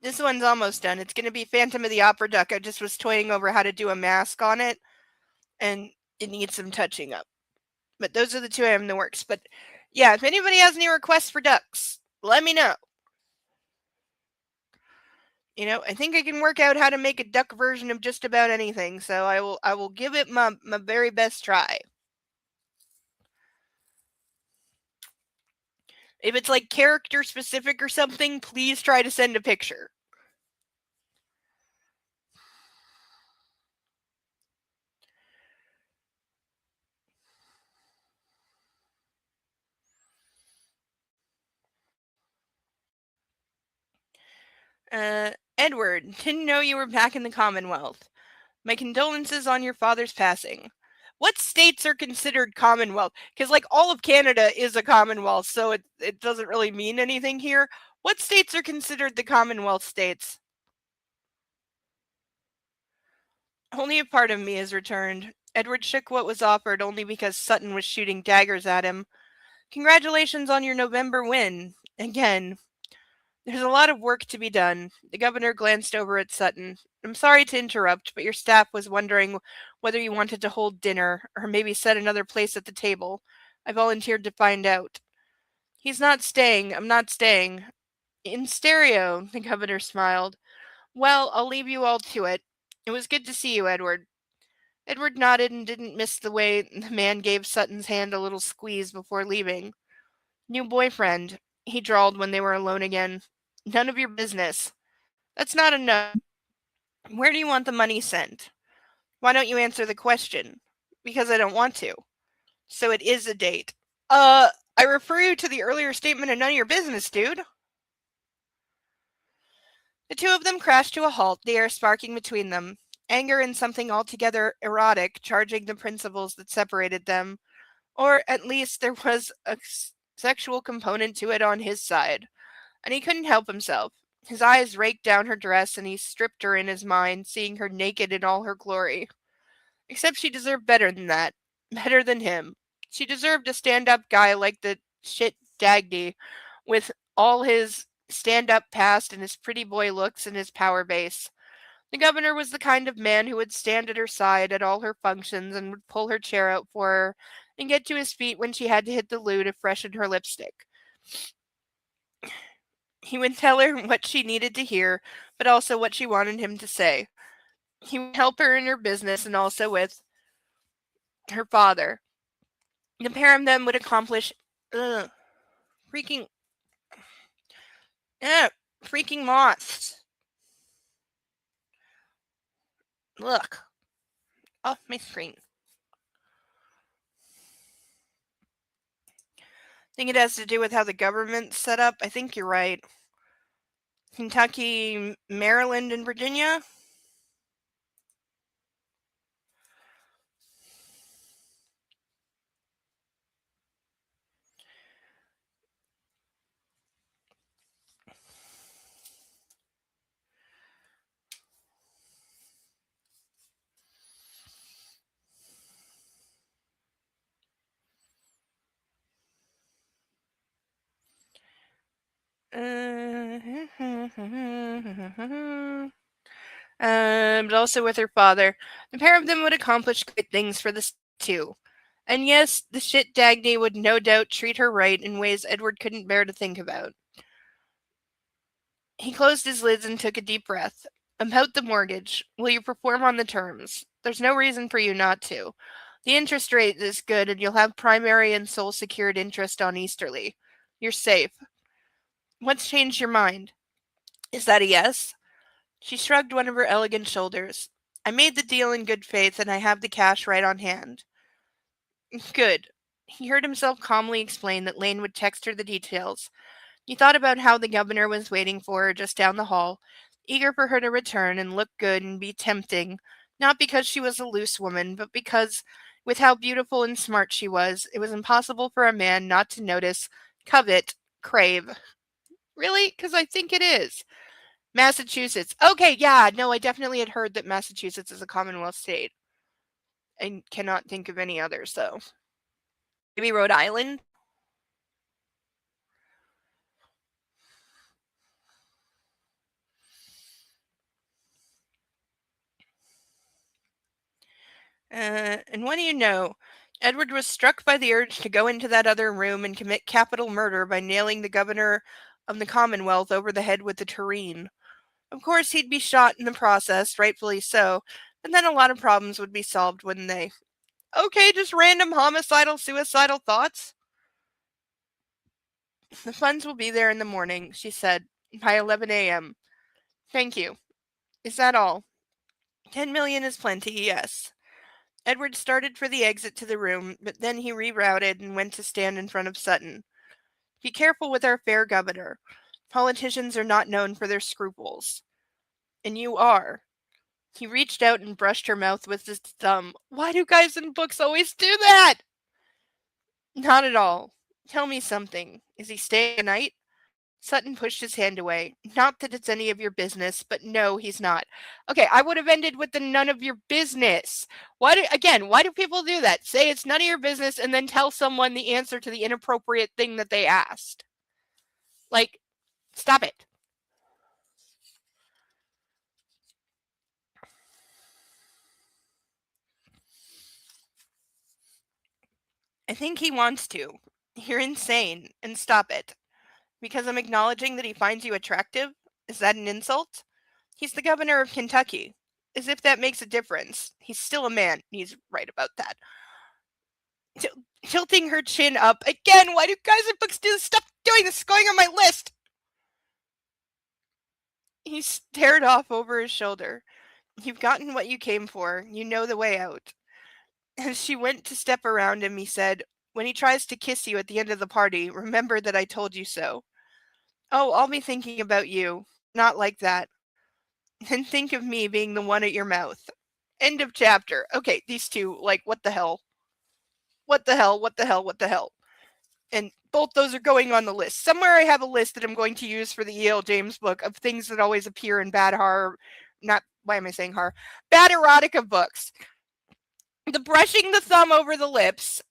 This one's almost done. It's going to be Phantom of the Opera duck. I just was toying over how to do a mask on it, and it needs some touching up. But those are the two I have in the works. But yeah, if anybody has any requests for ducks, let me know. You know, I think I can work out how to make a duck version of just about anything, so I will give it my very best try. If it's like character specific or something, please try to send a picture. Edward, didn't know you were back in the Commonwealth. My condolences on your father's passing. What states are considered Commonwealth? Because, like, all of Canada is a Commonwealth, so it doesn't really mean anything here. What states are considered the Commonwealth states? Only a part of me has returned. Edward shook what was offered only because Sutton was shooting daggers at him. Congratulations on your November win. Again. There's a lot of work to be done. The governor glanced over at Sutton. I'm sorry to interrupt, but your staff was wondering whether you wanted to hold dinner, or maybe set another place at the table. I volunteered to find out. He's not staying. I'm not staying. In stereo, the governor smiled. Well, I'll leave you all to it. It was good to see you, Edward. Edward nodded and didn't miss the way the man gave Sutton's hand a little squeeze before leaving. New boyfriend, he drawled when they were alone again. None of your business. That's not enough. Where do you want the money sent? Why don't you answer the question? Because I don't want to. So it is a date. I refer you to the earlier statement of none of your business, dude. The two of them crashed to a halt, the air sparking between them, anger and something altogether erotic charging the principles that separated them, or at least there was a sexual component to it on his side, and he couldn't help himself. His eyes raked down her dress and he stripped her in his mind, seeing her naked in all her glory. Except she deserved better than that. Better than him. She deserved a stand-up guy like the shit Dagny, with all his stand-up past and his pretty boy looks and his power base. The governor was the kind of man who would stand at her side at all her functions and would pull her chair out for her and get to his feet when she had to hit the loo to freshen her lipstick. He would tell her what she needed to hear, but also what she wanted him to say. He would help her in her business and also with her father. The pair of them would accomplish freaking freaking moths. Look. Off my screen. Think it has to do with how the government's set up? I think you're right. Kentucky, Maryland, and Virginia? But also with her father. The pair of them would accomplish great things for the two. And yes, the shit Dagny would no doubt treat her right in ways Edward couldn't bear to think about. He closed his lids and took a deep breath. About the mortgage. Will you perform on the terms? There's no reason for you not to. The interest rate is good and you'll have primary and sole secured interest on Easterly. You're safe. What's changed your mind? Is that a yes? She shrugged one of her elegant shoulders. I made the deal in good faith and I have the cash right on hand. Good. He heard himself calmly explain that Lane would text her the details. He thought about how the governor was waiting for her just down the hall, eager for her to return and look good and be tempting, not because she was a loose woman, but because, with how beautiful and smart she was, it was impossible for a man not to notice, covet, crave. Really? Because I think it is. Massachusetts. Okay, yeah, no, I definitely had heard that Massachusetts is a Commonwealth state. I cannot think of any others, though. Maybe Rhode Island? And what do you know? Edward was struck by the urge to go into that other room and commit capital murder by nailing the governor of the Commonwealth over the head with a tureen. Of course, he'd be shot in the process, rightfully so, but then a lot of problems would be solved, wouldn't they? Okay, just random homicidal, suicidal thoughts? The funds will be there in the morning, she said, by 11 a.m. Thank you. Is that all? 10 million is plenty, yes. Edward started for the exit to the room, but then he rerouted and went to stand in front of Sutton. Be careful with our fair governor. Politicians are not known for their scruples. And you are. He reached out and brushed her mouth with his thumb. Why do guys in books always do that? Not at all. Tell me something. Is he staying the night? Sutton pushed his hand away. Not that it's any of your business, but no, he's not. Okay, I would have ended with the none of your business. Why do people do that? Say it's none of your business and then tell someone the answer to the inappropriate thing that they asked. Like, stop it. I think he wants to. You're insane, and stop it. Because I'm acknowledging that he finds you attractive? Is that an insult? He's the governor of Kentucky. as if that makes a difference. He's still a man. He's right about that. Tilting her chin up. Again, why do guys in books do this? Stop doing this. It's going on my list. He stared off over his shoulder. You've gotten what you came for. You know the way out. As she went to step around him, he said, when he tries to kiss you at the end of the party, remember that I told you so. Oh, I'll be thinking about you. Not like that. And think of me being the one at your mouth. End of chapter. Okay, these two, like, what the hell? What the hell? What the hell? What the hell? And both those are going on the list. Somewhere I have a list that I'm going to use for the E.L. James book of things that always appear in bad horror. Not, why am I saying horror? Bad erotica books. The brushing the thumb over the lips.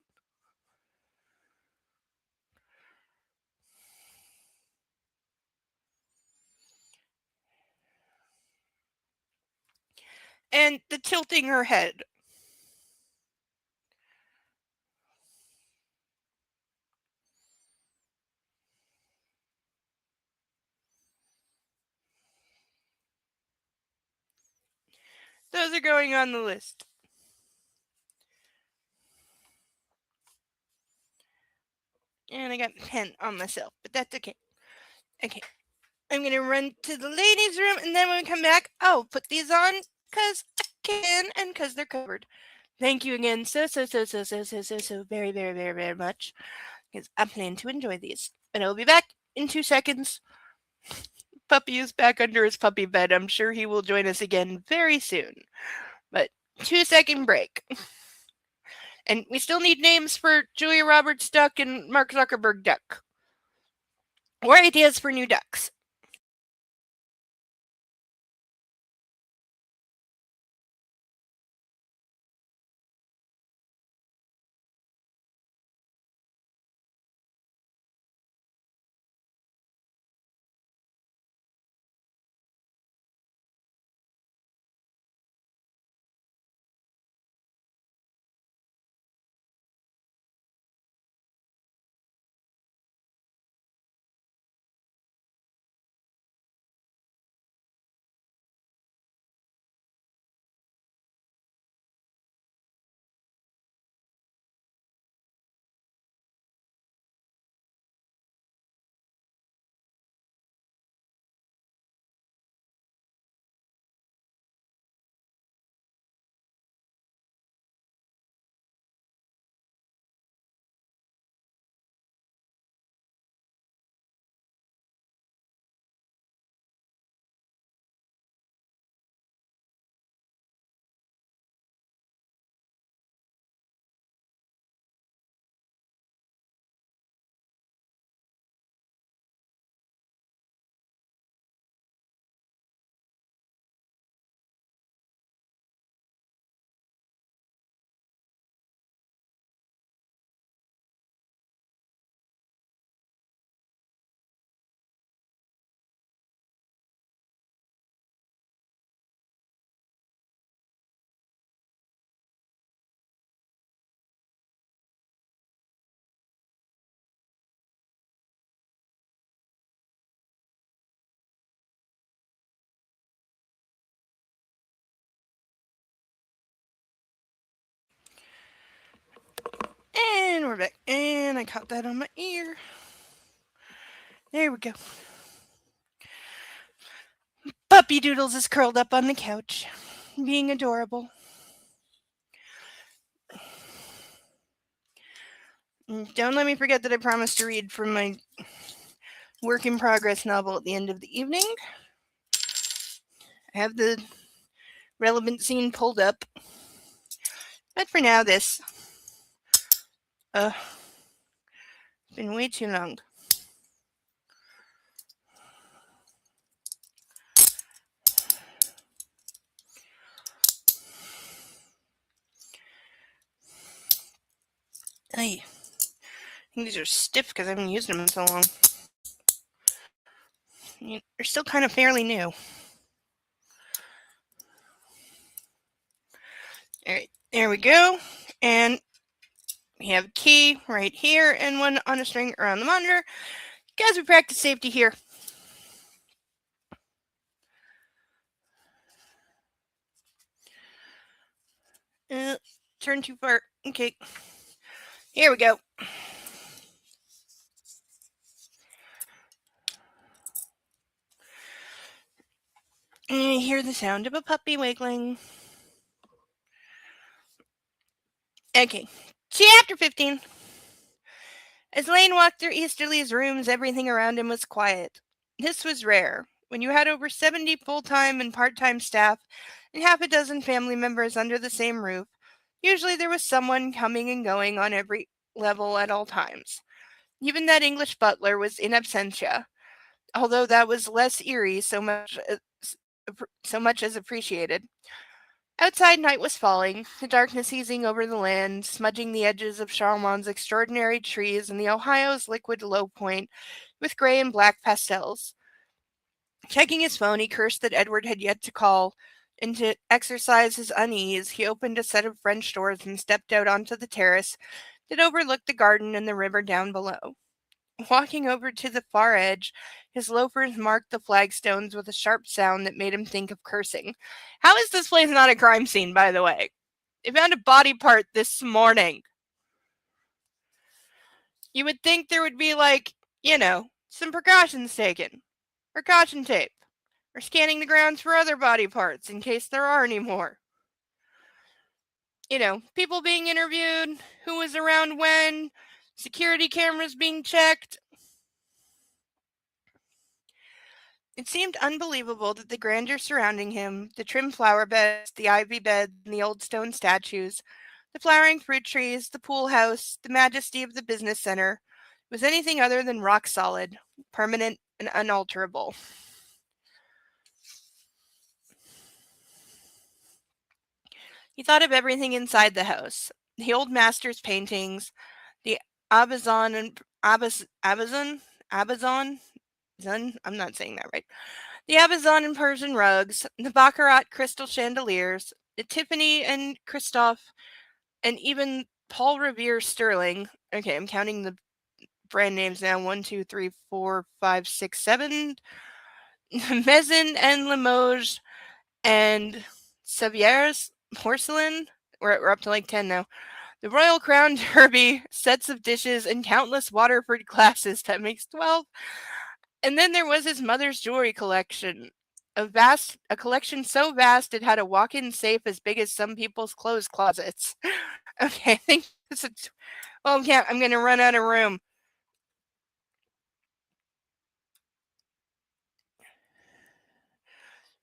And the tilting her head. Those are going on the list. And I got a pen on myself, but that's okay. Okay. I'm going to run to the ladies' room, and then when we come back, I'll put these on because I can and because they're covered. Thank you again so very, very, very, very much. Because I plan to enjoy these. And I'll be back in 2 seconds. Puppy is back under his puppy bed. I'm sure he will join us again very soon. But 2-second break. And we still need names for Julia Roberts Duck and Mark Zuckerberg Duck. Or ideas for new ducks. And we're back. And I caught that on my ear. There we go. Puppy Doodles is curled up on the couch, being adorable. Don't let me forget that I promised to read from my work in progress novel at the end of the evening. I have the relevant scene pulled up. But for now, this. It's been way too long. I think these are stiff because I haven't used them in so long. They're still kind of fairly new. Alright, there we go. And we have a key right here and one on a string around the monitor. Guys, we practice safety here. turn too far. Okay. Here we go. And you hear the sound of a puppy wiggling. Okay. Chapter 15. As Lane walked through Easterly's rooms, everything around him was quiet. This was rare. When you had over 70 full-time and part-time staff and half a dozen family members under the same roof, usually there was someone coming and going on every level at all times. Even that English butler was in absentia, although that was less eerie so much as appreciated. Outside night was falling, the darkness easing over the land, smudging the edges of Charlemont's extraordinary trees and the Ohio's liquid low point with gray and black pastels. Checking his phone, he cursed that Edward had yet to call, and to exercise his unease, he opened a set of French doors and stepped out onto the terrace that overlooked the garden and the river down below. Walking over to the far edge, his loafers marked the flagstones with a sharp sound that made him think of cursing. How is this place not a crime scene, by the way? They found a body part this morning. You would think there would be, some precautions taken. Or caution tape. Or scanning the grounds for other body parts in case there are any more. People being interviewed, who was around when, security cameras being checked. It seemed unbelievable that the grandeur surrounding him, the trim flower beds, the ivy beds, and the old stone statues, the flowering fruit trees, the pool house, the majesty of the business center, was anything other than rock solid, permanent, and unalterable. He thought of everything inside the house. The old master's paintings, the Abazon, I'm not saying that right. The Amazon and Persian rugs, the Baccarat crystal chandeliers, the Tiffany and Christophe, and even Paul Revere Sterling. Okay, I'm counting the brand names now. 1, 2, 3, 4, 5, 6, 7. Mezin and Limoges and Sevieres porcelain. We're up to like 10 now. The Royal Crown Derby, sets of dishes, and countless Waterford glasses. That makes 12. And then there was his mother's jewelry collection. A collection so vast it had a walk-in safe as big as some people's clothes closets. Okay, I think this is... Oh, yeah, I'm going to run out of room.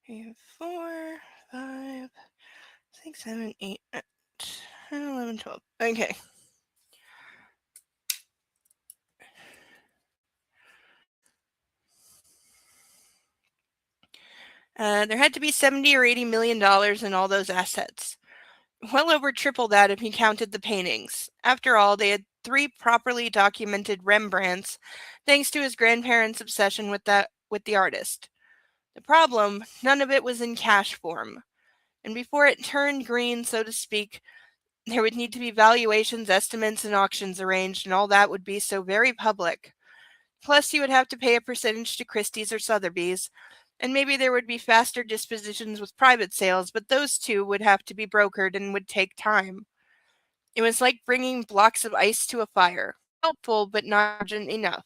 We have 4, 5, 6, 7, 8, 9, 10, 11, 12. Okay. There had to be $70 or $80 million in all those assets. Well over triple that if he counted the paintings. After all, they had 3 properly documented Rembrandts, thanks to his grandparents' obsession with the artist. The problem, none of it was in cash form. And before it turned green, so to speak, there would need to be valuations, estimates, and auctions arranged, and all that would be so very public. Plus, he would have to pay a percentage to Christie's or Sotheby's, and maybe there would be faster dispositions with private sales, but those two would have to be brokered and would take time. It was like bringing blocks of ice to a fire. Helpful, but not urgent enough.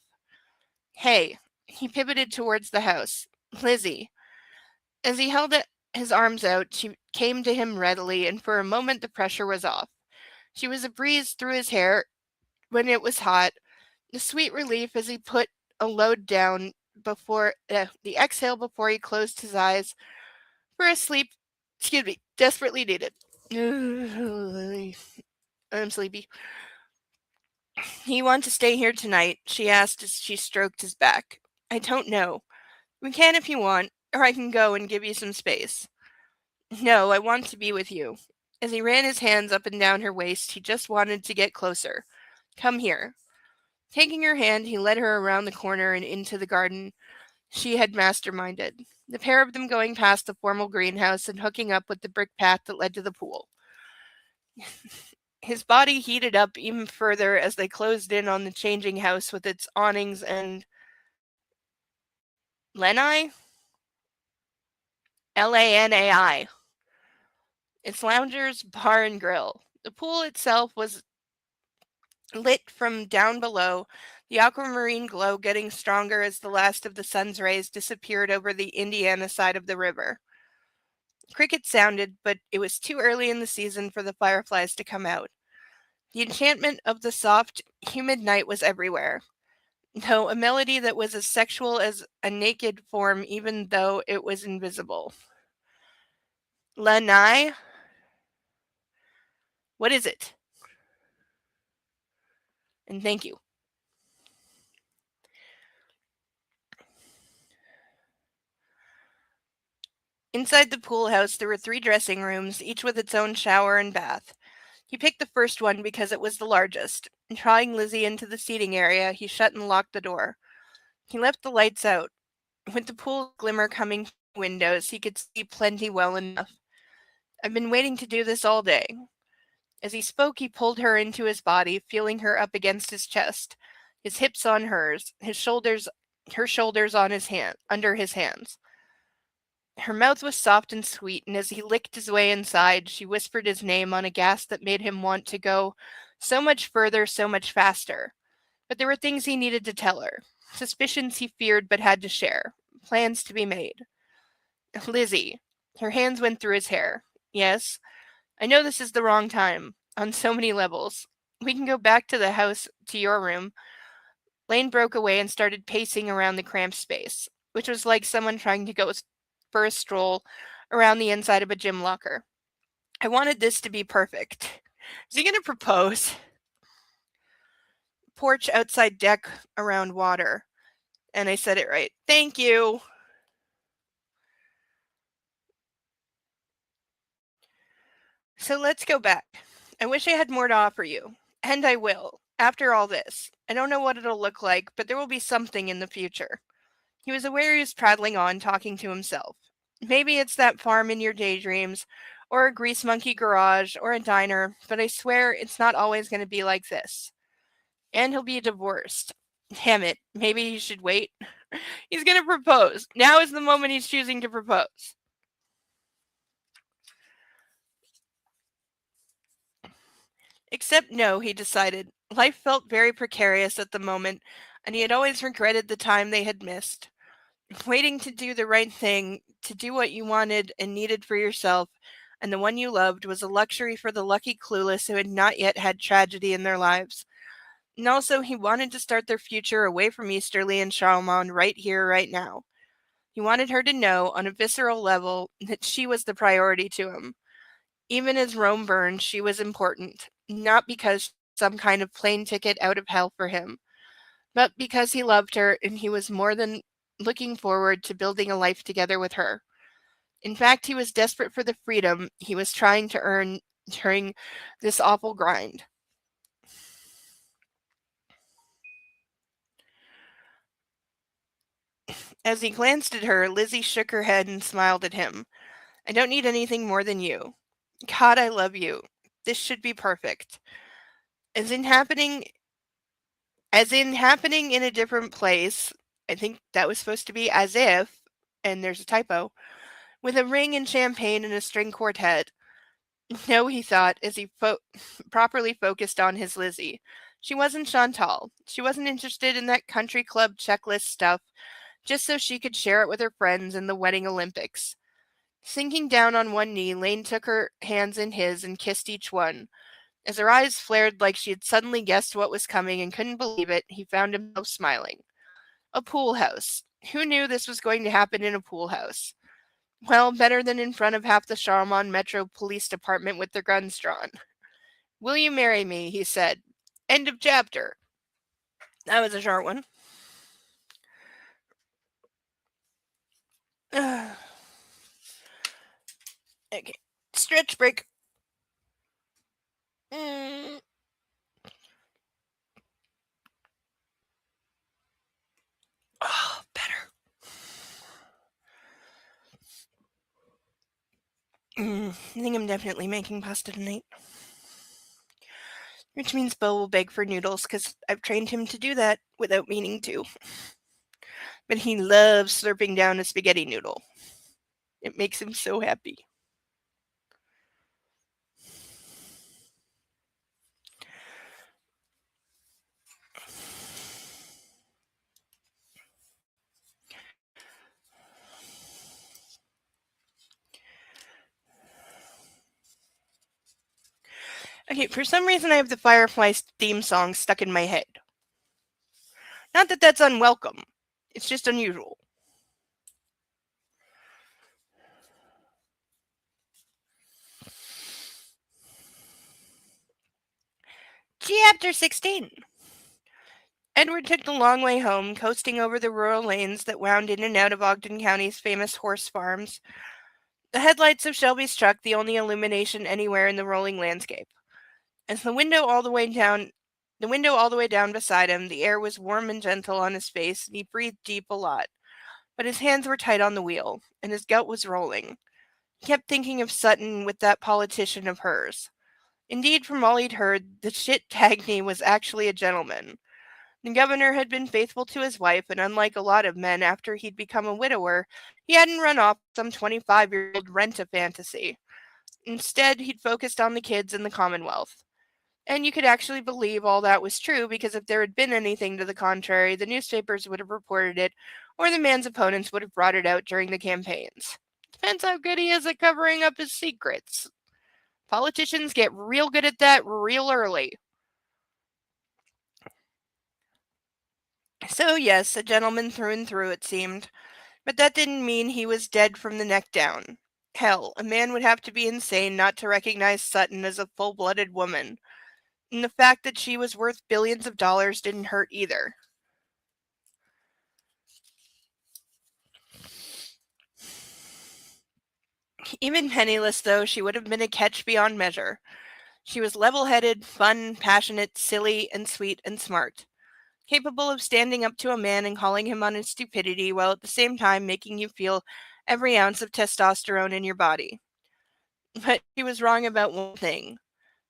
Hey, he pivoted towards the house. Lizzie. As he held his arms out, she came to him readily, and for a moment the pressure was off. She was a breeze through his hair when it was hot, the sweet relief as he put a load down before the exhale before he closed his eyes for a sleep, desperately needed. I'm sleepy. You want to stay here tonight? She asked as she stroked his back. I don't know. We can if you want, or I can go and give you some space. No, I want to be with you. As he ran his hands up and down her waist, he just wanted to get closer. Come here. Taking her hand, he led her around the corner and into the garden she had masterminded, the pair of them going past the formal greenhouse and hooking up with the brick path that led to the pool. His body heated up even further as they closed in on the changing house with its awnings and Lanai? Lanai. Its loungers, bar, and grill. The pool itself was lit from down below, the aquamarine glow getting stronger as the last of the sun's rays disappeared over the Indiana side of the river. Crickets sounded, but it was too early in the season for the fireflies to come out. The enchantment of the soft, humid night was everywhere, though a melody that was as sexual as a naked form even though it was invisible. Lanai? What is it? And thank you. Inside the pool house, there were 3 dressing rooms, each with its own shower and bath. He picked the first one because it was the largest. Drawing Lizzie into the seating area, he shut and locked the door. He left the lights out. With the pool glimmer coming from the windows, he could see plenty well enough. I've been waiting to do this all day. As he spoke, he pulled her into his body, feeling her up against his chest, his hips on hers, her shoulders on his hand, under his hands. Her mouth was soft and sweet, and as he licked his way inside, she whispered his name on a gas that made him want to go so much further, so much faster. But there were things he needed to tell her, suspicions he feared but had to share, plans to be made. Lizzie. Her hands went through his hair. Yes, I know this is the wrong time, on so many levels. We can go back to the house, to your room. Lane broke away and started pacing around the cramped space, which was like someone trying to go for a stroll around the inside of a gym locker. I wanted this to be perfect. Is he going to propose? Porch outside deck around water. And I said it right. Thank you. So let's go back. I wish I had more to offer you. And I will. After all this. I don't know what it'll look like, but there will be something in the future. He was aware he was prattling on, talking to himself. Maybe it's that farm in your daydreams, or a grease monkey garage, or a diner, but I swear it's not always going to be like this. And he'll be divorced. Damn it, maybe he should wait. He's going to propose. Now is the moment he's choosing to propose. Except no, he decided. Life felt very precarious at the moment, and he had always regretted the time they had missed. Waiting to do the right thing, to do what you wanted and needed for yourself and the one you loved was a luxury for the lucky clueless who had not yet had tragedy in their lives. And also, he wanted to start their future away from Easterly and Charlemont right here, right now. He wanted her to know, on a visceral level, that she was the priority to him. Even as Rome burned, she was important, not because some kind of plane ticket out of hell for him, but because he loved her and he was more than looking forward to building a life together with her. In fact, he was desperate for the freedom he was trying to earn during this awful grind. As he glanced at her, Lizzie shook her head and smiled at him. I don't need anything more than you. God, I love you. This should be perfect. As in happening in a different place, I think that was supposed to be as if, and there's a typo, with a ring and champagne and a string quartet. No, he thought, as he properly focused on his Lizzie. She wasn't Chantal. She wasn't interested in that country club checklist stuff, just so she could share it with her friends in the wedding Olympics. Sinking down on one knee, Lane took her hands in his and kissed each one. As her eyes flared like she had suddenly guessed what was coming and couldn't believe it, he found himself smiling. A pool house. Who knew this was going to happen in a pool house? Well, better than in front of half the Charlemont Metro Police Department with their guns drawn. Will you marry me? He said. End of chapter. That was a short one. Okay. Stretch break. Oh, better. I think I'm definitely making pasta tonight. Which means Bo will beg for noodles because I've trained him to do that without meaning to. But he loves slurping down a spaghetti noodle. It makes him so happy. Okay, for some reason I have the Fireflies theme song stuck in my head. Not that that's unwelcome. It's just unusual. Chapter 16. Edward took the long way home, coasting over the rural lanes that wound in and out of Ogden County's famous horse farms. The headlights of Shelby's truck the only illumination anywhere in the rolling landscape. As the window all the way down beside him, the air was warm and gentle on his face, and he breathed deep a lot. But his hands were tight on the wheel, and his gut was rolling. He kept thinking of Sutton with that politician of hers. Indeed, from all he'd heard, the shit Tagney was actually a gentleman. The governor had been faithful to his wife, and unlike a lot of men after he'd become a widower, he hadn't run off some 25-year-old rent a fantasy. Instead, he'd focused on the kids and the Commonwealth. And you could actually believe all that was true, because if there had been anything to the contrary, the newspapers would have reported it, or the man's opponents would have brought it out during the campaigns. Depends how good he is at covering up his secrets. Politicians get real good at that real early. So yes, a gentleman through and through, it seemed. But that didn't mean he was dead from the neck down. Hell, a man would have to be insane not to recognize Sutton as a full-blooded woman. And the fact that she was worth billions of dollars didn't hurt either. Even penniless, though, she would have been a catch beyond measure. She was level-headed, fun, passionate, silly, and sweet and smart. Capable of standing up to a man and calling him on his stupidity, while at the same time making you feel every ounce of testosterone in your body. But she was wrong about one thing.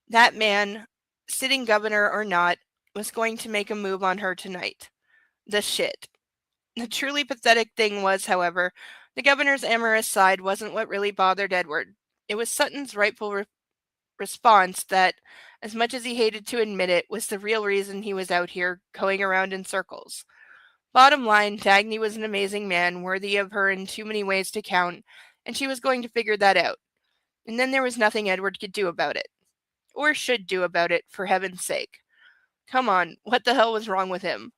That man, sitting governor or not, was going to make a move on her tonight. The shit. The truly pathetic thing was, however, the governor's amorous side wasn't what really bothered Edward. It was Sutton's rightful response that, as much as he hated to admit it, was the real reason he was out here going around in circles. Bottom line, Tagney was an amazing man, worthy of her in too many ways to count, and she was going to figure that out. And then there was nothing Edward could do about it. Or should do about it, for heaven's sake. Come on, what the hell was wrong with him?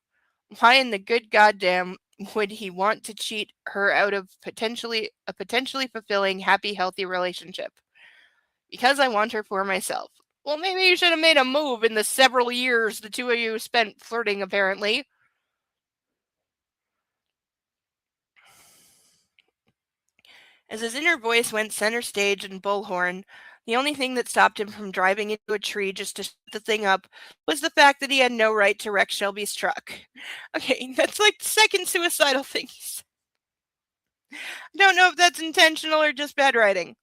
Why in the good goddamn would he want to cheat her out of a potentially fulfilling, happy, healthy relationship? Because I want her for myself. Well, maybe you should have made a move in the several years the two of you spent flirting, apparently. As his inner voice went center stage in Bullhorn, the only thing that stopped him from driving into a tree just to shut the thing up was the fact that he had no right to wreck Shelby's truck. Okay, that's like the second suicidal thing he said. I don't know if that's intentional or just bad writing.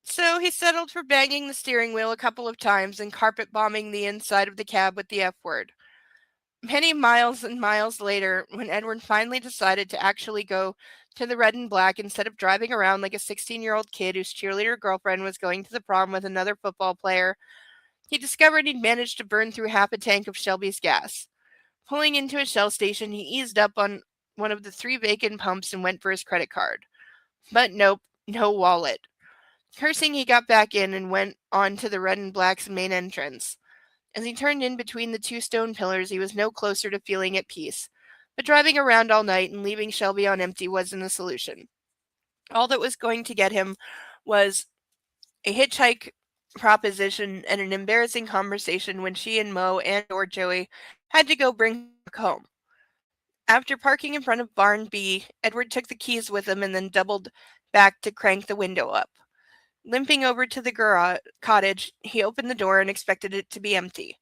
So he settled for banging the steering wheel a couple of times and carpet bombing the inside of the cab with the F word. Many miles and miles later, when Edward finally decided to actually go to the red and black instead of driving around like a 16-year-old kid whose cheerleader girlfriend was going to the prom with another football player, he discovered he'd managed to burn through half a tank of Shelby's gas. Pulling into a Shell station, he eased up on one of the 3 vacant pumps and went for his credit card. But nope, no wallet. Cursing, he got back in and went on to the red and black's main entrance. As he turned in between the 2 stone pillars, he was no closer to feeling at peace. But driving around all night and leaving Shelby on empty wasn't a solution. All that was going to get him was a hitchhike proposition and an embarrassing conversation when she and Mo and or Joey had to go bring him home. After parking in front of Barn B, Edward took the keys with him and then doubled back to crank the window up. Limping over to the cottage, he opened the door and expected it to be empty.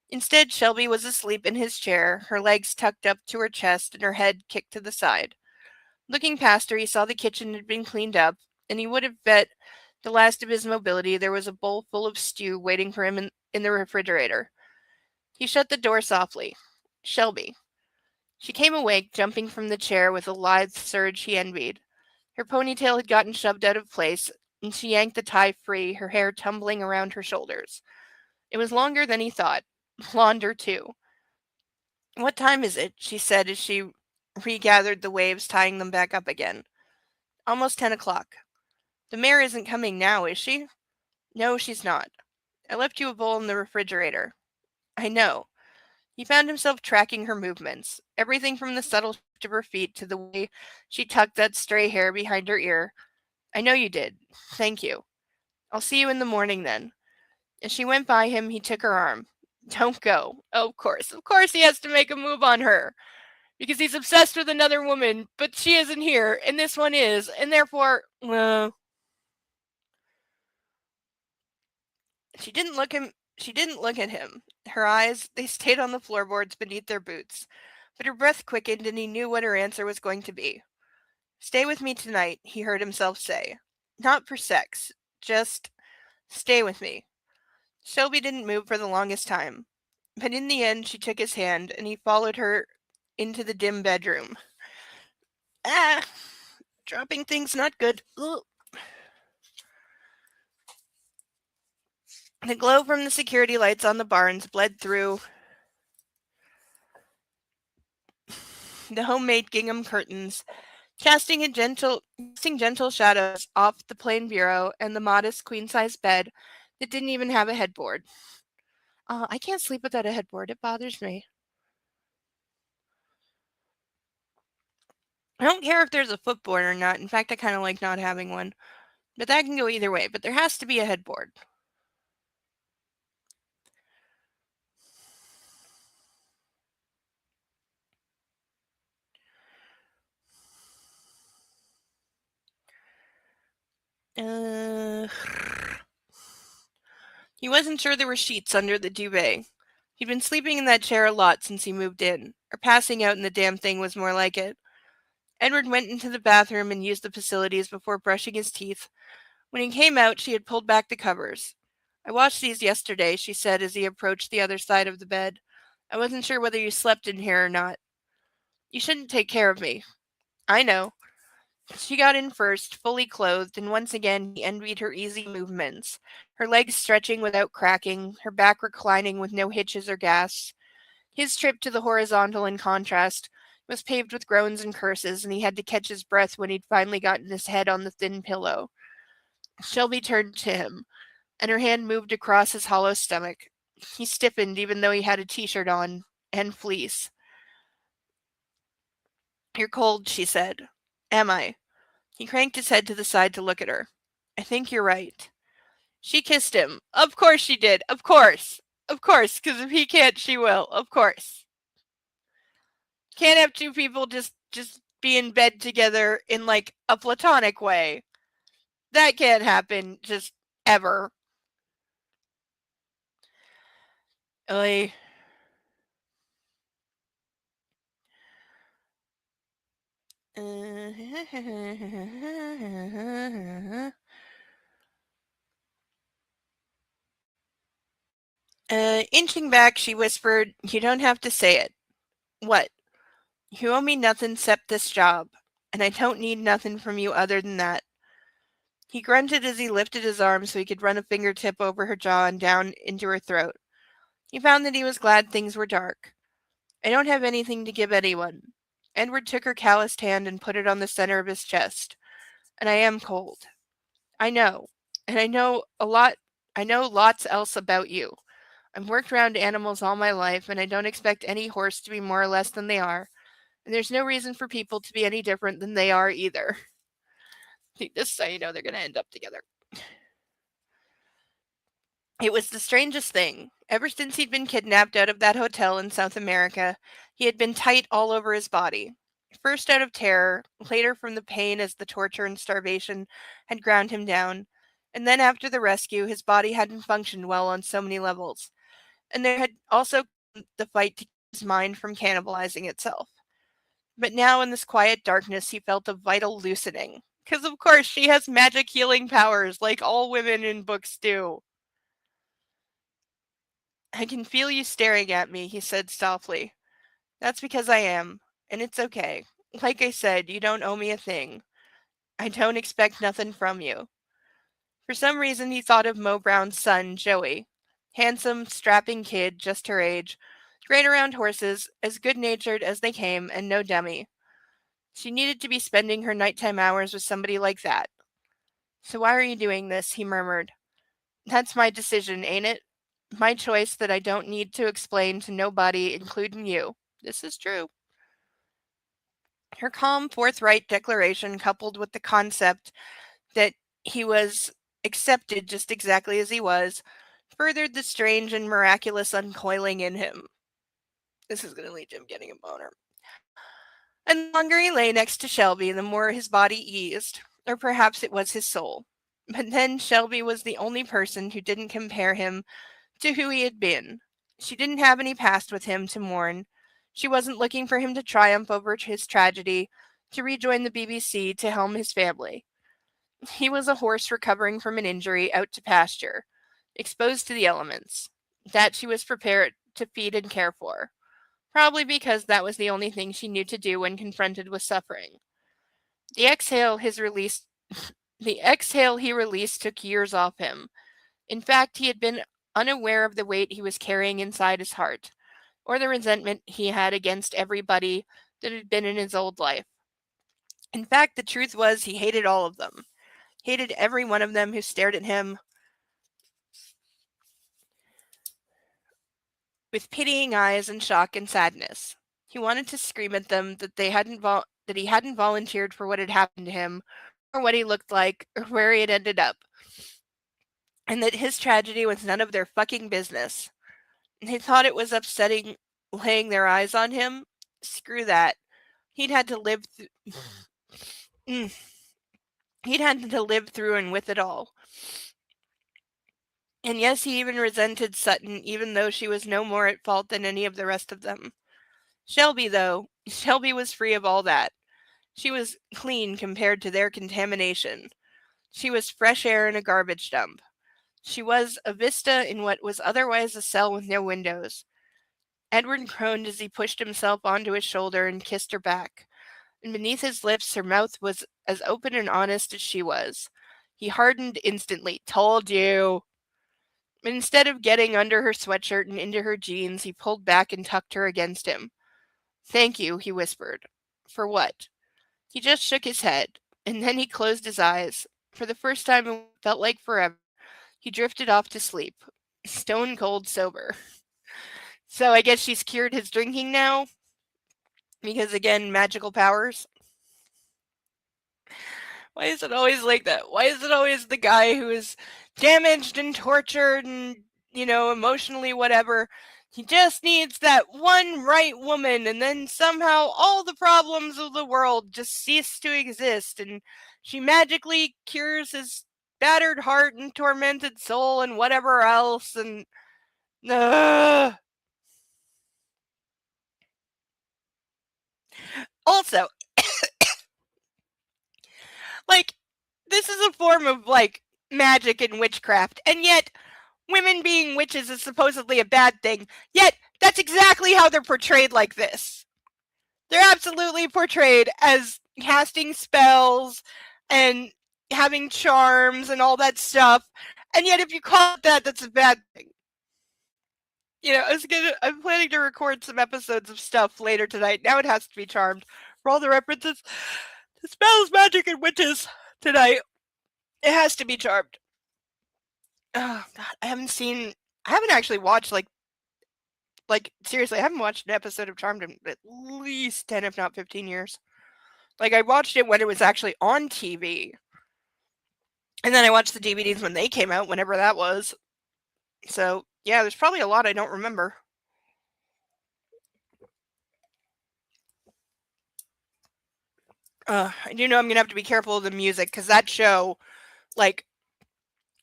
Instead, Shelby was asleep in his chair, her legs tucked up to her chest and her head kicked to the side. Looking past her, he saw the kitchen had been cleaned up, and he would have bet the last of his mobility there was a bowl full of stew waiting for him in the refrigerator. He shut the door softly. Shelby. She came awake, jumping from the chair with a lithe surge he envied. Her ponytail had gotten shoved out of place, and she yanked the tie free, her hair tumbling around her shoulders. It was longer than he thought. Blonder, too. "What time is it?" she said as she regathered the waves, tying them back up again. "Almost 10 o'clock. The mare isn't coming now, is she?" "No, she's not." I left you a bowl in the refrigerator. I know. He found himself tracking her movements, everything from the subtle shift of her feet to the way she tucked that stray hair behind her ear. I know you did. Thank you. I'll see you in the morning then. As she went by him, he took her arm. Don't go. Oh, of course. Of course he has to make a move on her. Because he's obsessed with another woman, but she isn't here, and this one is, and therefore, she didn't look him. She didn't look at him. Her eyes, they stayed on the floorboards beneath their boots. But her breath quickened, and he knew what her answer was going to be. Stay with me tonight, he heard himself say. Not for sex. Just stay with me. Shelby didn't move for the longest time. But in the end, she took his hand, and he followed her into the dim bedroom. Ah! Dropping things not good. Ugh. The glow from the security lights on the barns bled through the homemade gingham curtains, casting gentle shadows off the plain bureau and the modest queen-size bed that didn't even have a headboard. I can't sleep without a headboard. It bothers me. I don't care if there's a footboard or not. In fact, I kind of like not having one. But that can go either way. But there has to be a headboard. He wasn't sure there were sheets under the duvet. He'd been sleeping in that chair a lot since he moved in, or passing out in the damn thing was more like it. Edward went into the bathroom and used the facilities before brushing his teeth. When he came out, she had pulled back the covers. I washed these yesterday, she said as he approached the other side of the bed. I wasn't sure whether you slept in here or not. You shouldn't take care of me. I know. She got in first, fully clothed, and once again he envied her easy movements, her legs stretching without cracking, her back reclining with no hitches or gasps. His trip to the horizontal, in contrast, was paved with groans and curses, and he had to catch his breath when he'd finally gotten his head on the thin pillow. Shelby turned to him, and her hand moved across his hollow stomach. He stiffened even though he had a t-shirt on, and fleece. You're cold, she said. Am I? He cranked his head to the side to look at her. I think you're right. She kissed him. Of course she did. Of course. Of course, because if he can't, she will. Of course. Can't have two people just be in bed together in like a platonic way. That can't happen just ever. Oy. Inching back, she whispered, You don't have to say it. What? You owe me nothing except this job, and I don't need nothing from you other than that. He grunted as he lifted his arm so he could run a fingertip over her jaw and down into her throat. He found that he was glad things were dark. I don't have anything to give anyone. Edward took her calloused hand and put it on the center of his chest. And I am cold. I know. And I know lots else about you. I've worked around animals all my life, and I don't expect any horse to be more or less than they are. And there's no reason for people to be any different than they are either. Just so you know, they're going to end up together. It was the strangest thing. Ever since he'd been kidnapped out of that hotel in South America, he had been tight all over his body. First out of terror, later from the pain as the torture and starvation had ground him down, and then after the rescue, his body hadn't functioned well on so many levels. And there had also come the fight to keep his mind from cannibalizing itself. But now in this quiet darkness, he felt a vital loosening. Because of course she has magic healing powers, like all women in books do. I can feel you staring at me, he said softly. That's because I am, and it's okay. Like I said, you don't owe me a thing. I don't expect nothing from you. For some reason, he thought of Mo Brown's son, Joey. Handsome, strapping kid, just her age. Great around horses, as good-natured as they came, and no dummy. She needed to be spending her nighttime hours with somebody like that. So why are you doing this? He murmured. That's my decision, ain't it? My choice that I don't need to explain to nobody, including you. This is true. Her calm, forthright declaration, coupled with the concept that he was accepted just exactly as he was, furthered the strange and miraculous uncoiling in him. This is going to lead to him getting a boner. And the longer he lay next to Shelby, the more his body eased, or perhaps it was his soul. But then Shelby was the only person who didn't compare him to who he had been. She didn't have any past with him to mourn. She wasn't looking for him to triumph over his tragedy, to rejoin the BBC, to helm his family. He was a horse recovering from an injury out to pasture, exposed to the elements. That she was prepared to feed and care for. Probably because that was the only thing she knew to do when confronted with suffering. The exhale he released took years off him. In fact, he had been unaware of the weight he was carrying inside his heart, or the resentment he had against everybody that had been in his old life. In fact, the truth was he hated all of them. Hated every one of them who stared at him with pitying eyes and shock and sadness. He wanted to scream at them that he hadn't volunteered for what had happened to him, or what he looked like, or where he had ended up, and that his tragedy was none of their fucking business. They thought it was upsetting laying their eyes on him. Screw that. He'd had to live He'd had to live through and with it all. And yes, he even resented Sutton, even though she was no more at fault than any of the rest of them. Shelby was free of all that. She was clean compared to their contamination. She was fresh air in a garbage dump. She was a vista in what was otherwise a cell with no windows. Edward groaned as he pushed himself onto his shoulder and kissed her back. And beneath his lips, her mouth was as open and honest as she was. He hardened instantly. Told you. But instead of getting under her sweatshirt and into her jeans, he pulled back and tucked her against him. Thank you, he whispered. For what? He just shook his head, and then he closed his eyes. For the first time in what felt like forever, he drifted off to sleep, stone cold sober. So I guess she's cured his drinking now? Because again, magical powers. Why is it always like that? Why is it always the guy who is damaged and tortured and, emotionally whatever? He just needs that one right woman, and then somehow all the problems of the world just cease to exist, and she magically cures his battered heart and tormented soul and whatever else, and... Also, this is a form of, magic and witchcraft, and yet women being witches is supposedly a bad thing, yet that's exactly how they're portrayed like this. They're absolutely portrayed as casting spells and having charms and all that stuff, and yet if you call it that, that's a bad thing. I'm planning to record some episodes of stuff later tonight. Now it has to be charmed. For all the references to spells, magic, and witches tonight, it has to be charmed. Oh, God, I haven't actually watched, seriously, I haven't watched an episode of Charmed in at least 10, if not 15 years. I watched it when it was actually on TV. And then I watched the DVDs when they came out, whenever that was. So, yeah, there's probably a lot I don't remember. I do know I'm going to have to be careful of the music, because that show,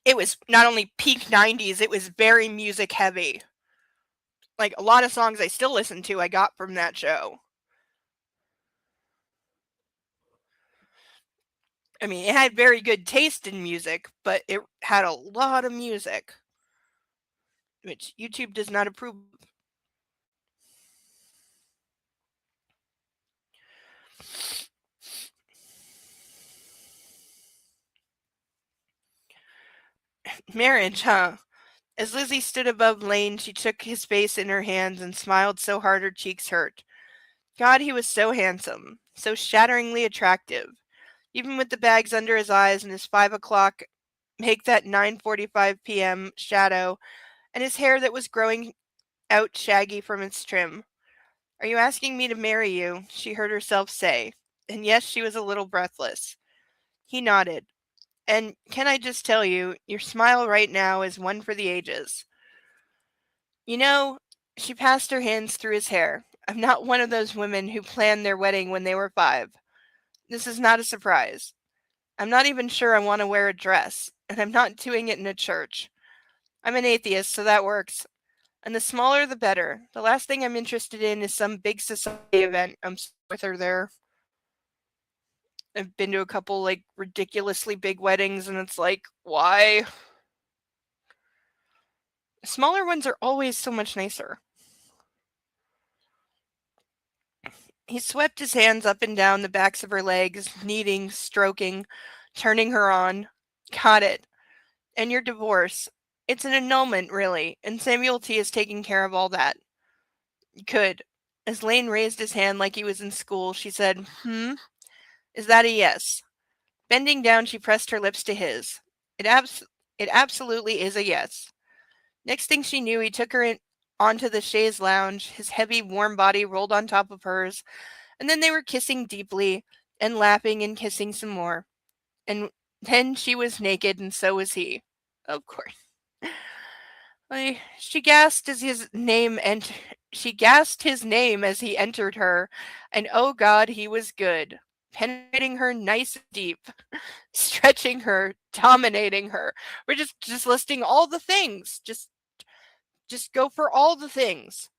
it was not only peak 90s, it was very music heavy. A lot of songs I still listen to I got from that show. I mean, it had very good taste in music, but it had a lot of music, which YouTube does not approve of. Marriage, huh? As Lizzie stood above Lane, she took his face in her hands and smiled so hard her cheeks hurt. God, he was so handsome, so shatteringly attractive. Even with the bags under his eyes and his 5 o'clock make that 9:45 p.m. shadow, and his hair that was growing out shaggy from its trim. "Are you asking me to marry you?" she heard herself say, and yes, she was a little breathless. He nodded. "And can I just tell you, your smile right now is one for the ages." You know, she passed her hands through his hair. "I'm not one of those women who planned their wedding when they were 5. This is not a surprise. I'm not even sure I want to wear a dress, and I'm not doing it in a church. I'm an atheist, so that works. And the smaller the better. The last thing I'm interested in is some big society event." I'm with her there. I've been to a couple like ridiculously big weddings, and it's like, why? Smaller ones are always so much nicer. He swept his hands up and down the backs of her legs, kneading, stroking, turning her on. "Got it. And your divorce. It's an annulment, really, and Samuel T. is taking care of all that." "Good." As Lane raised his hand like he was in school, she said, "Is that a yes?" Bending down, she pressed her lips to his. It it absolutely is a yes." Next thing she knew, he took her onto the chaise lounge, his heavy, warm body rolled on top of hers, and then they were kissing deeply, and laughing and kissing some more. And then she was naked, and so was he. Of course. She gasped as she gasped his name as he entered her, and oh God, he was good. Penetrating her nice and deep, stretching her, dominating her. We're just listing all the things. Just go for all the things.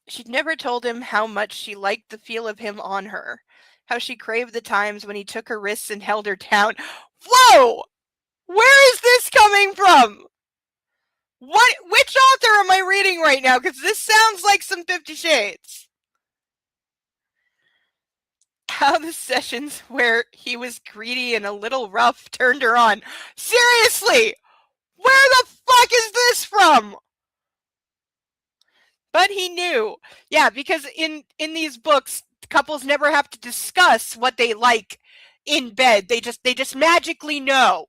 She'd never told him how much she liked the feel of him on her, how she craved the times when he took her wrists and held her down. Whoa! Where is this coming from? Which author am I reading right now? Because this sounds like some 50 Shades. How the sessions where he was greedy and a little rough turned her on. Seriously! Where the fuck is this from? But he knew. Yeah, because in these books, couples never have to discuss what they like in bed. They just magically know.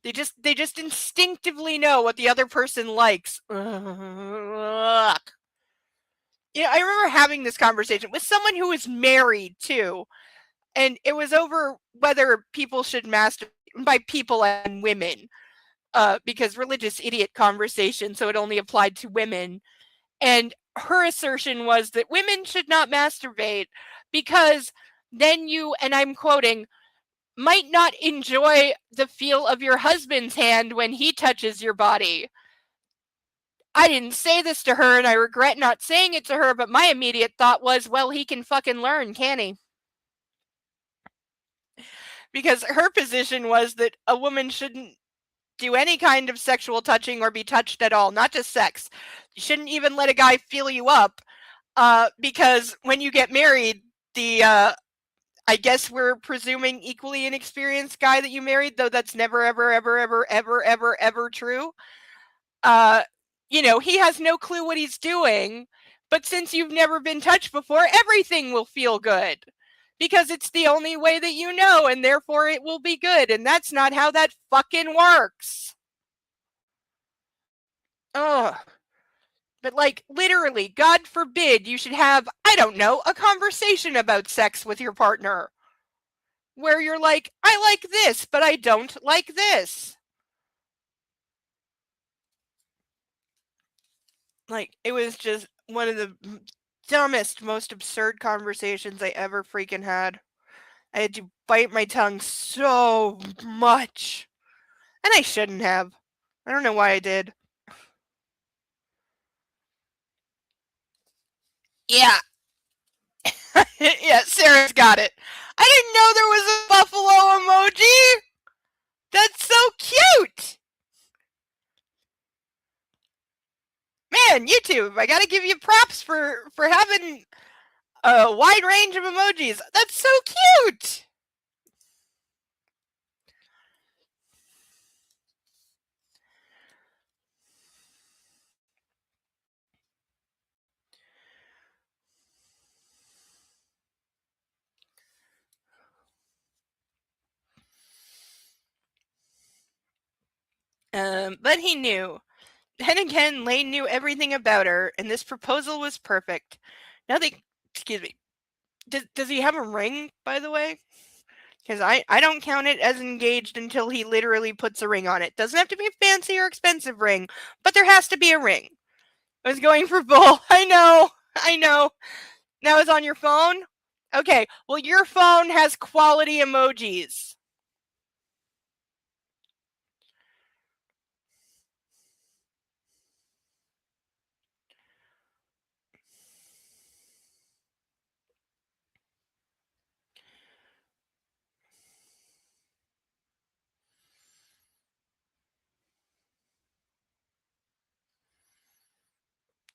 They just instinctively know what the other person likes. Ugh. Yeah, I remember having this conversation with someone who was married too, and it was over whether people should masturbate. By people and women, because religious idiot conversation, so it only applied to women. And her assertion was that women should not masturbate because then you, and I'm quoting, "might not enjoy the feel of your husband's hand when he touches your body." I didn't say this to her, and I regret not saying it to her, but my immediate thought was, well, he can fucking learn, can he? Because her position was that a woman shouldn't do any kind of sexual touching or be touched at all, not just sex. You shouldn't even let a guy feel you up, because when you get married, the I guess we're presuming equally inexperienced guy that you married, though that's never ever ever ever ever ever ever true. Uh, he has no clue what he's doing, but since you've never been touched before, everything will feel good. Because it's the only way that you know, and therefore it will be good, and that's not how that fucking works. Ugh. But, like, literally, God forbid you should have, I don't know, a conversation about sex with your partner. Where you're like, I like this, but I don't like this. Like, it was just one of the dumbest, most absurd conversations I ever freaking had. I had to bite my tongue so much. And I shouldn't have. I don't know why I did. Yeah. Yeah, Sarah's got it. I didn't know there was a buffalo emoji. That's so cute. Man, YouTube, I gotta give you props for having a wide range of emojis. That's so cute. But he knew. Then again, Lane knew everything about her, and this proposal was perfect. Nothing. Excuse me. Does he have a ring, by the way? Because I don't count it as engaged until he literally puts a ring on it. Doesn't have to be a fancy or expensive ring, but there has to be a ring. I was going for bull. I know. Now it's on your phone? Okay, well, your phone has quality emojis.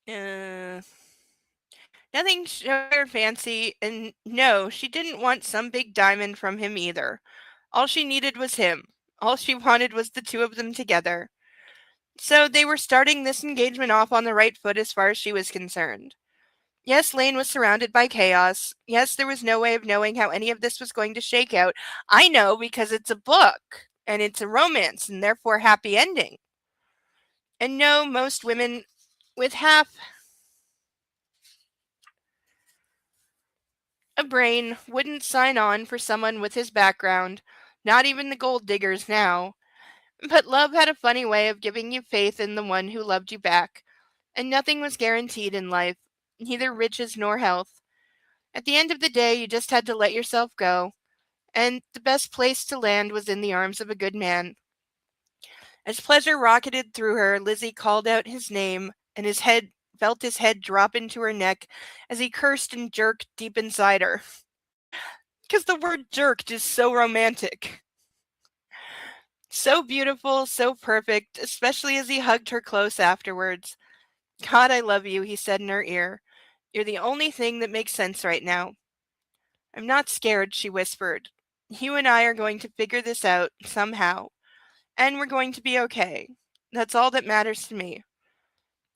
Uh, Nothing showed her fancy, and no, she didn't want some big diamond from him either. All she needed was him. All she wanted was the two of them together. So they were starting this engagement off on the right foot as far as she was concerned. Yes, Lane was surrounded by chaos. Yes, there was no way of knowing how any of this was going to shake out. I know because it's a book, and it's a romance, and therefore happy ending. And no, most women with half a brain wouldn't sign on for someone with his background, not even the gold diggers now. But love had a funny way of giving you faith in the one who loved you back, and nothing was guaranteed in life, neither riches nor health. At the end of the day, you just had to let yourself go, and the best place to land was in the arms of a good man. As pleasure rocketed through her, Lizzie called out his name, and his head felt his head drop into her neck as he cursed and jerked deep inside her. Because the word jerked is so romantic. So beautiful, so perfect, especially as he hugged her close afterwards. God, I love you, he said in her ear. You're the only thing that makes sense right now. I'm not scared, she whispered. You and I are going to figure this out, somehow. And we're going to be okay. That's all that matters to me.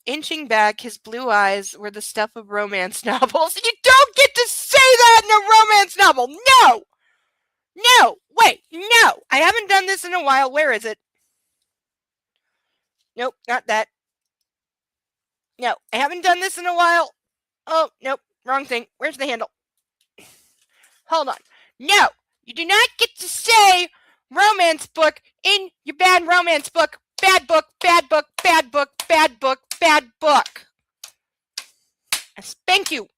Inching back, his blue eyes were the stuff of romance novels. You don't get to say that in a romance novel! No! No! Wait, no! I haven't done this in a while. Where is it? Nope, not that. No, I haven't done this in a while. Oh, nope, wrong thing. Where's the handle? Hold on. No, you do not get to say romance book in your bad romance book. Bad book, bad book, bad book, bad book, bad book. I spank you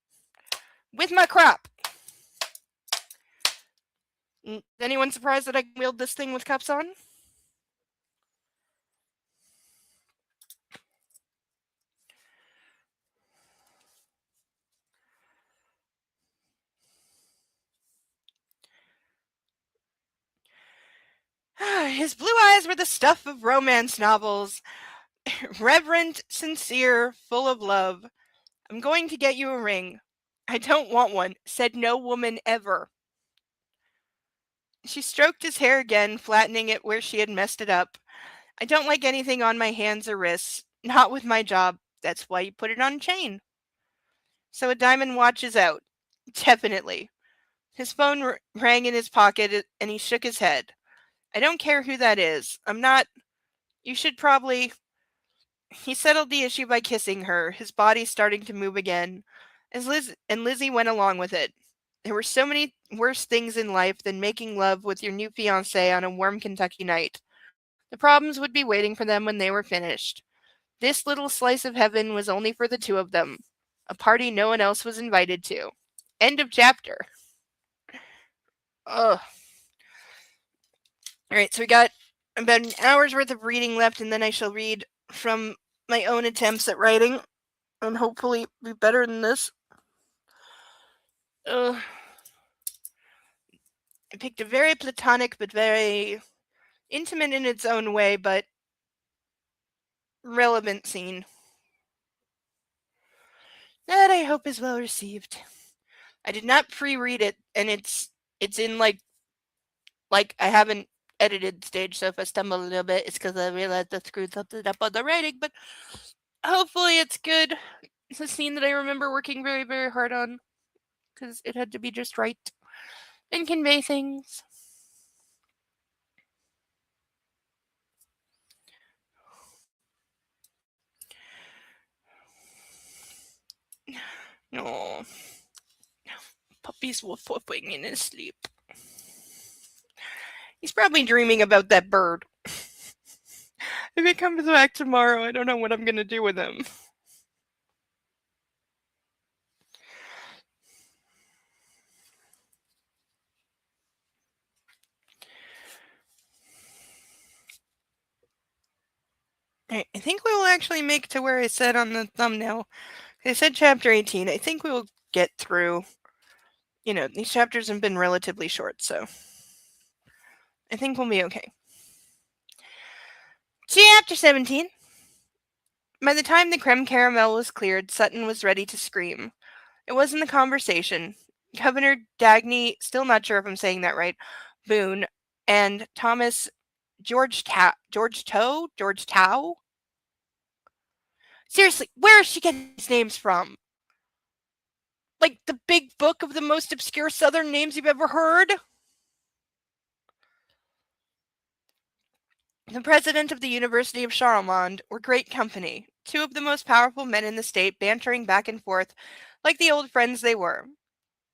with my crop. Is anyone surprised that I can wield this thing with cups on? His blue eyes were the stuff of romance novels. Reverent, sincere, full of love. I'm going to get you a ring. I don't want one, said no woman ever. She stroked his hair again, flattening it where she had messed it up. I don't like anything on my hands or wrists. Not with my job. That's why you put it on a chain. So a diamond watch is out. Definitely. His phone rang in his pocket and he shook his head. I don't care who that is. I'm not. You should probably. He settled the issue by kissing her, his body starting to move again. Lizzie went along with it. There were so many worse things in life than making love with your new fiancé on a warm Kentucky night. The problems would be waiting for them when they were finished. This little slice of heaven was only for the two of them, a party no one else was invited to. End of chapter. Ugh. Alright, so we got about an hour's worth of reading left, and then I shall read from my own attempts at writing, and hopefully be better than this. I picked a very platonic but very intimate in its own way, but relevant scene that I hope is well received. I did not pre-read it, and it's in like I haven't edited stage, so if I stumble a little bit, it's because I realized I screwed something up on the writing, but hopefully it's good. It's a scene that I remember working very, very hard on, because it had to be just right and convey things. No. Puppy's woof-woofing in his sleep. He's probably dreaming about that bird. If he comes back tomorrow, I don't know what I'm going to do with him. I think we will actually make to where I said on the thumbnail. I said chapter 18. I think we will get through. These chapters have been relatively short, so I think we'll be okay. Chapter 17. By the time the creme caramel was cleared, Sutton was ready to scream. It wasn't the conversation. Governor Dagny, still not sure if I'm saying that right, Boone, and Thomas George Tao? Seriously, where is she getting these names from? Like the big book of the most obscure Southern names you've ever heard? The president of the University of Charlemont were great company, two of the most powerful men in the state bantering back and forth like the old friends they were.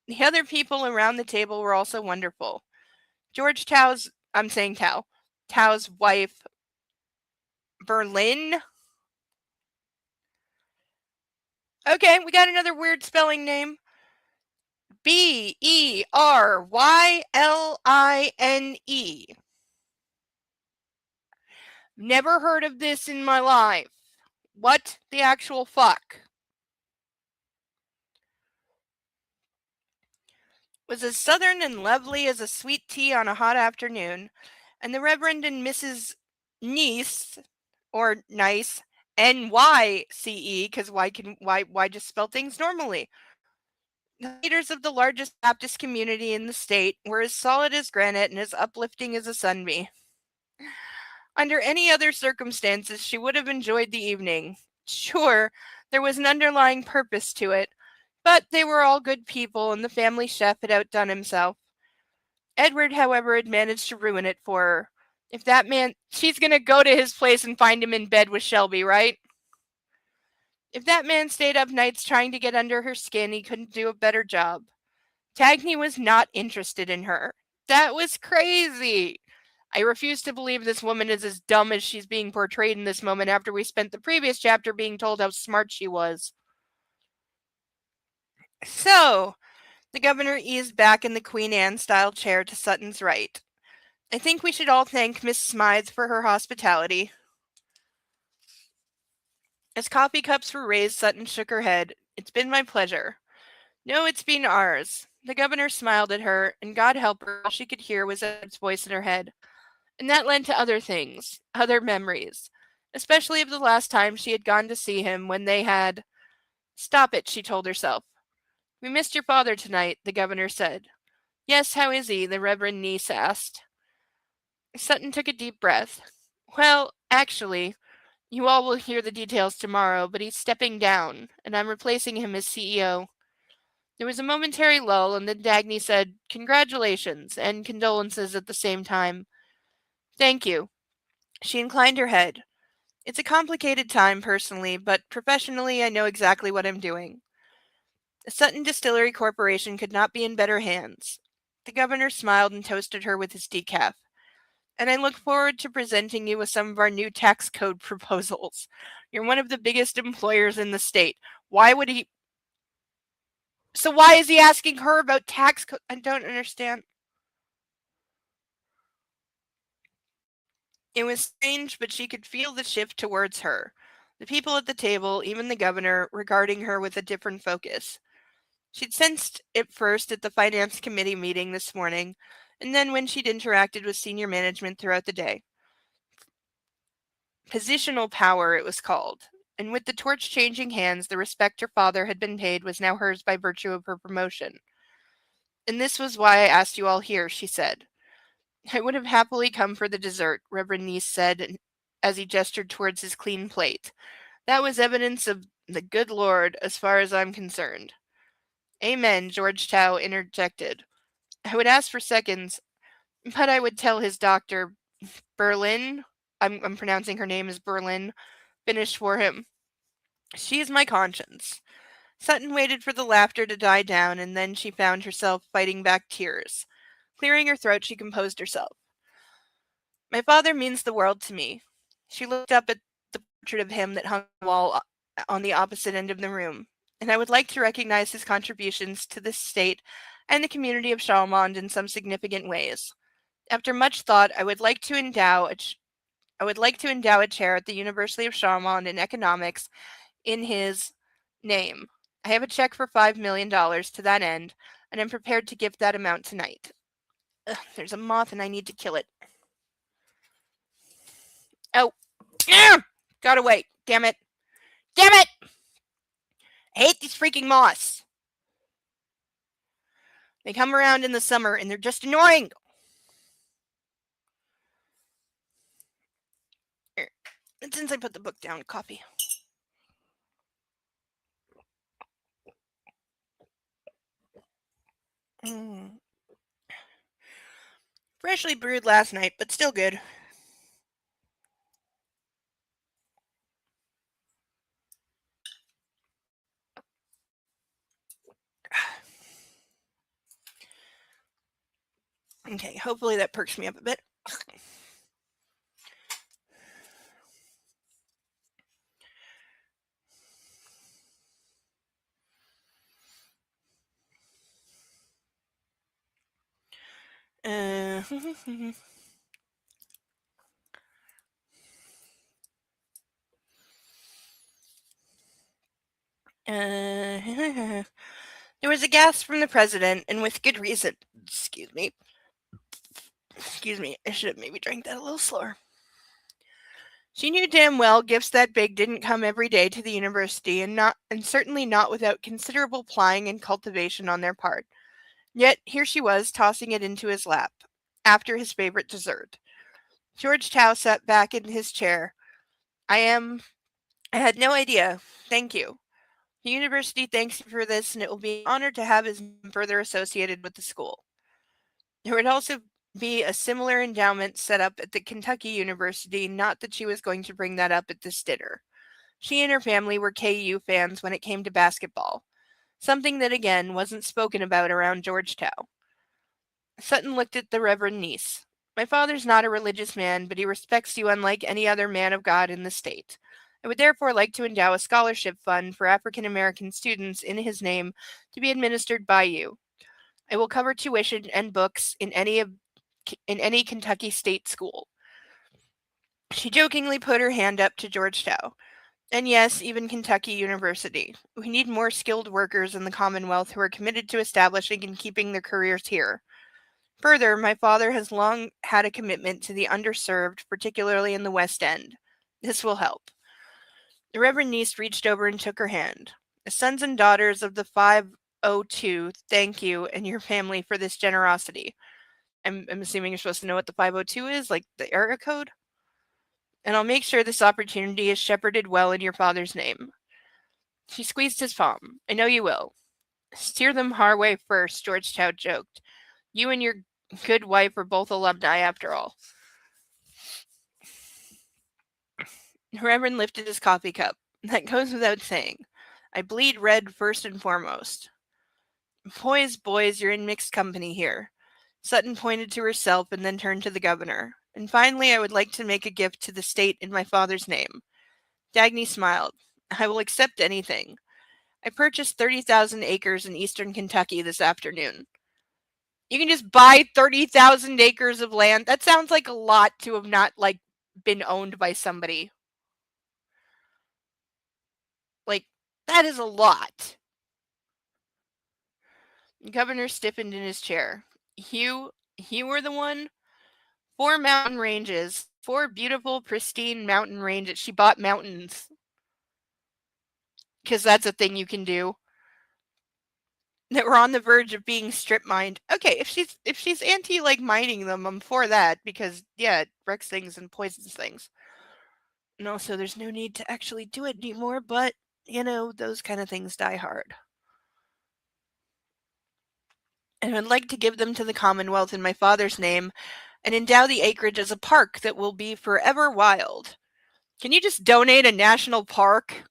The other people around the table were also wonderful. Tau's wife, Berlin. Okay, we got another weird spelling name. Berylline. Never heard of this in my life. What the actual fuck? Was as southern and lovely as a sweet tea on a hot afternoon, and the Reverend and Mrs. Nice, or Nice, N-Y-C-E, because why just spell things normally? The leaders of the largest Baptist community in the state were as solid as granite and as uplifting as a sunbeam. Under any other circumstances, she would have enjoyed the evening. Sure, there was an underlying purpose to it, but they were all good people, and the family chef had outdone himself. Edward, however, had managed to ruin it for her. If that man, she's gonna go to his place and find him in bed with Shelby, right? If that man stayed up nights trying to get under her skin, he couldn't do a better job. Dagny was not interested in her. That was crazy. I refuse to believe this woman is as dumb as she's being portrayed in this moment after we spent the previous chapter being told how smart she was. So, the governor eased back in the Queen Anne-style chair to Sutton's right. I think we should all thank Miss Smythe for her hospitality. As coffee cups were raised, Sutton shook her head. It's been my pleasure. No, it's been ours. The governor smiled at her, and God help her, all she could hear was Ed's voice in her head. And that led to other things, other memories, especially of the last time she had gone to see him when they had... Stop it, she told herself. We missed your father tonight, the governor said. Yes, how is he? The Reverend Niece asked. Sutton took a deep breath. Well, actually, you all will hear the details tomorrow, but he's stepping down, and I'm replacing him as CEO. There was a momentary lull, and then Dagny said, Congratulations, and condolences at the same time. Thank you. She inclined her head. It's a complicated time personally, but professionally I know exactly what I'm doing. The Sutton Distillery Corporation could not be in better hands. The governor smiled and toasted her with his decaf. And I look forward to presenting you with some of our new tax code proposals. You're one of the biggest employers in the state. Why would he... So why is he asking her about tax code? I don't understand. It was strange, but she could feel the shift towards her. The people at the table, even the governor, regarding her with a different focus. She'd sensed it first at the finance committee meeting this morning, and then when she'd interacted with senior management throughout the day. Positional power, it was called, and with the torch changing hands, the respect her father had been paid was now hers by virtue of her promotion. And this was why I asked you all here, she said. I would have happily come for the dessert, Reverend Niece said as he gestured towards his clean plate. That was evidence of the good Lord as far as I'm concerned. Amen, George Tao interjected. I would ask for seconds, but I would tell his doctor, Berlin, I'm pronouncing her name as Berlin, finished for him. She is my conscience. Sutton waited for the laughter to die down, and then she found herself fighting back tears. Clearing her throat, she composed herself. My father means the world to me. She looked up at the portrait of him that hung on the wall on the opposite end of the room, and I would like to recognize his contributions to this state and the community of Charlemont in some significant ways. After much thought, I would like to endow a chair at the University of Charlemont in economics in his name. I have a check for $5 million to that end, and I'm prepared to give that amount tonight. Ugh, there's a moth and I need to kill it. Oh. Got away. Damn it. Damn it! I hate these freaking moths. They come around in the summer and they're just annoying. And since I put the book down, coffee. Freshly brewed last night, but still good. Okay, hopefully that perks me up a bit. There was a gasp from the president, and with good reason. Excuse me. I should have maybe drank that a little slower. She knew damn well gifts that big didn't come every day to the university, and certainly not without considerable plying and cultivation on their part. Yet here she was, tossing it into his lap, after his favorite dessert. George Chow sat back in his chair. I had no idea. Thank you. The university thanks you for this, and it will be an honor to have his name further associated with the school. There would also be a similar endowment set up at the Kentucky University, not that she was going to bring that up at this dinner. She and her family were KU fans when it came to basketball, something that again wasn't spoken about around Georgetown. Sutton looked at the Reverend niece. My father's not a religious man, but he respects you unlike any other man of God in the state. I would therefore like to endow a scholarship fund for African American students in his name to be administered by you. I will cover tuition and books in any Kentucky state school. She jokingly put her hand up to Georgetown. And yes, even Kentucky University. We need more skilled workers in the Commonwealth who are committed to establishing and keeping their careers here. Further, my father has long had a commitment to the underserved, particularly in the West End. This will help. The Reverend niece reached over and took her hand. The sons and daughters of the 502, thank you and your family for this generosity. I'm assuming you're supposed to know what the 502 is, like the area code? And I'll make sure this opportunity is shepherded well in your father's name. She squeezed his palm. I know you will. Steer them our way first, Georgetown joked. You and your good wife are both alumni, after all. The Reverend lifted his coffee cup. That goes without saying. I bleed red first and foremost. Boys, you're in mixed company here. Sutton pointed to herself and then turned to the governor. And finally, I would like to make a gift to the state in my father's name. Dagny smiled. I will accept anything. I purchased 30,000 acres in eastern Kentucky this afternoon. You can just buy 30,000 acres of land? That sounds like a lot to have not, been owned by somebody. That is a lot. The governor stiffened in his chair. You were the one? 4 mountain ranges. 4 beautiful, pristine mountain ranges. She bought mountains. Because that's a thing you can do. That were on the verge of being strip mined. Okay, if she's anti mining them, I'm for that because it wrecks things and poisons things. And also there's no need to actually do it anymore, but those kind of things die hard. And I'd like to give them to the Commonwealth in my father's name and endow the acreage as a park that will be forever wild. Can you just donate a national park?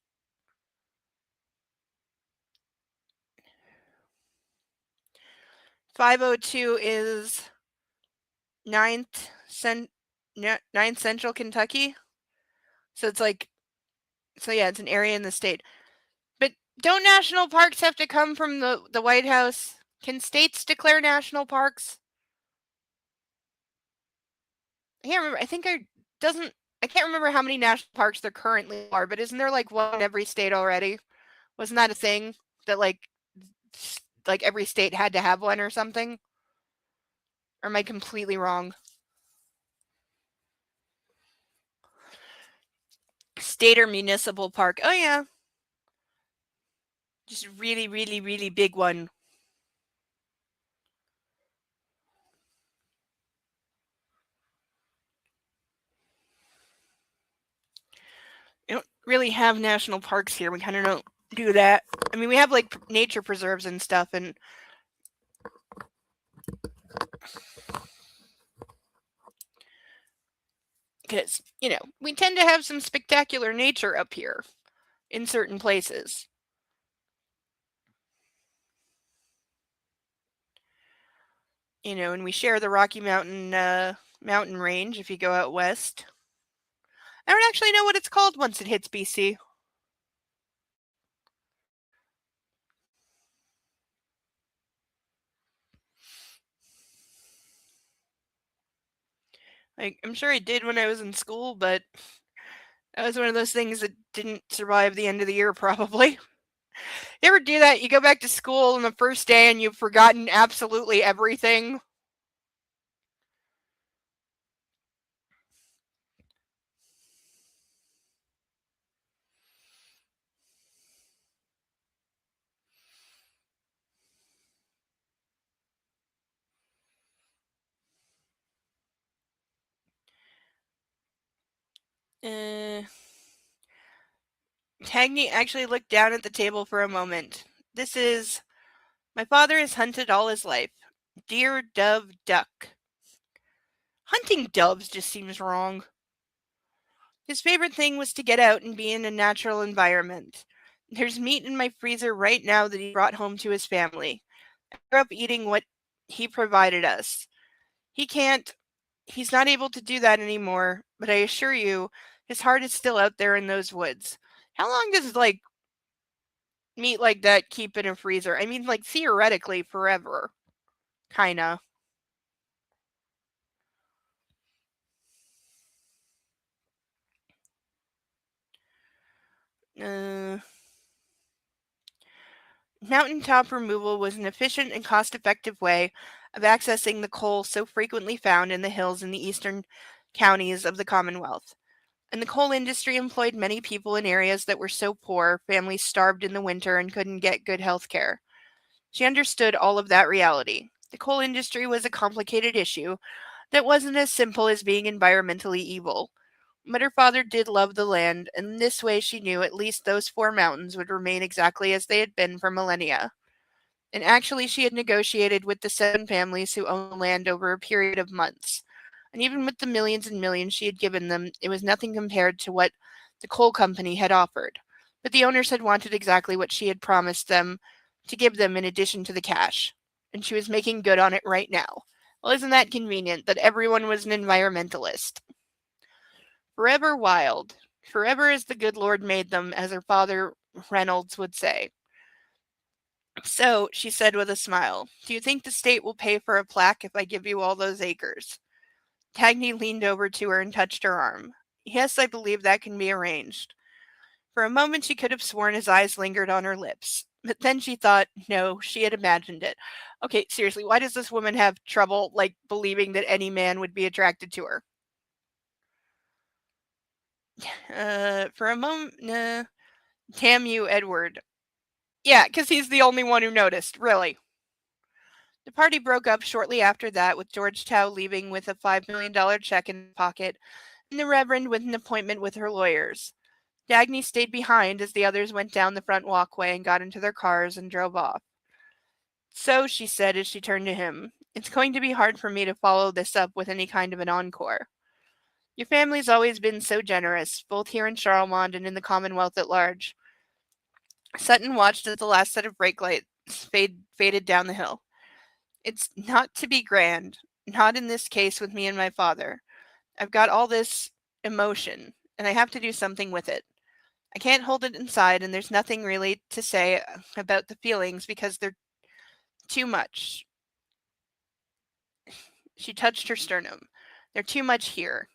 502 is 9th Central Kentucky. So it's like, so yeah, it's an area in the state. But don't national parks have to come from the White House? Can states declare national parks? I can't remember. I can't remember how many national parks there currently are, but isn't there like one in every state already? Wasn't that a thing that like every state had to have one or something? Or am I completely wrong? State or municipal park. Oh yeah. Just really, really, really big one. We don't really have national parks here. We kind of don't do that. I mean, we have like nature preserves and stuff, and because, we tend to have some spectacular nature up here in certain places. And we share the Rocky mountain range if you go out west. I don't actually know what it's called once it hits BC. I'm sure I did when I was in school, but that was one of those things that didn't survive the end of the year, probably. You ever do that? You go back to school on the first day and you've forgotten absolutely everything? Cagney actually looked down at the table for a moment. This is... My father has hunted all his life. Deer, dove, duck. Hunting doves just seems wrong. His favorite thing was to get out and be in a natural environment. There's meat in my freezer right now that he brought home to his family. I grew up eating what he provided us. He's not able to do that anymore, but I assure you, his heart is still out there in those woods. How long does, meat like that keep in a freezer? I mean, theoretically, forever. Kinda. Mountaintop removal was an efficient and cost-effective way of accessing the coal so frequently found in the hills in the eastern counties of the Commonwealth. And the coal industry employed many people in areas that were so poor, families starved in the winter and couldn't get good health care. She understood all of that reality. The coal industry was a complicated issue that wasn't as simple as being environmentally evil. But her father did love the land, and in this way she knew at least those 4 mountains would remain exactly as they had been for millennia. And actually she had negotiated with the 7 families who owned the land over a period of months. And even with the millions and millions she had given them, it was nothing compared to what the coal company had offered. But the owners had wanted exactly what she had promised them to give them in addition to the cash. And she was making good on it right now. Well, isn't that convenient that everyone was an environmentalist? Forever wild. Forever as the good Lord made them, as her father Reynolds would say. So, she said with a smile, do you think the state will pay for a plaque if I give you all those acres? Cagney leaned over to her and touched her arm. Yes, I believe that can be arranged. For a moment she could have sworn his eyes lingered on her lips. But then she thought, no, she had imagined it. Okay, seriously, why does this woman have trouble, believing that any man would be attracted to her? For a moment, damn you, Edward. Yeah, because he's the only one who noticed, really. The party broke up shortly after that, with George Tow leaving with a $5 million check in his pocket, and the Reverend with an appointment with her lawyers. Dagny stayed behind as the others went down the front walkway and got into their cars and drove off. So, she said as she turned to him, it's going to be hard for me to follow this up with any kind of an encore. Your family's always been so generous, both here in Charlemont and in the Commonwealth at large. Sutton watched as the last set of brake lights faded down the hill. It's not to be grand, not in this case with me and my father. I've got all this emotion, and I have to do something with it. I can't hold it inside, and there's nothing really to say about the feelings because they're too much. She touched her sternum. They're too much here.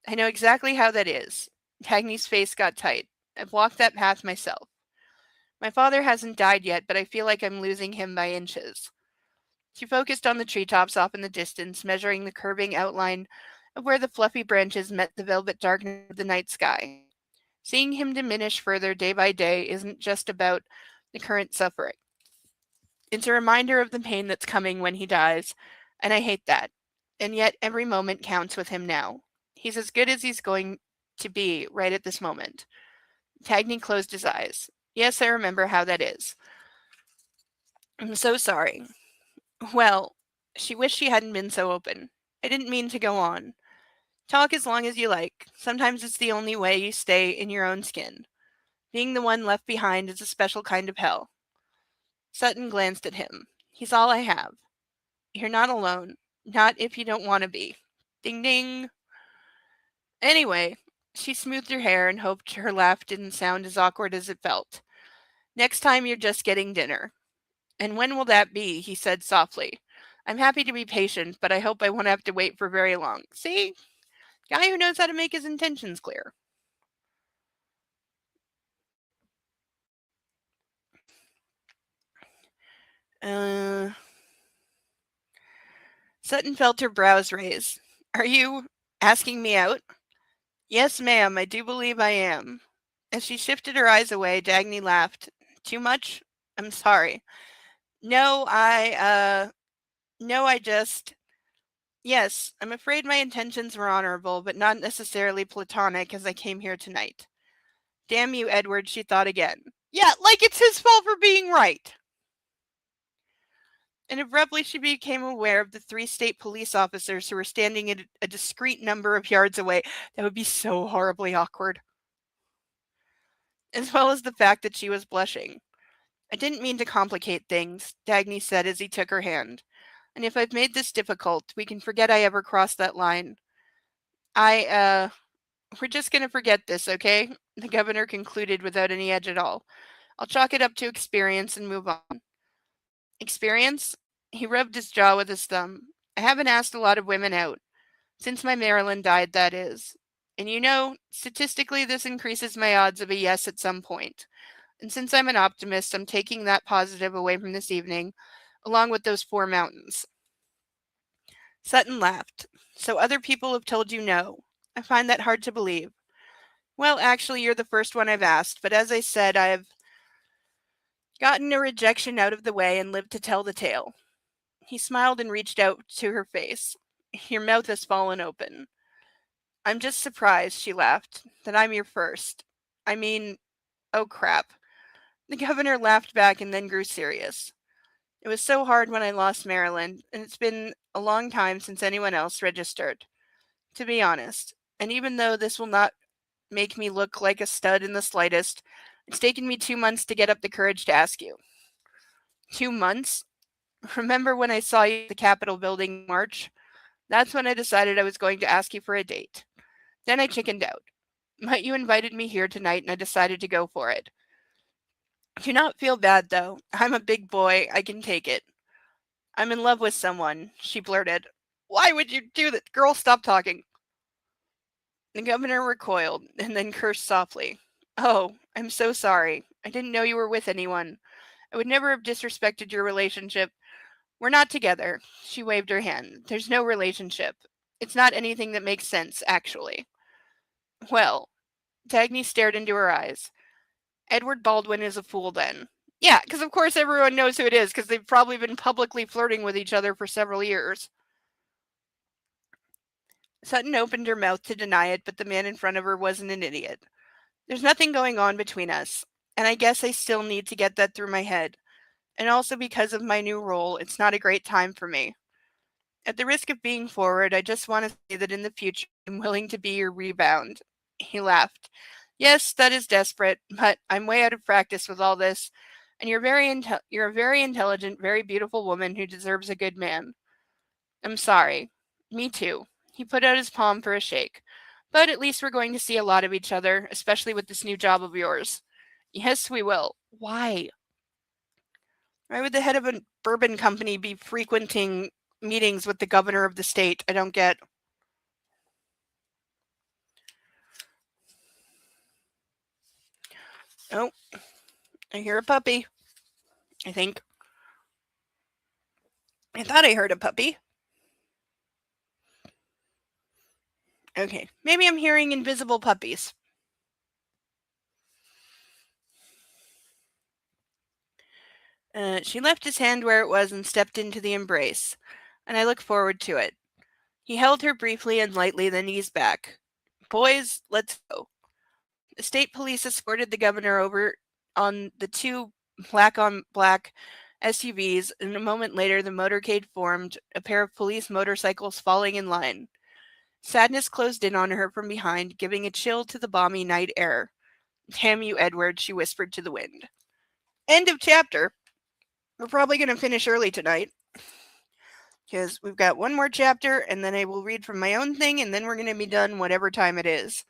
I know exactly how that is. Dagny's face got tight. I've walked that path myself. My father hasn't died yet, but I feel like I'm losing him by inches. She focused on the treetops off in the distance, measuring the curving outline of where the fluffy branches met the velvet darkness of the night sky. Seeing him diminish further day by day isn't just about the current suffering. It's a reminder of the pain that's coming when he dies, and I hate that. And yet every moment counts with him now. He's as good as he's going to be right at this moment. Tagny closed his eyes. Yes, I remember how that is. I'm so sorry. Well, she wished she hadn't been so open. I didn't mean to go on. Talk as long as you like. Sometimes it's the only way you stay in your own skin. Being the one left behind is a special kind of hell. Sutton glanced at him. He's all I have. You're not alone. Not if you don't want to be. Ding ding. Anyway, she smoothed her hair and hoped her laugh didn't sound as awkward as it felt. Next time you're just getting dinner. And when will that be? He said softly. I'm happy to be patient, but I hope I won't have to wait for very long. See? Guy who knows how to make his intentions clear. Sutton felt her brows raise. Are you asking me out? Yes, ma'am, I do believe I am. As she shifted her eyes away, Dagny laughed. Too much? I'm sorry. No, I just. Yes, I'm afraid my intentions were honorable, but not necessarily platonic as I came here tonight. Damn you, Edward, she thought again. Yeah, like it's his fault for being right. And abruptly she became aware of the 3 state police officers who were standing at a discreet number of yards away. That would be so horribly awkward. As well as the fact that she was blushing. I didn't mean to complicate things, Dagny said as he took her hand. And if I've made this difficult, we can forget I ever crossed that line. We're just going to forget this, okay? The governor concluded without any edge at all. I'll chalk it up to experience and move on. Experience? He rubbed his jaw with his thumb. I haven't asked a lot of women out. Since my Marilyn died, that is. And you know, statistically, this increases my odds of a yes at some point. And since I'm an optimist, I'm taking that positive away from this evening, along with those 4 mountains. Sutton laughed. So other people have told you no. I find that hard to believe. Well, actually, you're the first one I've asked, but as I said, I've gotten a rejection out of the way and lived to tell the tale. He smiled and reached out to her face. Your mouth has fallen open. I'm just surprised, she laughed, that I'm your first. I mean, oh crap. The governor laughed back and then grew serious. It was so hard when I lost Maryland, and it's been a long time since anyone else registered, to be honest. And even though this will not make me look like a stud in the slightest, it's taken me 2 months to get up the courage to ask you. 2 months? Remember when I saw you at the Capitol building in March? That's when I decided I was going to ask you for a date. Then I chickened out. But you invited me here tonight and I decided to go for it. Do not feel bad, though. I'm a big boy. I can take it. I'm in love with someone, she blurted. Why would you do that? Girl, stop talking. The governor recoiled and then cursed softly. Oh, I'm so sorry. I didn't know you were with anyone. I would never have disrespected your relationship. We're not together. She waved her hand. There's no relationship. It's not anything that makes sense, actually. Well, Dagny stared into her eyes. Edward Baldwin is a fool then. Yeah, because of course everyone knows who it is, because they've probably been publicly flirting with each other for several years. Sutton opened her mouth to deny it, but the man in front of her wasn't an idiot. There's nothing going on between us, and I guess I still need to get that through my head. And also because of my new role, it's not a great time for me. At the risk of being forward, I just want to say that in the future, I'm willing to be your rebound. He laughed. Yes, that is desperate, but I'm way out of practice with all this, and you're a very intelligent, very beautiful woman who deserves a good man. I'm sorry. Me too. He put out his palm for a shake. But at least we're going to see a lot of each other, especially with this new job of yours. Yes, we will. Why? Why would the head of a bourbon company be frequenting meetings with the governor of the state? I don't get. Oh, I hear a puppy. I think. I thought I heard a puppy. Okay, maybe I'm hearing invisible puppies. She left his hand where it was and stepped into the embrace, and I look forward to it. He held her briefly and lightly, then eased back. Boys, let's go. The state police escorted the governor over on the two black on black SUVs, and a moment later the motorcade formed, a pair of police motorcycles falling in line. Sadness closed in on her from behind, giving a chill to the balmy night air. Damn you, Edward, she whispered to the wind. End of chapter. We're probably going to finish early tonight because we've got one more chapter, and then I will read from my own thing, and then we're going to be done whatever time it is.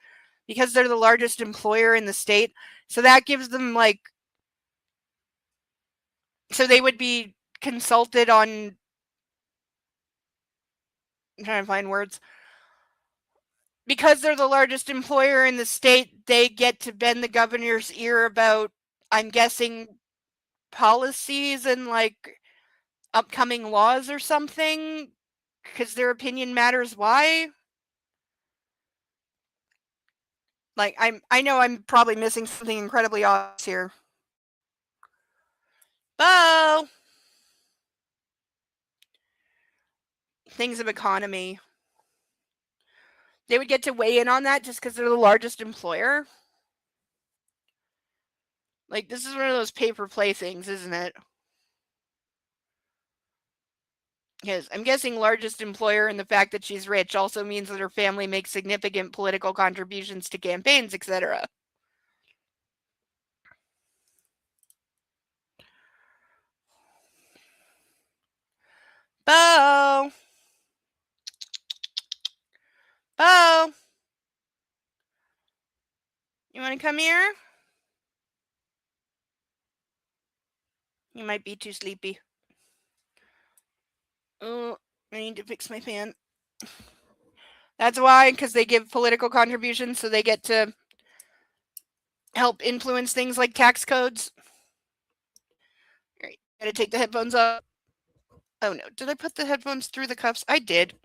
Because they're the largest employer in the state, so that gives them, like, so they would be consulted on, I'm trying to find words. Because they're the largest employer in the state, they get to bend the governor's ear about, I'm guessing, policies and, like, upcoming laws or something, because their opinion matters. Why? Like, I know I'm probably missing something incredibly obvious here. Bo! Things of economy. They would get to weigh in on that just because they're the largest employer? Like, this is one of those pay-for-play things, isn't it? Because I'm guessing largest employer and the fact that she's rich also means that her family makes significant political contributions to campaigns, etc. Bo! Bo! You want to come here? You might be too sleepy. Oh, I need to fix my fan. That's why, because they give political contributions, so they get to help influence things like tax codes. Alright, gotta take the headphones off. Oh no, did I put the headphones through the cuffs? I did.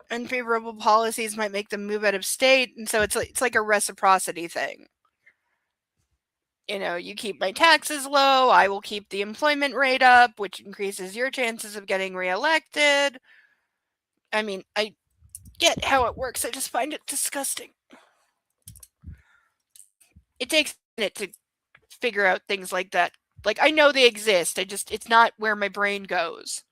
Unfavorable policies might make them move out of state, and so it's like a reciprocity thing. You know, you keep my taxes low, I will keep the employment rate up, which increases your chances of getting reelected. I mean, I get how it works, I just find it disgusting. It takes a minute to figure out things like that. Like, I know they exist, it's not where my brain goes.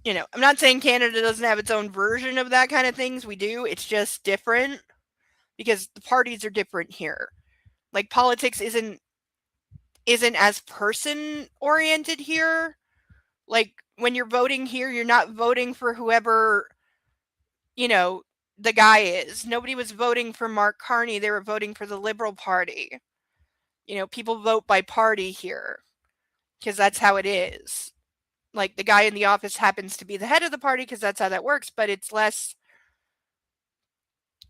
You know, I'm not saying Canada doesn't have its own version of that kind of things. We do. It's just different because the parties are different here. Like, politics isn't as person oriented here. Like, when you're voting here, you're not voting for whoever, you know, the guy is. Nobody was voting for Mark Carney. They were voting for the Liberal Party. You know, people vote by party here because that's how it is. Like, the guy in the office happens to be the head of the party because that's how that works, but it's less,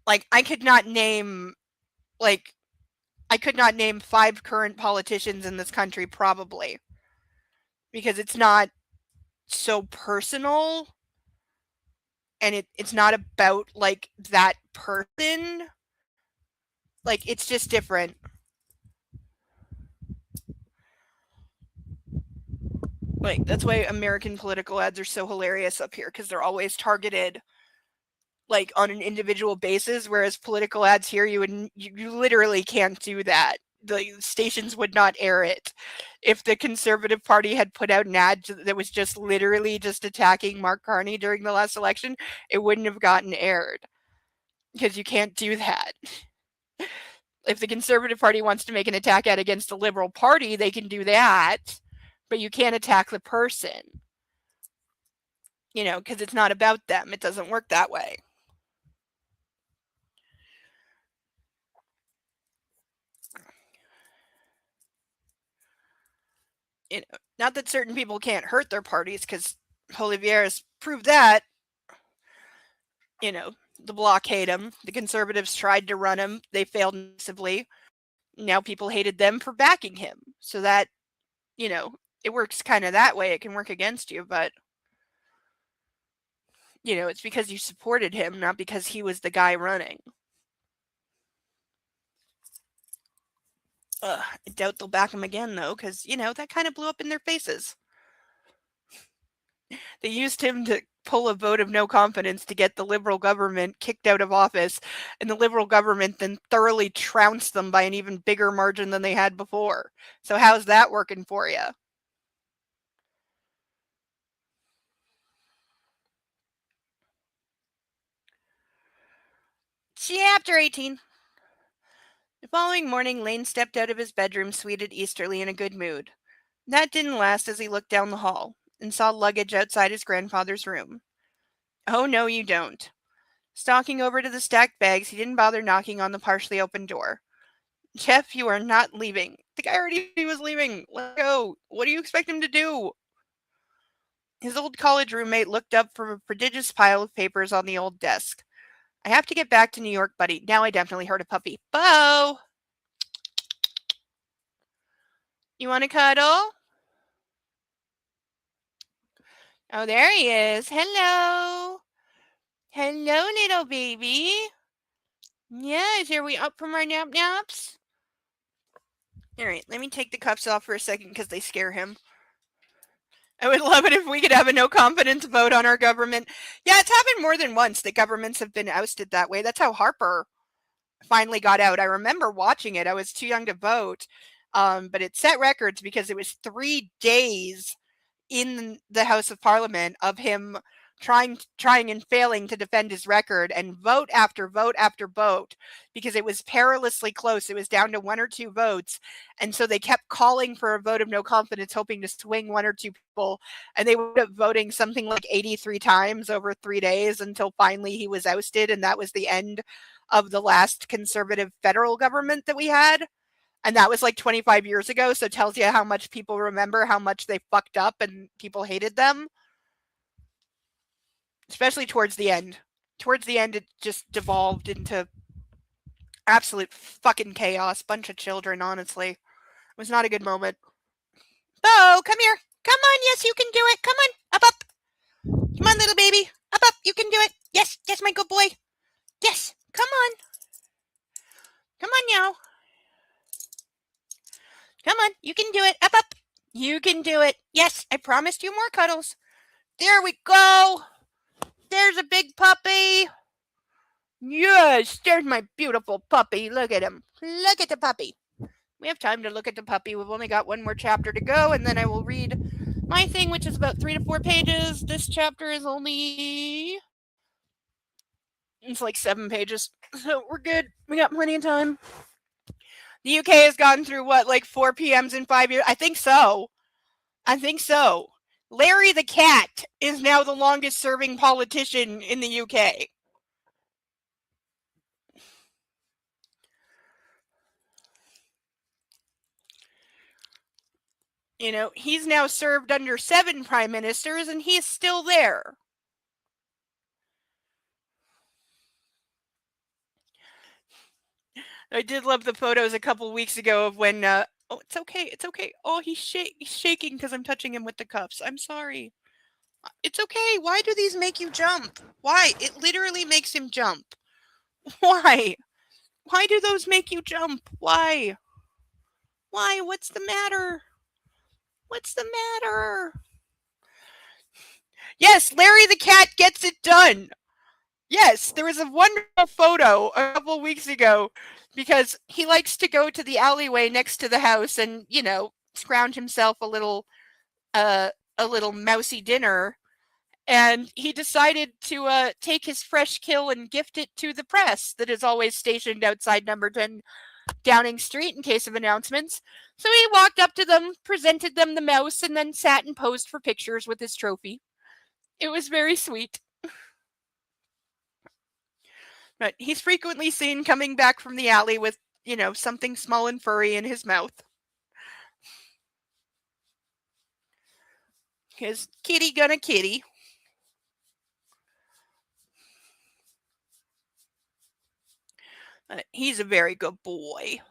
like, I could not name 5 current politicians in this country, probably. because it's not so personal, and it's not about like that person. Like, it's just different. Like, that's why American political ads are so hilarious up here, because they're always targeted like on an individual basis, whereas political ads here, you literally can't do that. The stations would not air it. If the Conservative Party had put out an ad that was just literally just attacking Mark Carney during the last election, it wouldn't have gotten aired, because you can't do that. If the Conservative Party wants to make an attack ad against the Liberal Party, they can do that, but you can't attack the person. Because it's not about them. It doesn't work that way. Not that certain people can't hurt their parties, because Olivier has proved that. The Bloc hate him. The Conservatives tried to run him. They failed massively. Now people hated them for backing him. So that, it works kind of that way. It can work against you, but, it's because you supported him, not because he was the guy running. I doubt they'll back him again, though, because, that kind of blew up in their faces. They used him to pull a vote of no confidence to get the Liberal government kicked out of office, and the Liberal government then thoroughly trounced them by an even bigger margin than they had before. So how's that working for you? Chapter 18. The following morning, Lane stepped out of his bedroom suited easterly in a good mood. That didn't last as he looked down the hall and saw luggage outside his grandfather's room. Oh, no, you don't. Stalking over to the stacked bags, he didn't bother knocking on the partially open door. Jeff, you are not leaving. The guy already was leaving. Let go. What do you expect him to do? His old college roommate looked up from a prodigious pile of papers on the old desk. I have to get back to New York, buddy. Now I definitely heard a puppy. Bo! You want to cuddle? Oh, there he is. Hello. Hello, little baby. Yes, are we up from our naps? All right, let me take the cuffs off for a second because they scare him. I would love it if we could have a no confidence vote on our government. Yeah, it's happened more than once that governments have been ousted that way. That's how Harper finally got out. I remember watching it. I was too young to vote, but it set records because it was 3 days in the House of Parliament of him trying and failing to defend his record, and vote after vote after vote, because it was perilously close. It was down to 1 or 2 votes, and so they kept calling for a vote of no confidence, hoping to swing 1 or 2 people, and they wound up voting something like 83 times over 3 days until finally he was ousted, and that was the end of the last conservative federal government that we had. And that was like 25 years ago, so it tells you how much people remember how much they fucked up and people hated them. Especially towards the end. Towards the end, it just devolved into absolute fucking chaos. Bunch of children, honestly. It was not a good moment. Bo, come here. Come on, yes, you can do it. Come on, up. Come on, little baby. Up, you can do it. Yes, my good boy. Yes, come on. Come on now. Come on, you can do it. Up. You can do it. Yes, I promised you more cuddles. There we go. There's a big puppy. Yes, there's my beautiful puppy. Look at him. Look at the puppy. We have time to look at the puppy. We've only got 1 more chapter to go, and then I will read my thing, which is about 3 to 4 pages. This chapter is only... it's like 7 pages. So we're good. We got plenty of time. The UK has gone through, what, like 4 PMs in 5 years? I think so. Larry the cat is now the longest serving politician in the UK. He's now served under 7 prime ministers and he's still there. I did love the photos a couple weeks ago of when Oh, it's okay. It's okay. Oh, he's shaking because I'm touching him with the cuffs. I'm sorry. It's okay. Why do these make you jump? Why? It literally makes him jump. Why? Why do those make you jump? Why? Why? What's the matter? What's the matter? Yes, Larry the cat gets it done. Yes, there was a wonderful photo a couple of weeks ago because he likes to go to the alleyway next to the house and, scrounge himself uh a little mousy dinner, and he decided to take his fresh kill and gift it to the press that is always stationed outside number 10 Downing Street in case of announcements. So he walked up to them, presented them the mouse, and then sat and posed for pictures with his trophy. It was very sweet. But he's frequently seen coming back from the alley with, something small and furry in his mouth. His kitty gonna kitty. He's a very good boy.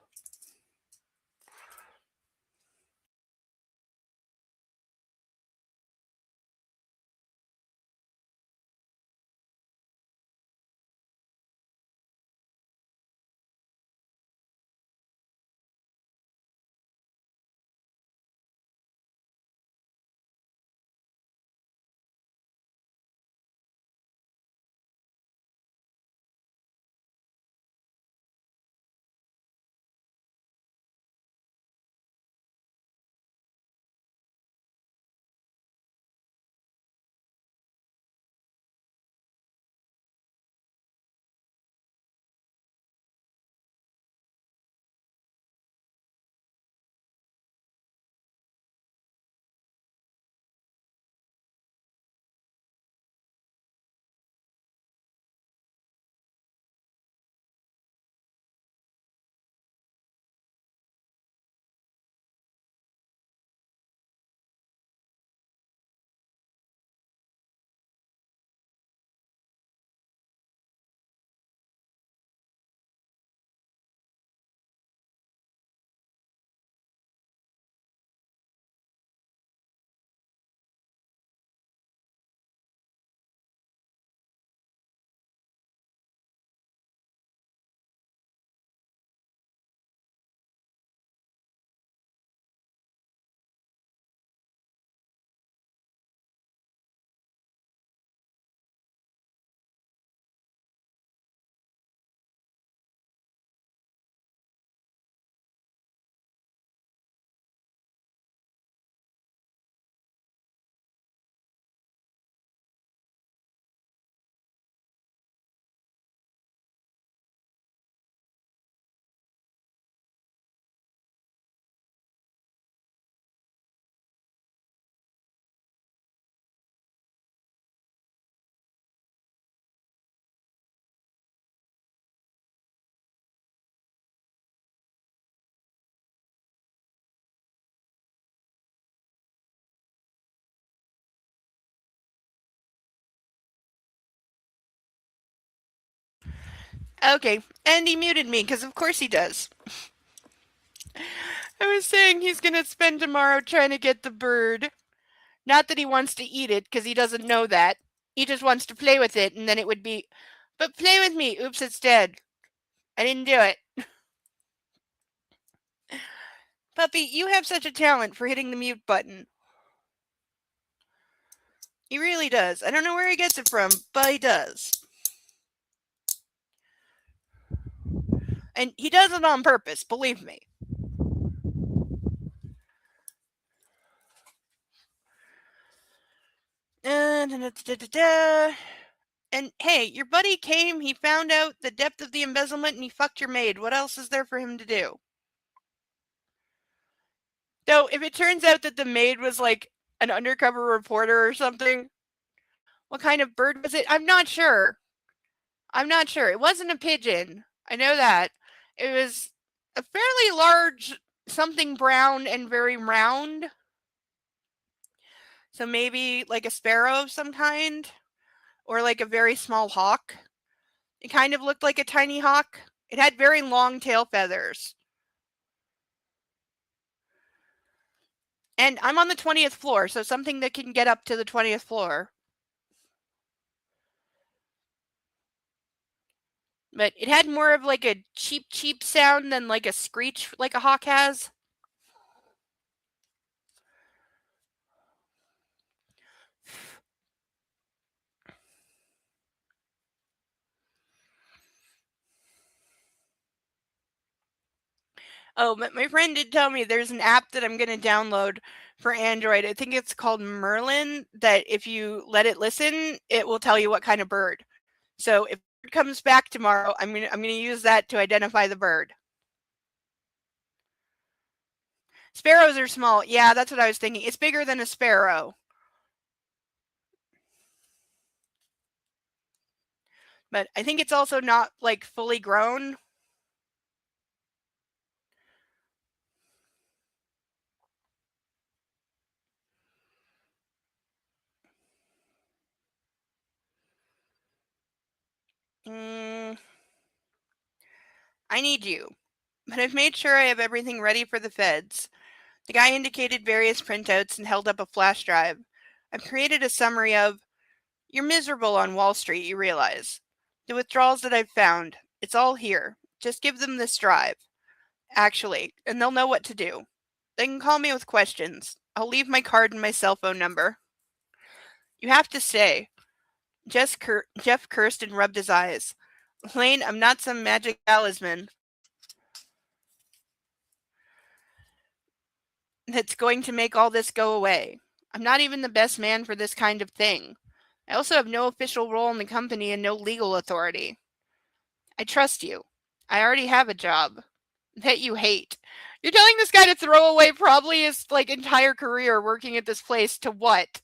Okay, and he muted me because of course he does. I was saying he's gonna spend tomorrow trying to get the bird. Not that he wants to eat it, because he doesn't know that. He just wants to play with it, and then it would be, but play with me. Oops, it's dead. I didn't do it. Puppy, you have such a talent for hitting the mute button. He really does. I don't know where he gets it from, but he does. And he does it on purpose, believe me. And hey, your buddy came, he found out the depth of the embezzlement, and he fucked your maid. What else is there for him to do? Though, if it turns out that the maid was like an undercover reporter or something, what kind of bird was it? I'm not sure. It wasn't a pigeon. I know that. It was a fairly large something brown and very round. So maybe like a sparrow of some kind, or like a very small hawk. It kind of looked like a tiny hawk. It had very long tail feathers. And I'm on the 20th floor, so something that can get up to the 20th floor. But it had more of like a cheap sound than like a screech like a hawk has. Oh, but my friend did tell me there's an app that I'm going to download for Android. I think it's called Merlin, that if you let it listen, it will tell you what kind of bird. So if it comes back tomorrow, I'm going to use that to identify the bird. Sparrows are small. Yeah, that's what I was thinking. It's bigger than a sparrow. But I think it's also not like fully grown. I need you. But I've made sure I have everything ready for the feds. The guy indicated various printouts and held up a flash drive. I've created a summary of, you're miserable on Wall Street, you realize. The withdrawals that I've found, it's all here. Just give them this drive. Actually, and they'll know what to do. They can call me with questions. I'll leave my card and my cell phone number. You have to stay. Jeff cursed and rubbed his eyes. Lane, I'm not some magic talisman that's going to make all this go away. I'm not even the best man for this kind of thing. I also have no official role in the company and no legal authority. I trust you. I already have a job that you hate. You're telling this guy to throw away probably his like entire career working at this place to what?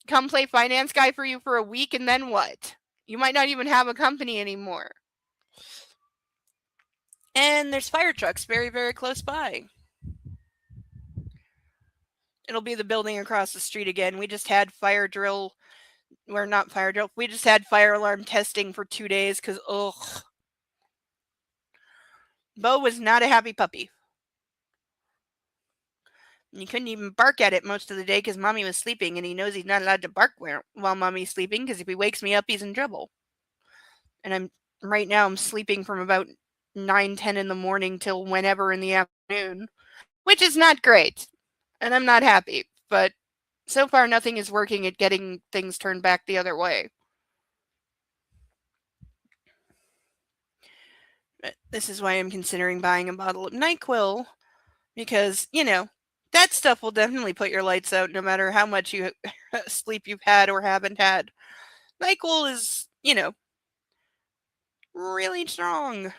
Come play finance guy for you for a week and then what? You might not even have a company anymore. And there's fire trucks very, very close by. It'll be the building across the street again. We just had fire drill. We're not fire drill. We just had fire alarm testing for 2 days because, ugh. Bo was not a happy puppy. And he couldn't even bark at it most of the day because Mommy was sleeping, and he knows he's not allowed to bark while Mommy's sleeping because if he wakes me up, he's in trouble. And right now I'm sleeping from about 9-10 in the morning till whenever in the afternoon, which is not great. And I'm not happy, but so far nothing is working at getting things turned back the other way. But this is why I'm considering buying a bottle of NyQuil, because, that stuff will definitely put your lights out no matter how much sleep you've had or haven't had. NyQuil is, really strong.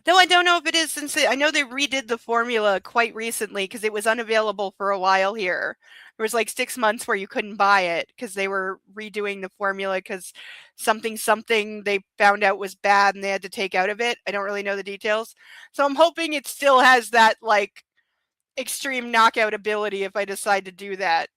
Though I don't know if it is, since I know they redid the formula quite recently because it was unavailable for a while here. There was like 6 months where you couldn't buy it because they were redoing the formula because something they found out was bad and they had to take out of it. I don't really know the details. So I'm hoping it still has that like extreme knockout ability if I decide to do that.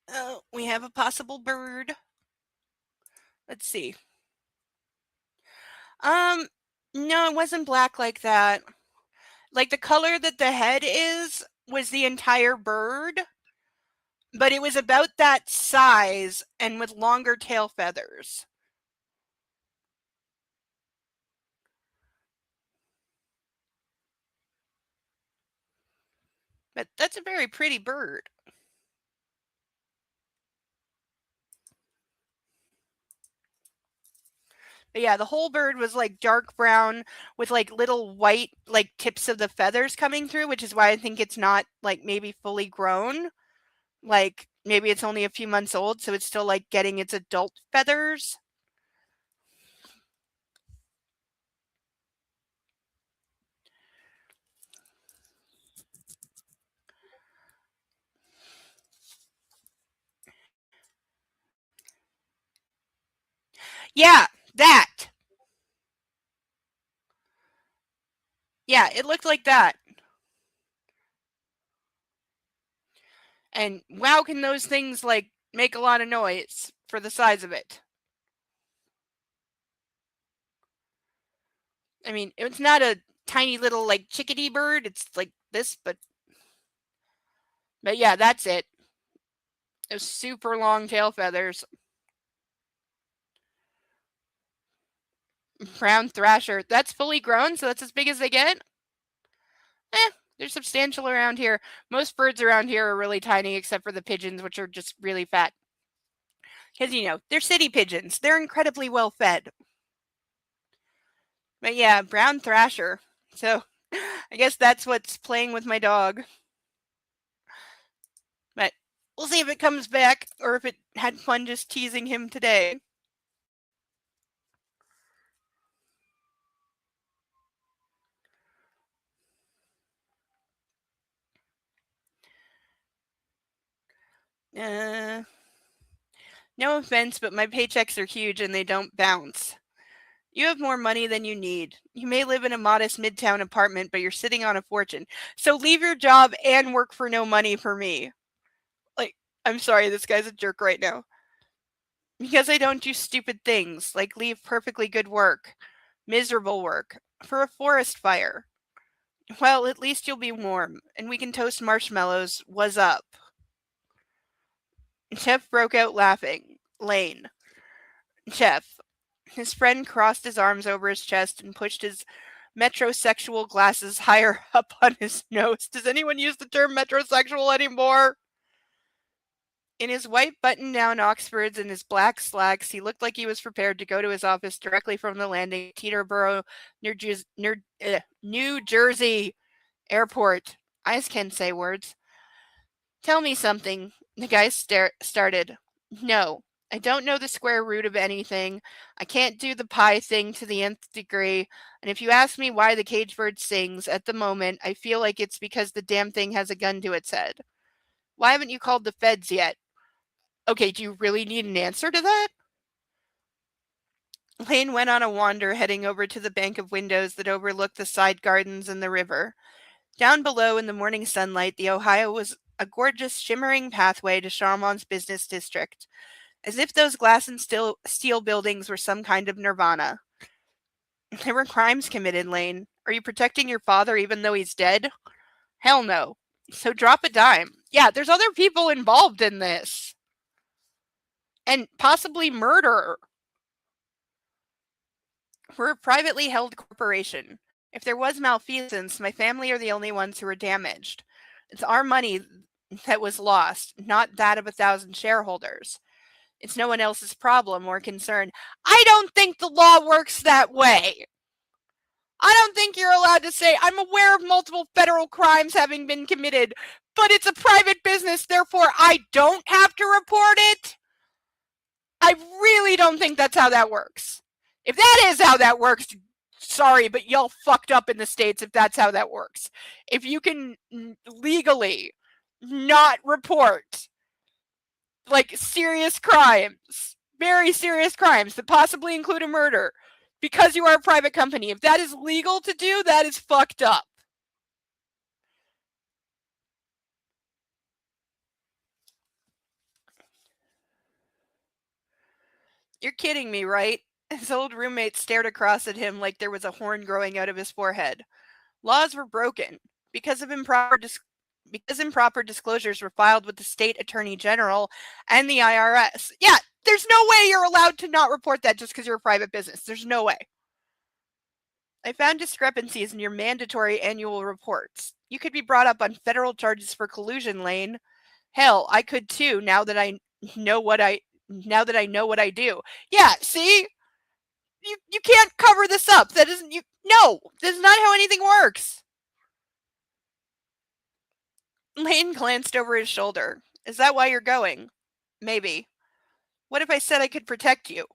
Oh, we have a possible bird. Let's see. No, it wasn't black like that. Like the color that the head is was the entire bird, but it was about that size and with longer tail feathers. But that's a very pretty bird. But yeah, the whole bird was like dark brown with like little white like tips of the feathers coming through, which is why I think it's not like maybe fully grown. Like maybe it's only a few months old, so it's still like getting its adult feathers. Yeah, that. Yeah, it looked like that. And wow, can those things, like, make a lot of noise for the size of it. I mean, it's not a tiny little, like, chickadee bird. It's like this, but yeah, that's it. Those super long tail feathers. Brown thrasher. That's fully grown, so that's as big as they get? They're substantial around here. Most birds around here are really tiny, except for the pigeons, which are just really fat. Because, you know, they're city pigeons. They're incredibly well fed. But yeah, brown thrasher. So I guess that's what's playing with my dog. But we'll see if it comes back or if it had fun just teasing him today. No offense, but my paychecks are huge and they don't bounce. You have more money than you need. You may live in a modest midtown apartment, but you're sitting on a fortune. So leave your job and work for no money for me. Like, I'm sorry, this guy's a jerk right now. Because I don't do stupid things, like leave perfectly good work, miserable work, for a forest fire. Well, at least you'll be warm, and we can toast marshmallows. What's up? Jeff broke out laughing. Lane. Jeff. His friend crossed his arms over his chest and pushed his metrosexual glasses higher up on his nose. Does anyone use the term metrosexual anymore? In his white button-down Oxfords and his black slacks, he looked like he was prepared to go to his office directly from the landing at Teterboro, New Jersey Airport. I just can't say words. Tell me something, the guy started. No, I don't know the square root of anything. I can't do the pi thing to the nth degree. And if you ask me why the caged bird sings, at the moment, I feel like it's because the damn thing has a gun to its head. Why haven't you called the feds yet? Okay, do you really need an answer to that? Lane went on a wander, heading over to the bank of windows that overlooked the side gardens and the river. Down below in the morning sunlight, the Ohio was a gorgeous, shimmering pathway to Charmont's business district, as if those glass and steel buildings were some kind of nirvana. There were crimes committed, Lane. Are you protecting your father even though he's dead? Hell no. So drop a dime. Yeah, there's other people involved in this. And possibly murder. We're a privately held corporation. If there was malfeasance, my family are the only ones who were damaged. It's our money that was lost, not that of 1,000 shareholders. It's no one else's problem or concern. I don't think the law works that way. I don't think you're allowed to say, I'm aware of multiple federal crimes having been committed, but it's a private business, therefore I don't have to report it. I really don't think that's how that works. If that is how that works, sorry, but y'all fucked up in the States if that's how that works. If you can legally not report, like, serious crimes, very serious crimes that possibly include a murder, because you are a private company, if that is legal to do, that is fucked up. You're kidding me, right? His old roommate stared across at him like there was a horn growing out of his forehead. Laws were broken because improper disclosures were filed with the state attorney general and the IRS. Yeah, there's no way you're allowed to not report that just because you're a private business. There's no way. I found discrepancies in your mandatory annual reports. You could be brought up on federal charges for collusion, Lane. Hell, I could too, now that I know what I do. Yeah, see? You can't cover this up. That isn't you. No, that's not how anything works. Lane glanced over his shoulder. Is that why you're going? Maybe. What if I said I could protect you?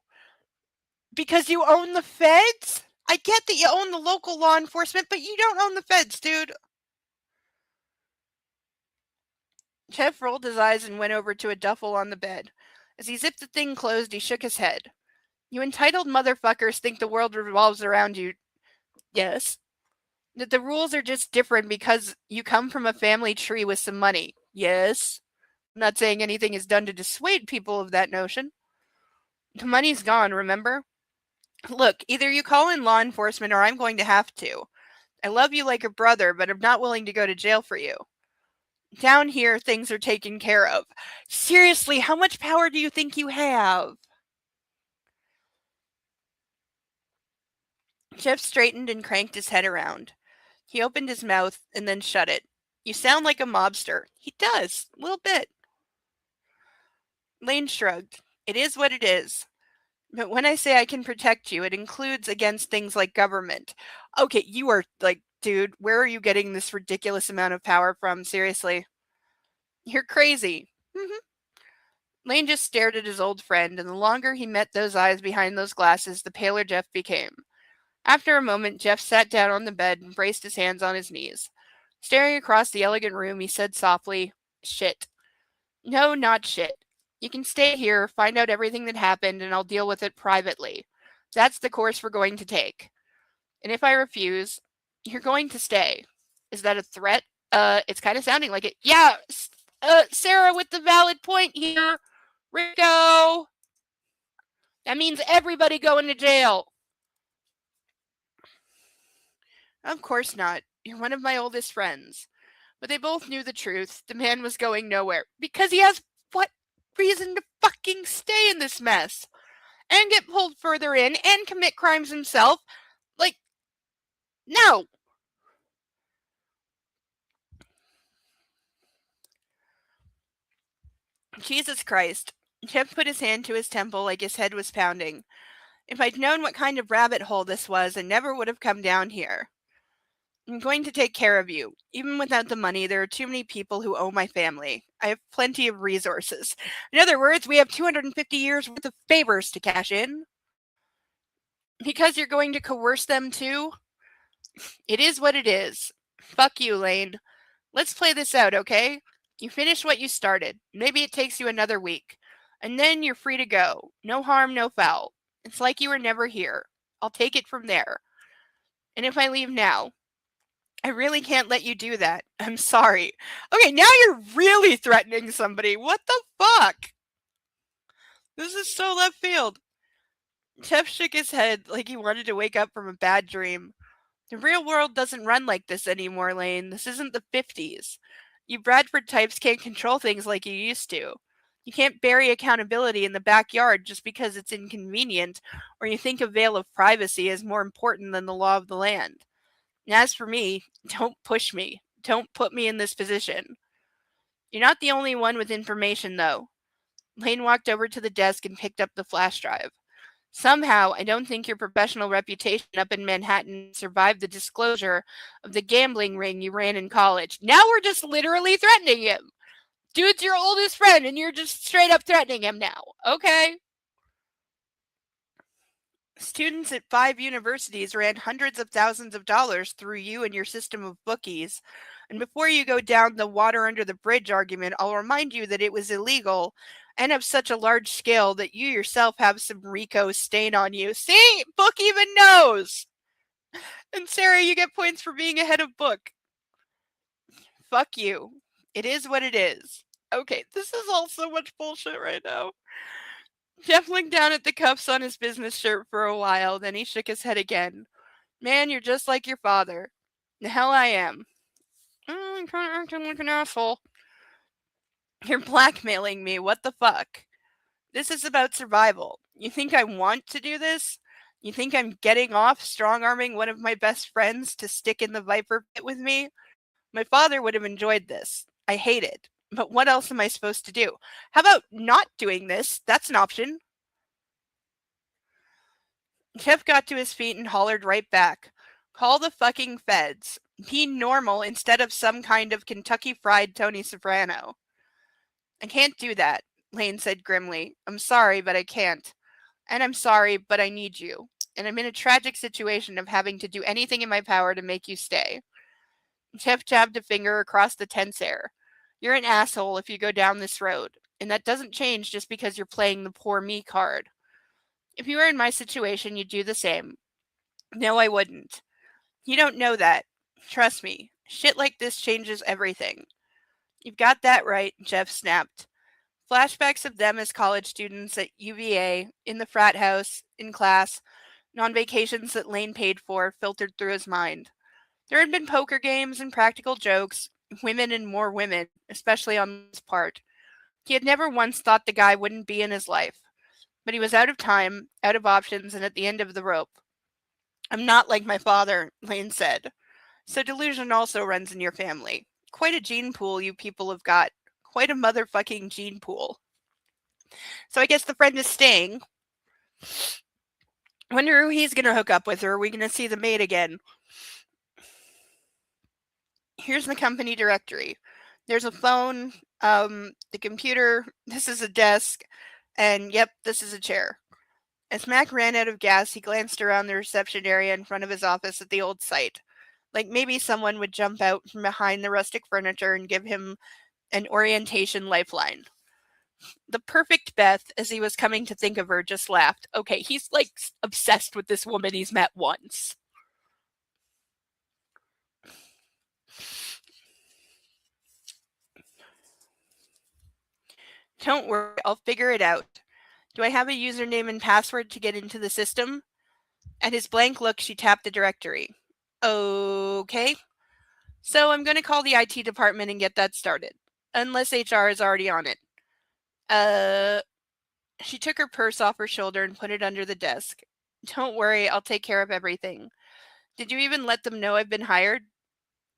Because you own the feds? I get that you own the local law enforcement, but you don't own the feds, dude. Jeff rolled his eyes and went over to a duffel on the bed. As he zipped the thing closed, he shook his head. You entitled motherfuckers think the world revolves around you. Yes. That the rules are just different because you come from a family tree with some money. Yes. I'm not saying anything is done to dissuade people of that notion. The money's gone, remember? Look, either you call in law enforcement or I'm going to have to. I love you like a brother, but I'm not willing to go to jail for you. Down here, things are taken care of. Seriously, how much power do you think you have? Jeff straightened and cranked his head around. He opened his mouth and then shut it. You sound like a mobster. He does, a little bit. Lane shrugged. It is what it is. But when I say I can protect you, it includes against things like government. Okay, you are like, dude, where are you getting this ridiculous amount of power from? Seriously. You're crazy. Lane just stared at his old friend, and the longer he met those eyes behind those glasses, the paler Jeff became. After a moment, Jeff sat down on the bed and braced his hands on his knees. Staring across the elegant room, he said softly, Shit. No, not shit. You can stay here, find out everything that happened, and I'll deal with it privately. That's the course we're going to take. And if I refuse, you're going to stay. Is that a threat? It's kind of sounding like it. Yeah, Sarah with the valid point here. Rico! That means everybody going to jail. Of course not. You're one of my oldest friends. But they both knew the truth. The man was going nowhere. Because he has what reason to fucking stay in this mess? And get pulled further in and commit crimes himself? Like, no. Jesus Christ. Jeff put his hand to his temple like his head was pounding. If I'd known what kind of rabbit hole this was, I never would have come down here. I'm going to take care of you. Even without the money, there are too many people who owe my family. I have plenty of resources. In other words, we have 250 years worth of favors to cash in. Because you're going to coerce them too? It is what it is. Fuck you, Lane. Let's play this out, okay? You finish what you started. Maybe it takes you another week. And then you're free to go. No harm, no foul. It's like you were never here. I'll take it from there. And if I leave now, I really can't let you do that. I'm sorry. Okay, now you're really threatening somebody. What the fuck? This is so left field. Jeff shook his head like he wanted to wake up from a bad dream. The real world doesn't run like this anymore, Lane. This isn't the 50s. You Bradford types can't control things like you used to. You can't bury accountability in the backyard just because it's inconvenient, or you think a veil of privacy is more important than the law of the land. And as for me, don't push me. Don't put me in this position. You're not the only one with information, though. Lane walked over to the desk and picked up the flash drive. Somehow, I don't think your professional reputation up in Manhattan survived the disclosure of the gambling ring you ran in college. Now we're just literally threatening him. Dude's your oldest friend, and you're just straight up threatening him now. Okay. Students at 5 universities ran hundreds of thousands of dollars through you and your system of bookies. And before you go down the water under the bridge argument, I'll remind you that it was illegal and of such a large scale that you yourself have some RICO stain on you. See? Book even knows! And Sarah, you get points for being ahead of Book. Fuck you. It is what it is. Okay, this is all so much bullshit right now. Jeff looked down at the cuffs on his business shirt for a while, then he shook his head again. Man, you're just like your father. The hell I am. I'm kind of acting like an asshole. You're blackmailing me. What the fuck? This is about survival. You think I want to do this? You think I'm getting off strong-arming one of my best friends to stick in the Viper pit with me? My father would have enjoyed this. I hate it. But what else am I supposed to do? How about not doing this? That's an option. Jeff got to his feet and hollered right back. Call the fucking feds. Be normal instead of some kind of Kentucky Fried Tony Soprano. I can't do that, Lane said grimly. I'm sorry, but I can't. And I'm sorry, but I need you. And I'm in a tragic situation of having to do anything in my power to make you stay. Jeff jabbed a finger across the tense air. You're an asshole if you go down this road, and that doesn't change just because you're playing the poor me card. If you were in my situation, you'd do the same. No, I wouldn't. You don't know that. Trust me, shit like this changes everything. You've got that right, Jeff snapped. Flashbacks of them as college students at UVA, in the frat house, in class, and on vacations that Lane paid for filtered through his mind. There had been poker games and practical jokes, women and more women, especially on his part. He had never once thought the guy wouldn't be in his life. But he was out of time, out of options, and at the end of the rope. I'm not like my father, Lane said. So delusion also runs in your family. Quite a gene pool you people have got. Quite a motherfucking gene pool. So I guess the friend is staying. Wonder who he's gonna hook up with, or are we gonna see the maid again? Here's the company directory. There's a phone, the computer, this is a desk, and yep, this is a chair. As Mac ran out of gas, he glanced around the reception area in front of his office at the old site. Like maybe someone would jump out from behind the rustic furniture and give him an orientation lifeline. The perfect Beth, as he was coming to think of her, just laughed. Okay, he's like obsessed with this woman he's met once. Don't worry, I'll figure it out. Do I have a username and password to get into the system? At his blank look, she tapped the directory. Okay. So I'm going to call the IT department and get that started. Unless HR is already on it. She took her purse off her shoulder and put it under the desk. Don't worry, I'll take care of everything. Did you even let them know I've been hired?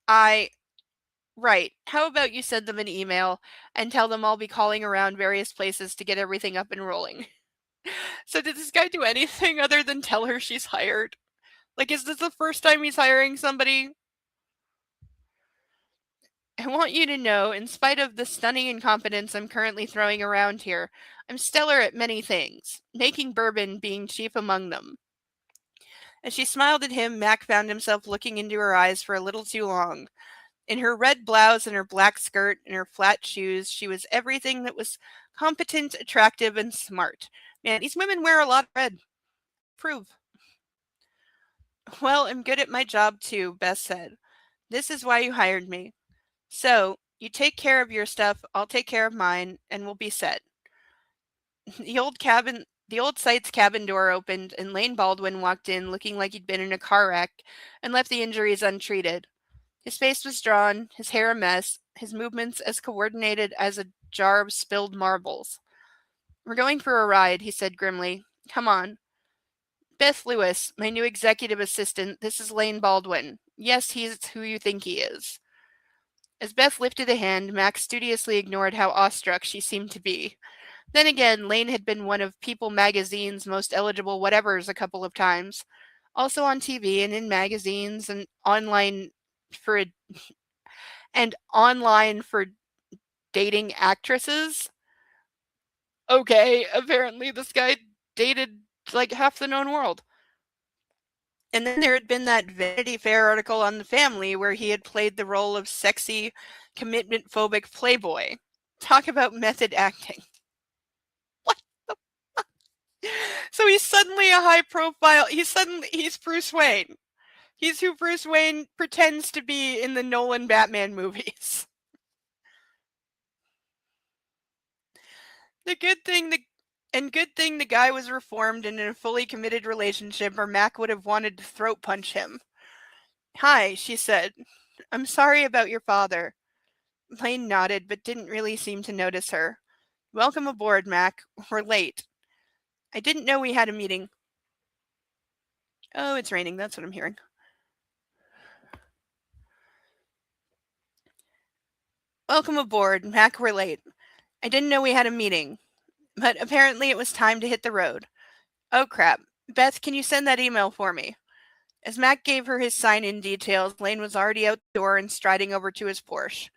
Right. How about you send them an email and tell them I'll be calling around various places to get everything up and rolling? So did this guy do anything other than tell her she's hired? Like, is this the first time he's hiring somebody? I want you to know, in spite of the stunning incompetence I'm currently throwing around here, I'm stellar at many things, making bourbon being chief among them. As she smiled at him, Mac found himself looking into her eyes for a little too long. In her red blouse and her black skirt and her flat shoes, she was everything that was competent, attractive, and smart. Man, these women wear a lot of red. Prove. Well, I'm good at my job too, Beth said. This is why you hired me. So, you take care of your stuff, I'll take care of mine, and we'll be set. The old site's cabin door opened, and Lane Baldwin walked in looking like he'd been in a car wreck and left the injuries untreated. His face was drawn, his hair a mess, his movements as coordinated as a jar of spilled marbles. We're going for a ride, he said grimly. Come on. Beth Lewis, my new executive assistant, this is Lane Baldwin. Yes, he's who you think he is. As Beth lifted a hand, Max studiously ignored how awestruck she seemed to be. Then again, Lane had been one of People magazine's most eligible whatevers a couple of times. Also on TV and in magazines and online for dating actresses. Okay, apparently this guy dated like half the known world. And then there had been that Vanity Fair article on the family where he had played the role of sexy, commitment-phobic playboy. Talk about method acting. What the fuck? So he's suddenly a high profile, he's Bruce Wayne. He's who Bruce Wayne pretends to be in the Nolan Batman movies. Good thing the guy was reformed and in a fully committed relationship, or Mac would have wanted to throat punch him. Hi, she said. I'm sorry about your father. Lane nodded, but didn't really seem to notice her. Welcome aboard, Mac. We're late. I didn't know we had a meeting. Oh, it's raining. That's what I'm hearing. Welcome aboard, Mac. We're late. I didn't know we had a meeting, but apparently it was time to hit the road. Oh crap. Beth, can you send that email for me? As Mac gave her his sign-in details, Lane was already out the door and striding over to his Porsche.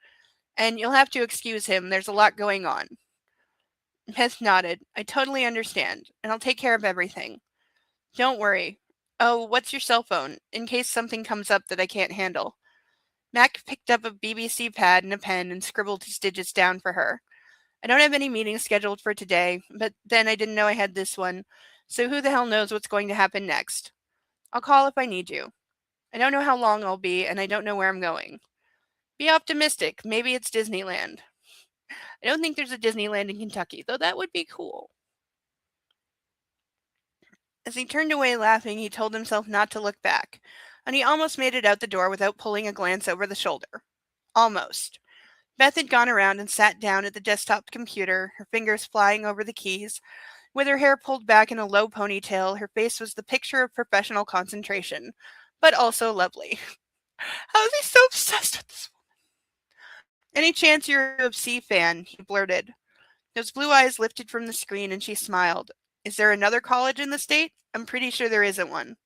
And you'll have to excuse him, there's a lot going on. Beth nodded. I totally understand, and I'll take care of everything. Don't worry. Oh, what's your cell phone, in case something comes up that I can't handle? Mac picked up a BBC pad and a pen and scribbled his digits down for her. I don't have any meetings scheduled for today, but then I didn't know I had this one, so who the hell knows what's going to happen next? I'll call if I need you. I don't know how long I'll be, and I don't know where I'm going. Be optimistic. Maybe it's Disneyland. I don't think there's a Disneyland in Kentucky, though that would be cool. As he turned away laughing, he told himself not to look back, and he almost made it out the door without pulling a glance over the shoulder. Almost. Beth had gone around and sat down at the desktop computer, her fingers flying over the keys. With her hair pulled back in a low ponytail, her face was the picture of professional concentration, but also lovely. How is he so obsessed with this woman? Any chance you're a UFC fan? He blurted. Those blue eyes lifted from the screen and she smiled. Is there another college in the state? I'm pretty sure there isn't one.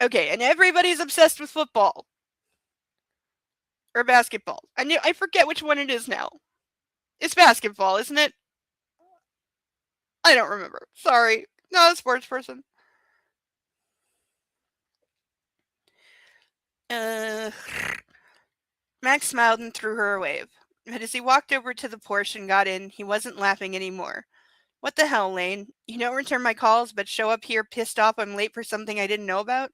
Okay, and everybody's obsessed with football. Or basketball. I forget which one it is now. It's basketball, isn't it? I don't remember. Sorry. Not a sports person. Max smiled and threw her a wave. But as he walked over to the Porsche and got in, he wasn't laughing anymore. What the hell, Lane? You don't return my calls, but show up here pissed off I'm late for something I didn't know about?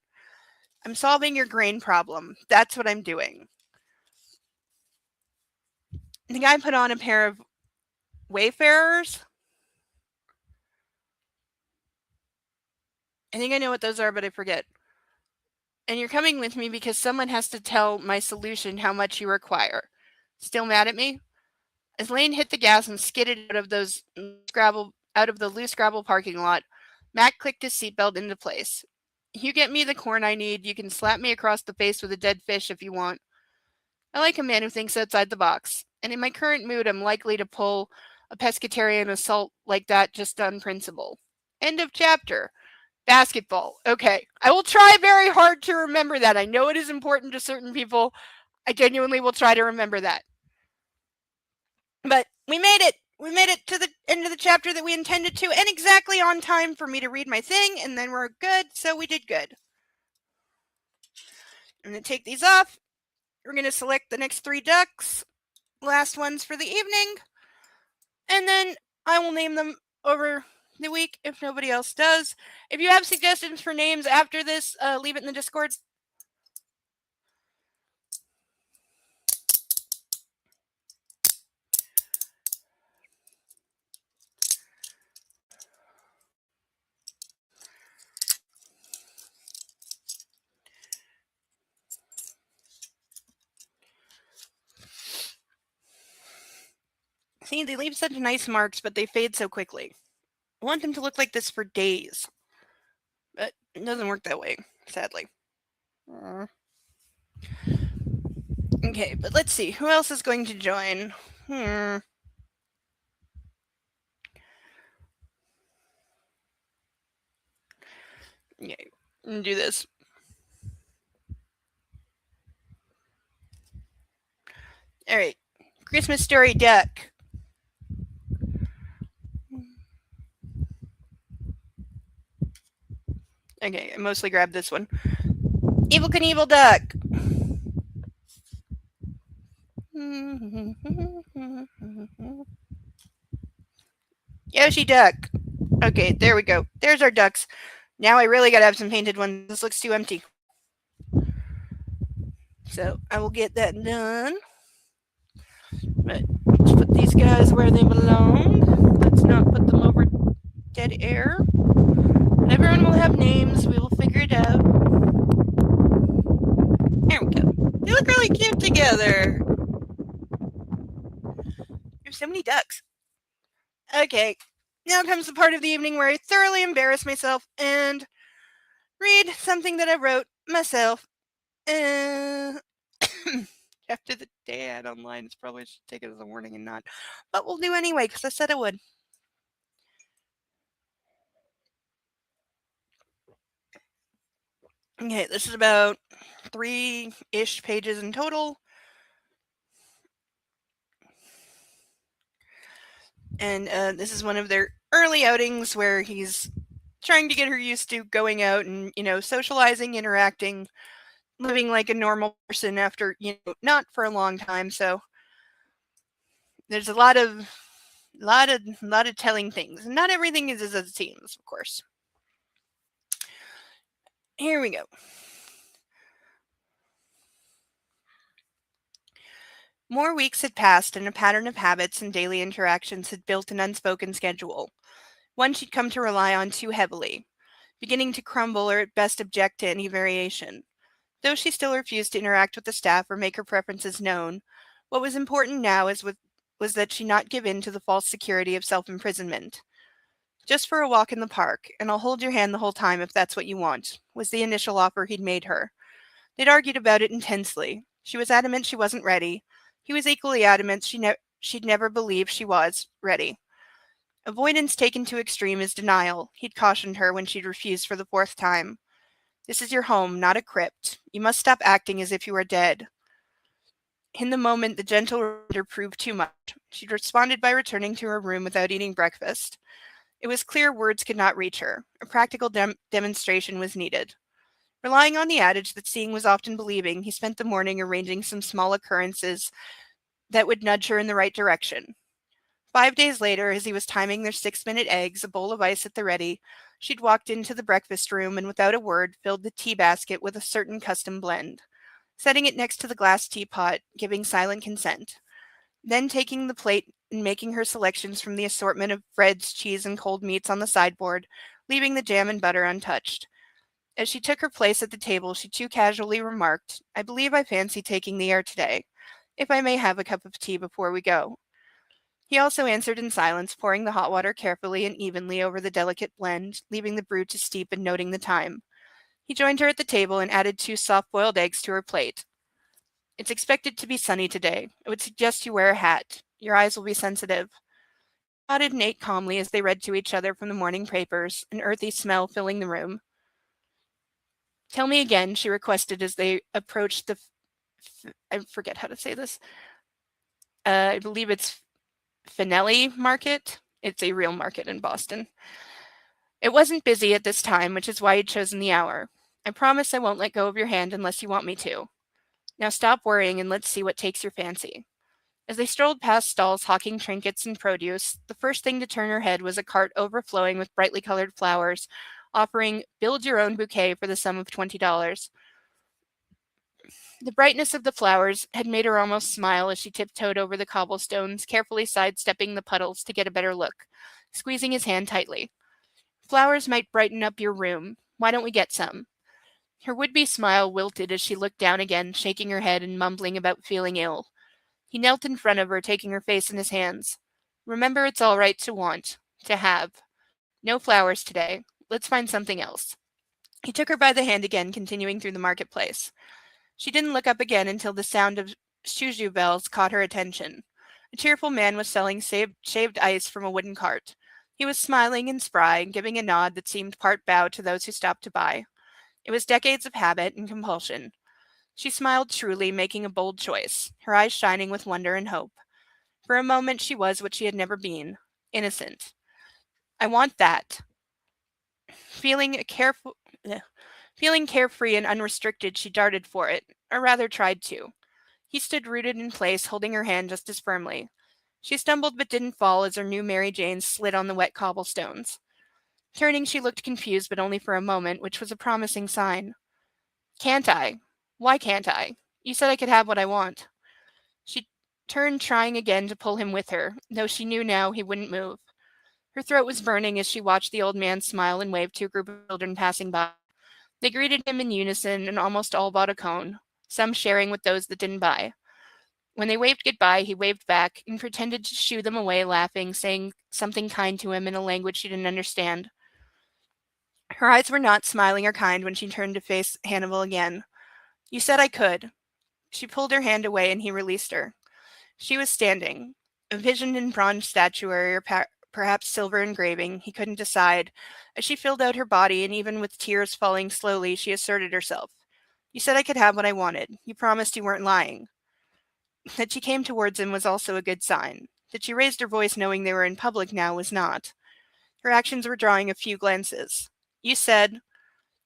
I'm solving your grain problem. That's what I'm doing. The guy put on a pair of Wayfarers. I think I know what those are, but I forget. And you're coming with me because someone has to tell my solution how much you require. Still mad at me? As Lane hit the gas and skidded out of the loose gravel parking lot, Mac clicked his seatbelt into place. You get me the corn I need. You can slap me across the face with a dead fish if you want. I like a man who thinks outside the box, and in my current mood, I'm likely to pull a pescatarian assault like that just on principle. End of chapter. Basketball. Okay. I will try very hard to remember that. I know it is important to certain people. I genuinely will try to remember that. But we made it. We made it to the end of the chapter that we intended to, and exactly on time for me to read my thing, and then we're good, so we did good. I'm going to take these off. We're going to select the next 3 ducks, last ones for the evening, and then I will name them over the week if nobody else does. If you have suggestions for names after this, leave it in the Discord. See, they leave such nice marks, but they fade so quickly. I want them to look like this for days. But it doesn't work that way, sadly. Okay, but let's see. Who else is going to join? Okay, I'm gonna do this. Alright. Christmas Story Duck. Okay, I mostly grabbed this one. Evil Knievel Duck. Yoshi Duck. Okay, there we go. There's our ducks. Now I really gotta have some painted ones. This looks too empty. So I will get that done. But let's put these guys where they belong. Let's not put them over dead air. Everyone will have names. We will figure it out. There we go. They look really cute together. There's so many ducks. Okay. Now comes the part of the evening where I thoroughly embarrass myself and read something that I wrote myself. After the day I had online, it's probably should take it as a warning and not. But we'll do anyway, because I said I would. Okay, this is about 3-ish pages in total. And this is one of their early outings where he's trying to get her used to going out and, socializing, interacting, living like a normal person after, not for a long time. So there's a lot of telling things. Not everything is as it seems, of course. Here we go. More weeks had passed, and a pattern of habits and daily interactions had built an unspoken schedule, one she'd come to rely on too heavily, beginning to crumble or at best object to any variation. Though she still refused to interact with the staff or make her preferences known, what was important now was that she not give in to the false security of self-imprisonment. Just for a walk in the park, and I'll hold your hand the whole time if that's what you want, was the initial offer he'd made her. They'd argued about it intensely. She was adamant she wasn't ready. He was equally adamant she'd never believed she was ready. Avoidance taken to extreme is denial, he'd cautioned her when she'd refused for the fourth time. This is your home, not a crypt. You must stop acting as if you are dead. In the moment, the gentle reminder proved too much. She'd responded by returning to her room without eating breakfast. It was clear words could not reach her. A practical demonstration was needed. Relying on the adage that seeing was often believing, he spent the morning arranging some small occurrences that would nudge her in the right direction. 5 days later, as he was timing their 6-minute eggs, a bowl of ice at the ready, she'd walked into the breakfast room and without a word filled the tea basket with a certain custom blend, setting it next to the glass teapot, giving silent consent. Then taking the plate and making her selections from the assortment of breads, cheese, and cold meats on the sideboard, leaving the jam and butter untouched. As she took her place at the table, she too casually remarked, "I believe I fancy taking the air today. If I may have a cup of tea before we go." He also answered in silence, pouring the hot water carefully and evenly over the delicate blend, leaving the brew to steep and noting the time. He joined her at the table and added 2 soft-boiled eggs to her plate. "It's expected to be sunny today. I would suggest you wear a hat. Your eyes will be sensitive." He nodded and ate calmly as they read to each other from the morning papers, an earthy smell filling the room. "Tell me again," she requested as they approached the I forget how to say this. I believe it's Finelli Market. It's a real market in Boston. It wasn't busy at this time, which is why he'd chosen the hour. "I promise I won't let go of your hand unless you want me to. Now stop worrying and let's see what takes your fancy." As they strolled past stalls hawking trinkets and produce, the first thing to turn her head was a cart overflowing with brightly colored flowers, offering "build your own bouquet" for the sum of $20. The brightness of the flowers had made her almost smile as she tiptoed over the cobblestones, carefully sidestepping the puddles to get a better look, squeezing his hand tightly. "Flowers might brighten up your room. Why don't we get some?" Her would-be smile wilted as she looked down again, shaking her head and mumbling about feeling ill. He knelt in front of her, taking her face in his hands. "Remember, it's all right to want, to have. No flowers today. Let's find something else." He took her by the hand again, continuing through the marketplace. She didn't look up again until the sound of shushu bells caught her attention. A cheerful man was selling shaved ice from a wooden cart. He was smiling and spry, giving a nod that seemed part bow to those who stopped to buy. It was decades of habit and compulsion. She smiled truly, making a bold choice, her eyes shining with wonder and hope. For a moment she was what she had never been, innocent. "I want that." Feeling carefree and unrestricted, she darted for it, or rather tried to. He stood rooted in place, holding her hand just as firmly. She stumbled but didn't fall as her new Mary Jane slid on the wet cobblestones. Turning, she looked confused, but only for a moment, which was a promising sign. "Can't I? Why can't I? You said I could have what I want." She turned, trying again to pull him with her, though she knew now he wouldn't move. Her throat was burning as she watched the old man smile and wave to a group of children passing by. They greeted him in unison and almost all bought a cone, some sharing with those that didn't buy. When they waved goodbye, he waved back and pretended to shoo them away, laughing, saying something kind to him in a language she didn't understand. Her eyes were not smiling or kind when she turned to face Hannibal again. "You said I could." She pulled her hand away and he released her. She was standing, a vision in bronze statuary or perhaps silver engraving, he couldn't decide. As she filled out her body, and even with tears falling slowly, she asserted herself. "You said I could have what I wanted. You promised you weren't lying." That she came towards him was also a good sign. That she raised her voice knowing they were in public now was not. Her actions were drawing a few glances. "You said—"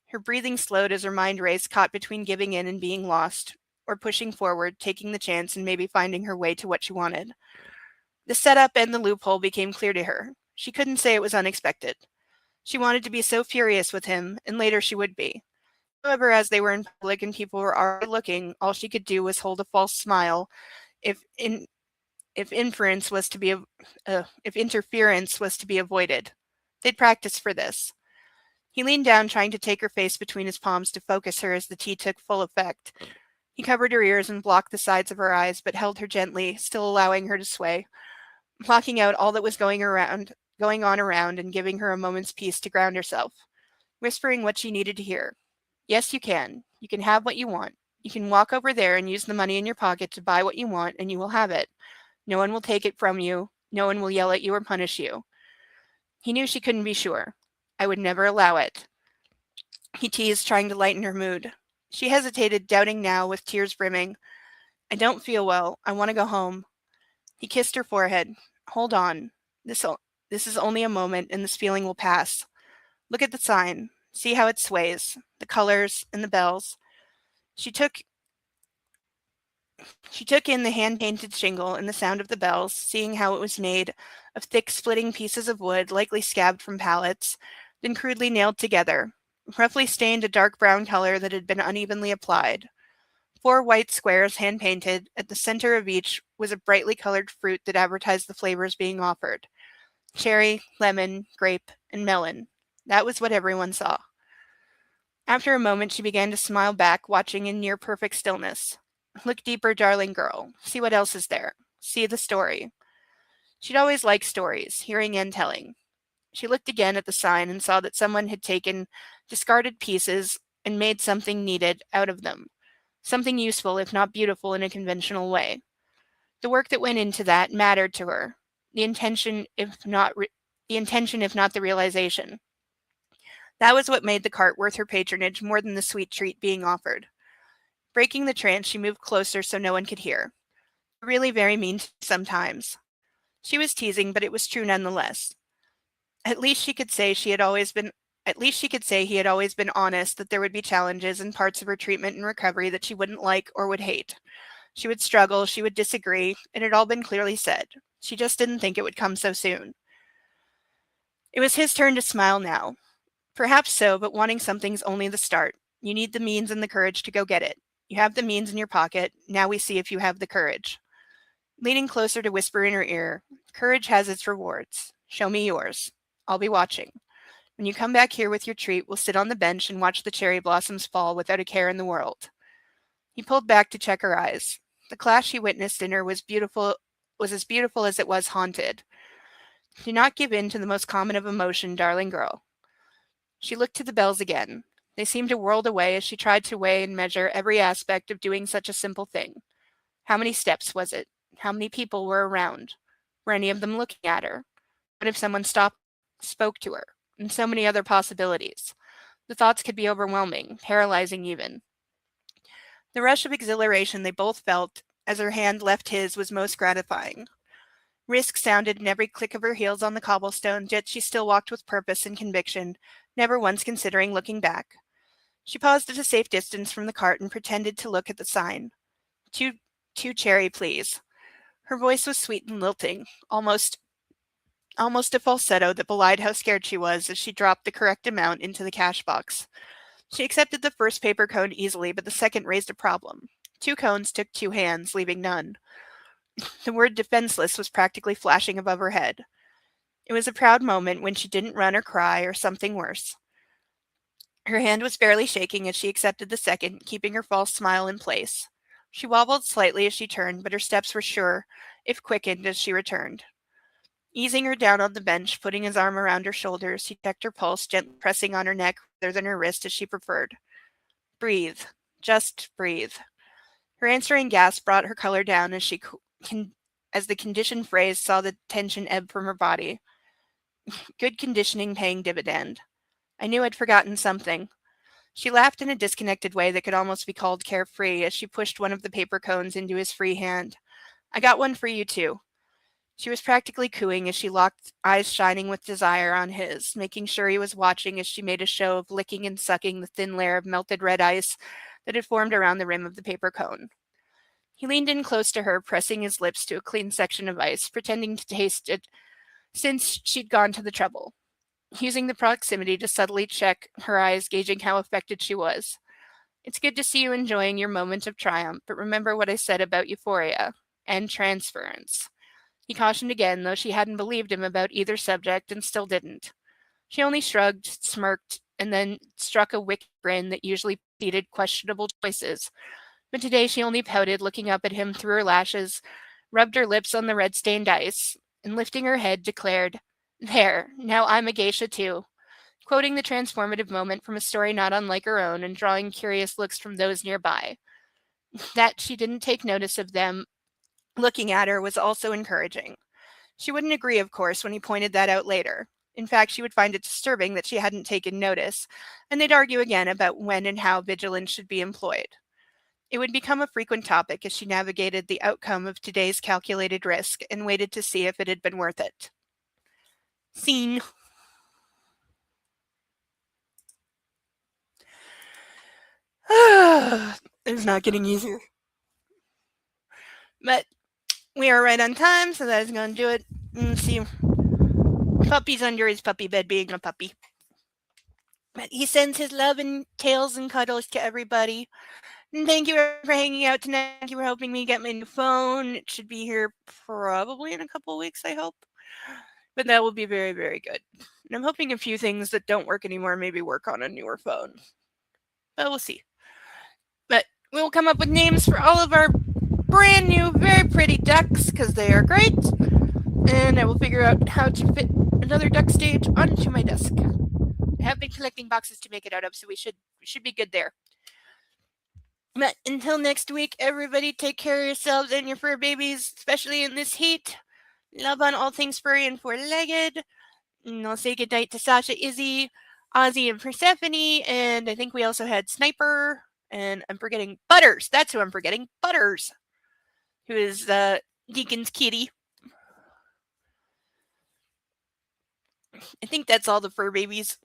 Her breathing slowed as her mind raced, caught between giving in and being lost, or pushing forward, taking the chance and maybe finding her way to what she wanted. The setup and the loophole became clear to her. She couldn't say it was unexpected. She wanted to be so furious with him, and later she would be. However, as they were in public and people were already looking, all she could do was hold a false smile if interference was to be avoided. They'd practice for this. He leaned down, trying to take her face between his palms to focus her as the tea took full effect. He covered her ears and blocked the sides of her eyes, but held her gently, still allowing her to sway, blocking out all that was going on around and giving her a moment's peace to ground herself, whispering what she needed to hear. Yes, you can. You can have what you want. You can walk over there and use the money in your pocket to buy what you want, and you will have it. No one will take it from you. No one will yell at you or punish you. He knew she couldn't be sure. I would never allow it. He teased, trying to lighten her mood. She hesitated, doubting now, with tears brimming. I don't feel well. I want to go home. He kissed her forehead. Hold on. This is only a moment, and this feeling will pass. Look at the sign. See how it sways, the colors and the bells. She took in the hand-painted shingle and the sound of the bells, seeing how it was made of thick splitting pieces of wood, likely scabbed from pallets, then crudely nailed together, roughly stained a dark brown color that had been unevenly applied. 4 white squares, hand-painted. At the center of each was a brightly colored fruit that advertised the flavors being offered. Cherry, lemon, grape, and melon. That was what everyone saw. After a moment, she began to smile back, watching in near-perfect stillness. Look deeper, darling girl. See what else is there. See the story. She'd always liked stories, hearing and telling. She looked again at the sign and saw that someone had taken discarded pieces and made something needed out of them. Something useful, if not beautiful, in a conventional way. The work that went into that mattered to her. The intention, if not the realization. That was what made the cart worth her patronage more than the sweet treat being offered. Breaking the trance, she moved closer so no one could hear. Really very mean sometimes. She was teasing, but it was true nonetheless. At least she could say he had always been honest, that there would be challenges and parts of her treatment and recovery that she wouldn't like or would hate. She would struggle, she would disagree, it had all been clearly said. She just didn't think it would come so soon. It was his turn to smile now. Perhaps so, but wanting something's only the start. You need the means and the courage to go get it. You have the means in your pocket. Now we see if you have the courage. Leaning closer to whisper in her ear, courage has its rewards. Show me yours. I'll be watching. When you come back here with your treat, we'll sit on the bench and watch the cherry blossoms fall without a care in the world. He pulled back to check her eyes. The clash he witnessed in her was as beautiful as it was haunted. Do not give in to the most common of emotion, darling girl. She looked to the bells again. They seemed to whirl away as she tried to weigh and measure every aspect of doing such a simple thing. How many steps was it? How many people were around? Were any of them looking at her? What if someone spoke to her? And so many other possibilities. The thoughts could be overwhelming, paralyzing even. The rush of exhilaration they both felt as her hand left his was most gratifying. Risk sounded in every click of her heels on the cobblestones, yet she still walked with purpose and conviction, never once considering looking back. She paused at a safe distance from the cart and pretended to look at the sign. Two cherry, please. Her voice was sweet and lilting, almost a falsetto that belied how scared she was as she dropped the correct amount into the cash box. She accepted the first paper cone easily, but the second raised a problem. 2 cones took 2 hands, leaving none. The word defenseless was practically flashing above her head. It was a proud moment when she didn't run or cry or something worse. Her hand was barely shaking as she accepted the second, keeping her false smile in place. She wobbled slightly as she turned, but her steps were sure, if quickened, as she returned. Easing her down on the bench, putting his arm around her shoulders, he checked her pulse, gently pressing on her neck rather than her wrist as she preferred. Breathe. Just breathe. Her answering gasp brought her color down as the conditioned phrase saw the tension ebb from her body. Good conditioning paying dividend. I knew I'd forgotten something. She laughed in a disconnected way that could almost be called carefree as she pushed one of the paper cones into his free hand. I got one for you, too. She was practically cooing as she locked eyes shining with desire on his, making sure he was watching as she made a show of licking and sucking the thin layer of melted red ice that had formed around the rim of the paper cone. He leaned in close to her, pressing his lips to a clean section of ice, pretending to taste it since she'd gone to the trouble, using the proximity to subtly check her eyes, gauging how affected she was. It's good to see you enjoying your moment of triumph, but remember what I said about euphoria. and transference. He cautioned again, though she hadn't believed him about either subject and still didn't. She only shrugged, smirked, and then struck a wicked grin that usually preceded questionable choices. But today she only pouted, looking up at him through her lashes, rubbed her lips on the red-stained ice, and lifting her head, declared, "There, now I'm a geisha too," quoting the transformative moment from a story not unlike her own and drawing curious looks from those nearby. That she didn't take notice of them looking at her was also encouraging. She wouldn't agree, of course, when he pointed that out later. In fact, she would find it disturbing that she hadn't taken notice, and they'd argue again about when and how vigilance should be employed. It would become a frequent topic as she navigated the outcome of today's calculated risk and waited to see if it had been worth it. Scene. It's not getting easier. But we are right on time, so that is going to do it. Let's see. Puppy's under his puppy bed being a puppy. But he sends his love and tails and cuddles to everybody. And thank you for hanging out tonight. Thank you for helping me get my new phone. It should be here probably in a couple weeks, I hope. But that will be very, very good. And I'm hoping a few things that don't work anymore maybe work on a newer phone. But we'll see. But we'll come up with names for all of our brand new, very pretty ducks because they are great. And I will figure out how to fit another duck stage onto my desk. I have been collecting boxes to make it out of, so we should be good there. But until next week, everybody take care of yourselves and your fur babies, especially in this heat. Love on all things furry and four-legged. And I'll say goodnight to Sasha, Izzy, Ozzy, and Persephone. And I think we also had Sniper. And I'm forgetting Butters. That's who I'm forgetting. Butters, who is Deacon's kitty. I think that's all the fur babies.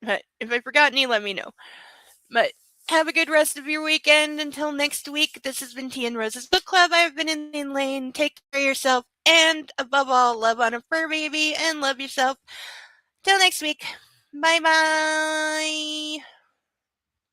But if I forgot any, let me know. But have a good rest of your weekend. Until next week, this has been Tea and Rose's Book Club. I've been in Lane. Take care of yourself. And above all, love on a fur baby and love yourself. Till next week. Bye-bye.